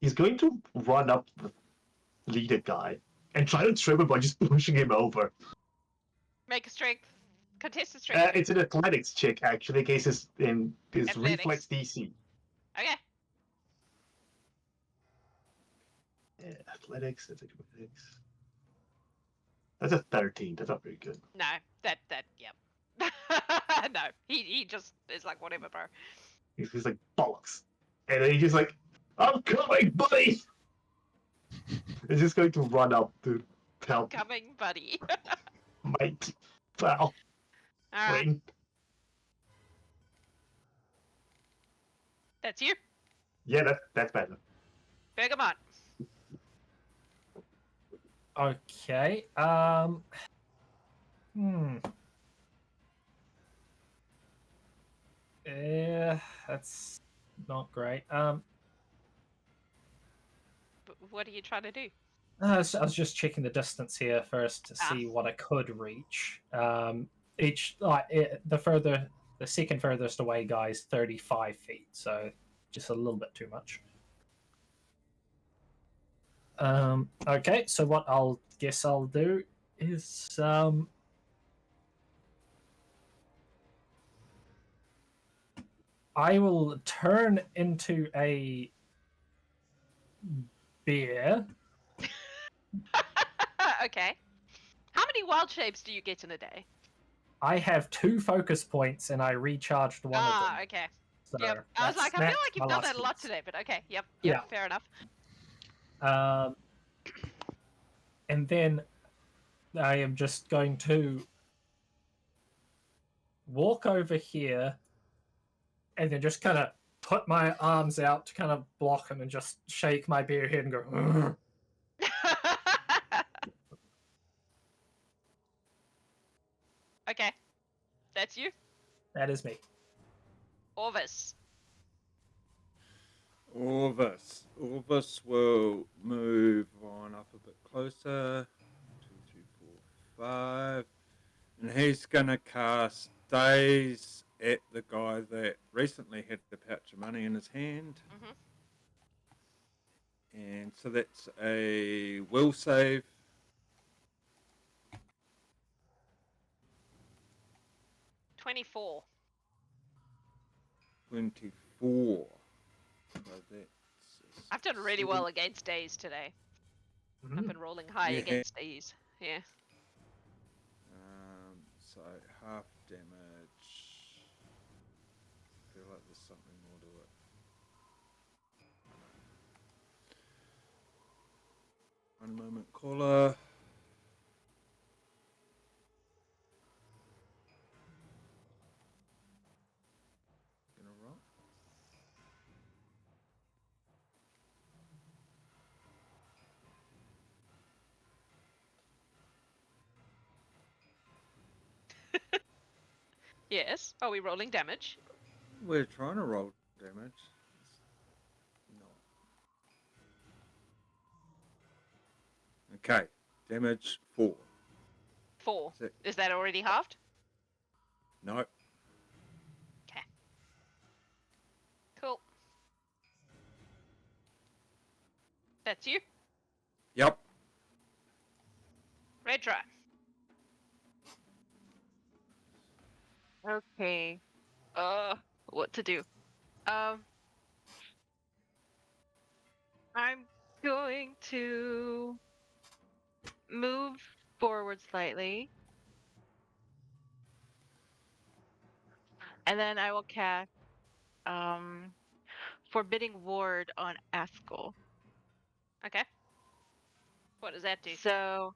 He's going to run up the leader guy and try to trip him by just pushing him over. make a strength, contested strength. It's an athletics check actually, in case his Athletics. reflex DC. Okay. Yeah, athletics. That's a 13. That's not very good. No, that, yep. No, he just is like, whatever, bro. He's like, bollocks. And then he's just like, I'm coming, buddy! He's just going to run up to help Coming, buddy. mate. Well, Alright, Quinn. that's you. Yeah, that's better. Bergamot. Okay. That's not great. What are you trying to do? I was just checking the distance here first to see what I could reach. The second furthest away guy is 35 feet, so just a little bit too much. Okay, so what I'll do is I will turn into a bear. Okay. How many wild shapes do you get in a day? I have 2 focus points, and I recharged one of them. Okay. So Yep. I was like, I feel that's like you've my done last that a lot piece. today, but okay. Yep. Yeah. Fair enough. And then I am just going to walk over here and then just kind of put my arms out to kind of block him and just shake my bear head and go, "Ugh." Okay. That's you. That is me. Orvis. Orvis will move on up a bit closer. 2, 3, 4, 5. And he's gonna cast Daze at the guy that recently had the pouch of money in his hand. And so that's a will save. 24. 24. So that's I've done really well against days today. I've been rolling high against days. Yeah. So half damage. I feel like there's something more to it. One moment, caller. Gonna roll. Yes. Are we rolling damage? We're trying to roll damage. No. Okay, damage 4. 4. Six. Is that already halved? No. Okay. Cool. That's you. Yep. Redra. Okay. What to do? I'm going to move forward slightly. And then I will cast Forbidding Ward on Aksel. Okay. What does that do? So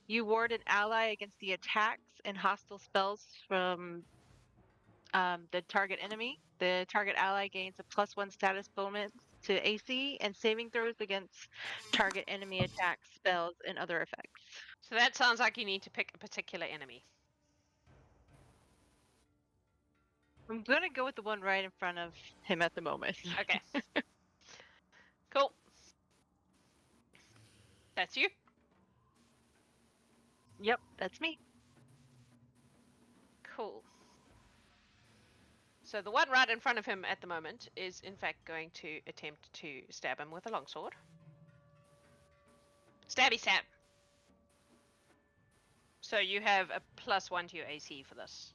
you ward an ally against the attacks and hostile spells from the target enemy. The target ally gains a +1 status bonus to AC and saving throws against target enemy attacks, spells, and other effects. So that sounds like you need to pick a particular enemy. I'm gonna go with the one right in front of him at the moment. Okay. Cool. That's you? Yep, that's me. Cool. So the one right in front of him at the moment is in fact going to attempt to stab him with a longsword. Stabby stab. So you have a +1 to your AC for this.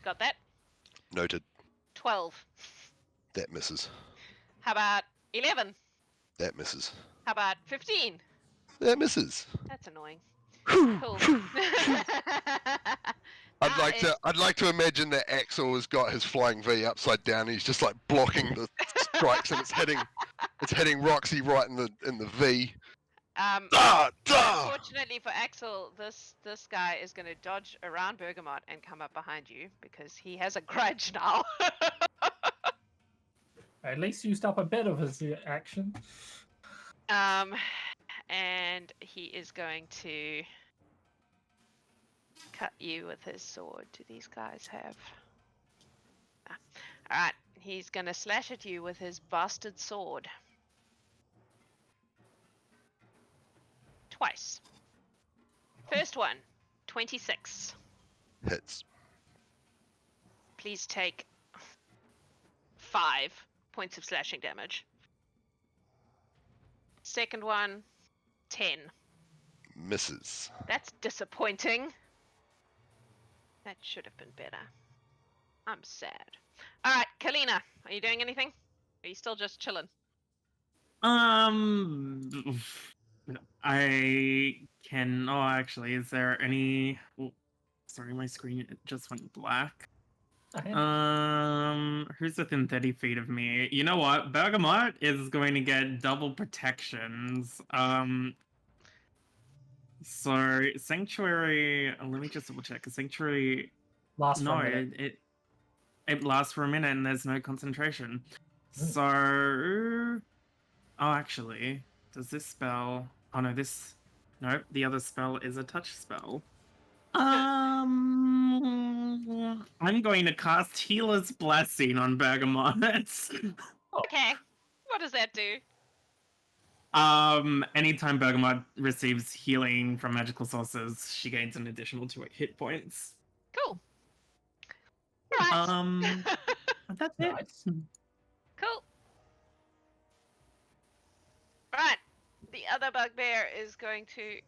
Got that? Noted. 12. That misses. How about 11? That misses. How about 15? That misses. That's annoying. Cool. I'd like to imagine that Aksel has got his flying V upside down. He's just like blocking the strikes, and it's hitting Roxy right in the V. Unfortunately for Aksel, this guy is going to dodge around Bergamot and come up behind you because he has a grudge now. At least used up a bit of his action. And he is going to cut you with his sword. Do these guys have? Alright, he's going to slash at you with his bastard sword. Twice. First one, 26. Hits. Please take 5 points of slashing damage. Second one, 10. Misses. That's disappointing. That should have been better. I'm sad. Alright, Kalina, are you doing anything? Are you still just chilling? I can. Oh, actually, is there any? Oh, sorry, my screen just went black. Who's within 30 feet of me? You know what? Bergamot is going to get double protections. So Sanctuary. Let me just double check. Sanctuary. Last No, for a minute. it lasts for a minute and there's no concentration. So, oh, actually, does this spell? Oh no, no, the other spell is a touch spell. I'm going to cast Healer's Blessing on Bergamot. Okay. What does that do? Anytime Bergamot receives healing from magical sources, she gains an additional 2 hit points. Cool. Right. That's Nice. it. Cool. Right. The other bugbear is going to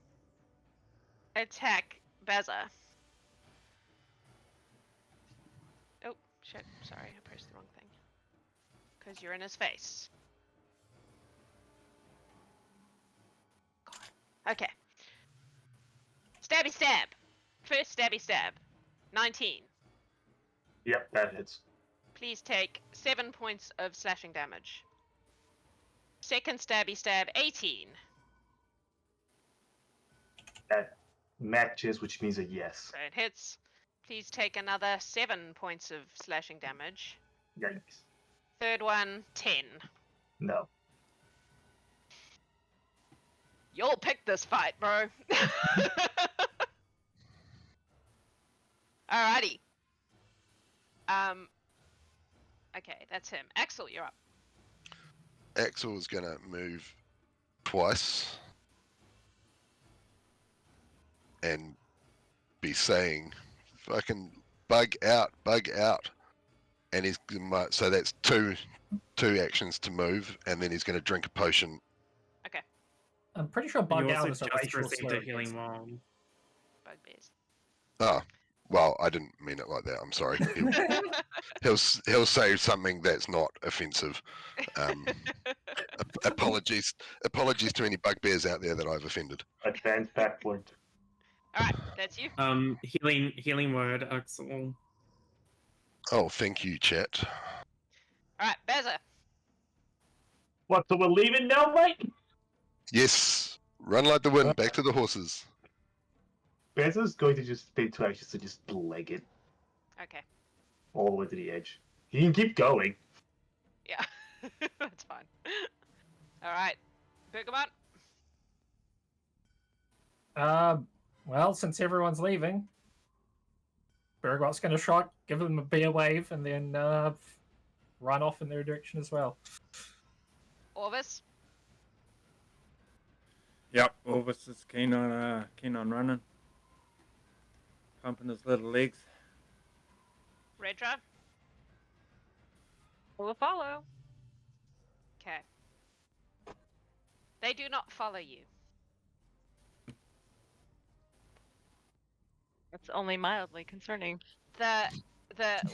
attack Bazza. Oh, shit. Sorry, I pressed the wrong thing. Because you're in his face. God. Okay. Stabby stab. First stabby stab. 19. Yep, that hits. Please take 7 points of slashing damage. Second stabby stab, 18. That matches, which means a yes. So it hits. Please take another 7 points of slashing damage. Yikes. Third one, 10. No. You'll pick this fight, bro. Alrighty. Okay, that's him. Aksel, you're up. Aksel is gonna move twice and be saying, "Fucking bug out," and he's so that's two actions to move, and then he's gonna drink a potion. I'm pretty sure bug You out also is a just racial received slur. a healing wall. Bugbears. Oh, well, I didn't mean it like that. I'm sorry. He'll say something that's not offensive. Apologies to any bugbears out there that I've offended. Advance backward. Alright, that's you. Healing word, Aksel. Oh, thank you, chat. Alright, Bazza. What, so we're leaving now, mate? Yes, run like the wind. Back to the horses. Bezza's going to just spend 2 actions to just leg it Okay. all the way to the edge. He can keep going. Yeah. That's fine. Alright. Bergamot. Well, since everyone's leaving, Bergamot's going to give them a bear wave, and then run off in their direction as well. Orvis. Yep, Orvis is keen on running, pumping his little legs. Redra. We'll follow. Okay. They do not follow you. That's only mildly concerning. The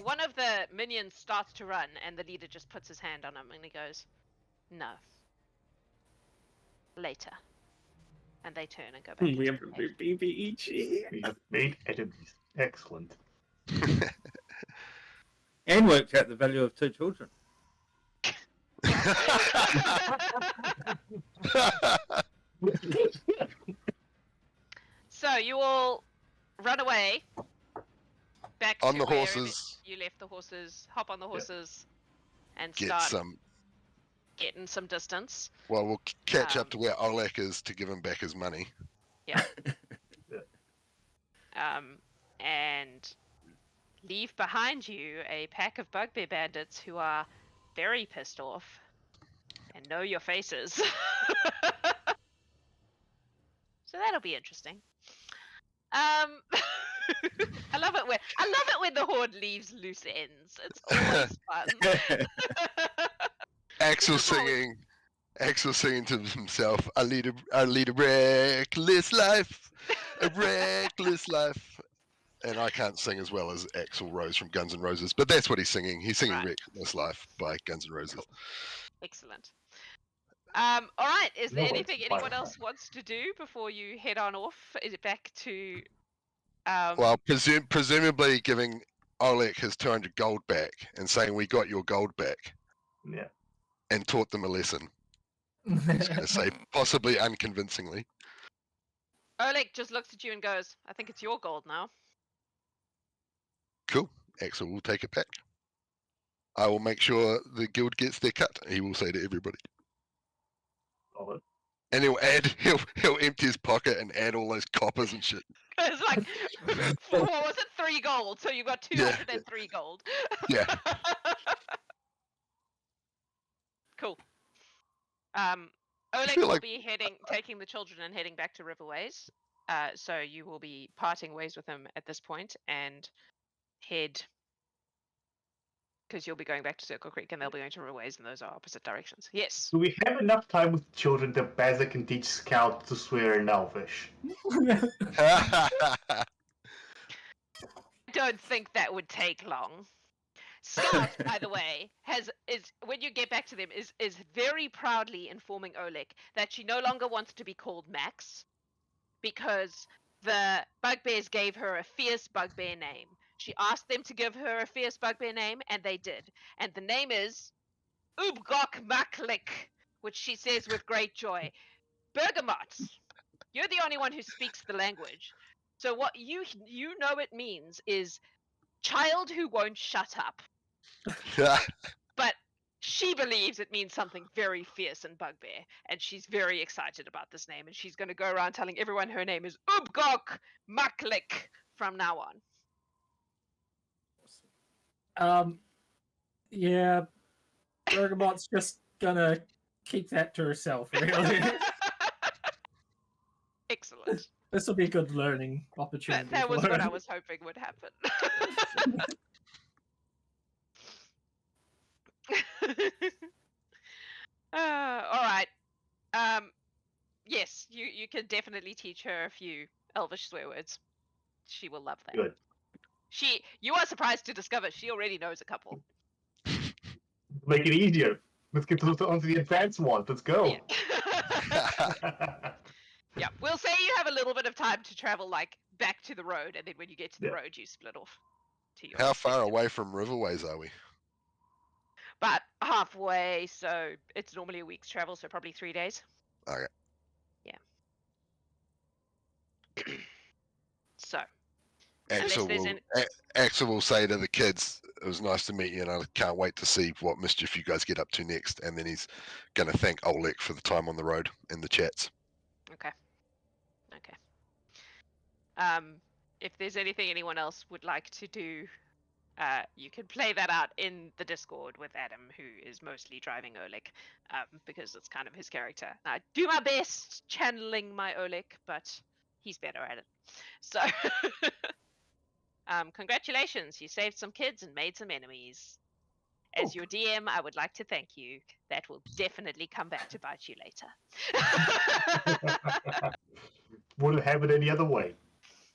one of the minions starts to run, and the leader just puts his hand on him, and he goes, "No. Later." And they turn and go back. We into have the a cave. BBEG. We have made enemies. Excellent. And worked out the value of 2 children. So you all run away back On to the wherever horses. you left the horses. Hop on the horses and Get start some. getting some distance. Well, we'll catch up Um, to where Oleg is to give him back his money. And leave behind you a pack of bugbear bandits who are very pissed off and know your faces. So that'll be interesting. I love it when the horde leaves loose ends. It's always fun. Axel singing to himself, I lead a reckless life, a reckless life. And I can't sing as well as Aksel Rose from Guns N' Roses, but that's what he's singing. He's singing Right. Reckless Life by Guns N' Roses. Excellent. All right. Is there No, anything it's anyone fine. else wants to do before you head on off? Is it back to? Well, presumably giving Oleg his 200 gold back and saying, we got your gold back, Yeah. and taught them a lesson. I was going to say, possibly unconvincingly. Oleg just looks at you and goes, "I think it's your gold now." Cool. Axel will take it back. I will make sure the guild gets their cut, he will say to everybody. Solid. And he'll empty his pocket and add all those coppers and shit. It's like, what was it? 3 gold. So you got 203 gold. Yeah. Cool. Oleg feel will like- be taking the children and heading back to Riverways. So you will be parting ways with him at this point and head, because you'll be going back to Circle Creek and they'll be going to Riverways, and those are opposite directions. Yes. Do we have enough time with children that Bazza can teach Scout to swear in Elvish? I don't think that would take long. Scout, by the way, is when you get back to them is very proudly informing Oleg that she no longer wants to be called Max, because the Bugbears gave her a fierce bugbear name. She asked them to give her a fierce bugbear name, and they did. And the name is Ubgok Maklik, which she says with great joy. Bergamot, you're the only one who speaks the language. So what you know it means is child who won't shut up. But she believes it means something very fierce and bugbear, and she's very excited about this name, and she's going to go around telling everyone her name is Ubgok Maklik from now on. Yeah, Bergamot's just gonna keep that to herself, really. Excellent. This will be a good learning opportunity. That was for what her. I was hoping would happen. All right. Yes, you can definitely teach her a few Elvish swear words. She will love that. Good. You are surprised to discover she already knows a couple. Make it easier. Let's get onto the advanced one. Let's go. Yeah. Yeah, we'll say you have a little bit of time to travel, like, back to the road, and then when you get to the Yeah. road, you split off to your How far respective- away from Riverways are we? About halfway, so it's normally a week's travel, so probably 3 days. Okay. Yeah. So, Axel there's will, Axel will say to the kids, it was nice to meet you, and I can't wait to see what mischief you guys get up to next. And then he's going to thank Oleg for the time on the road in the chats. okay. If there's anything anyone else would like to do, you can play that out in the Discord with Adam, who is mostly driving Oleg, because it's kind of his character. I do my best channeling my Oleg, but he's better at it. So, congratulations, you saved some kids and made some enemies. As your DM, I would like to thank you. That will definitely come back to bite you later. Wouldn't have it any other way.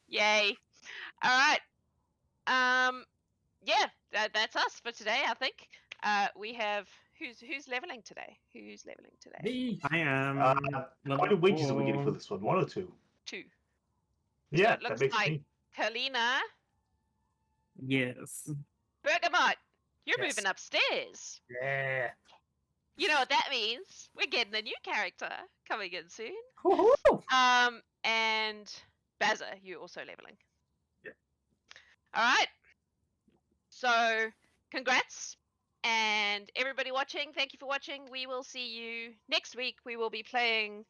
Yay. All right. Yeah, that's us for today, I think. We have Who's leveling today? Who's leveling today? Me. I am. How level many wages are we getting for 4. this one? 1 or 2? 2. Yeah, it that looks makes like- me. Kalina, Yes. Bergamot, you're Yes. moving upstairs. Yeah. You know what that means? We're getting a new character coming in soon. Woohoo! And Bazza, you also leveling. Yeah. All right. So, congrats. And everybody watching, thank you for watching. We will see you next week. We will be playing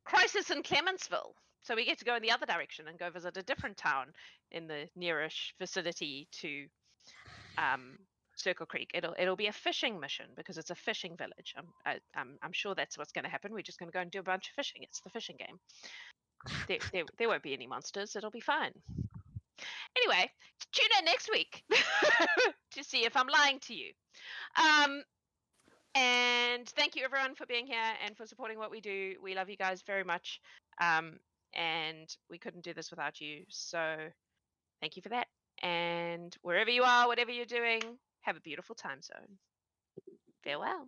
Crisis in Clementsville. So we get to go in the other direction and go visit a different town in the nearish vicinity to Circle Creek. It'll be a fishing mission because it's a fishing village. I'm sure that's what's going to happen. We're just going to go and do a bunch of fishing. It's the fishing game. There won't be any monsters. It'll be fine. Anyway, tune in next week to see if I'm lying to you. And thank you everyone for being here and for supporting what we do. We love you guys very much. And we couldn't do this without you. So thank you for that. And wherever you are, whatever you're doing, have a beautiful time zone. Farewell.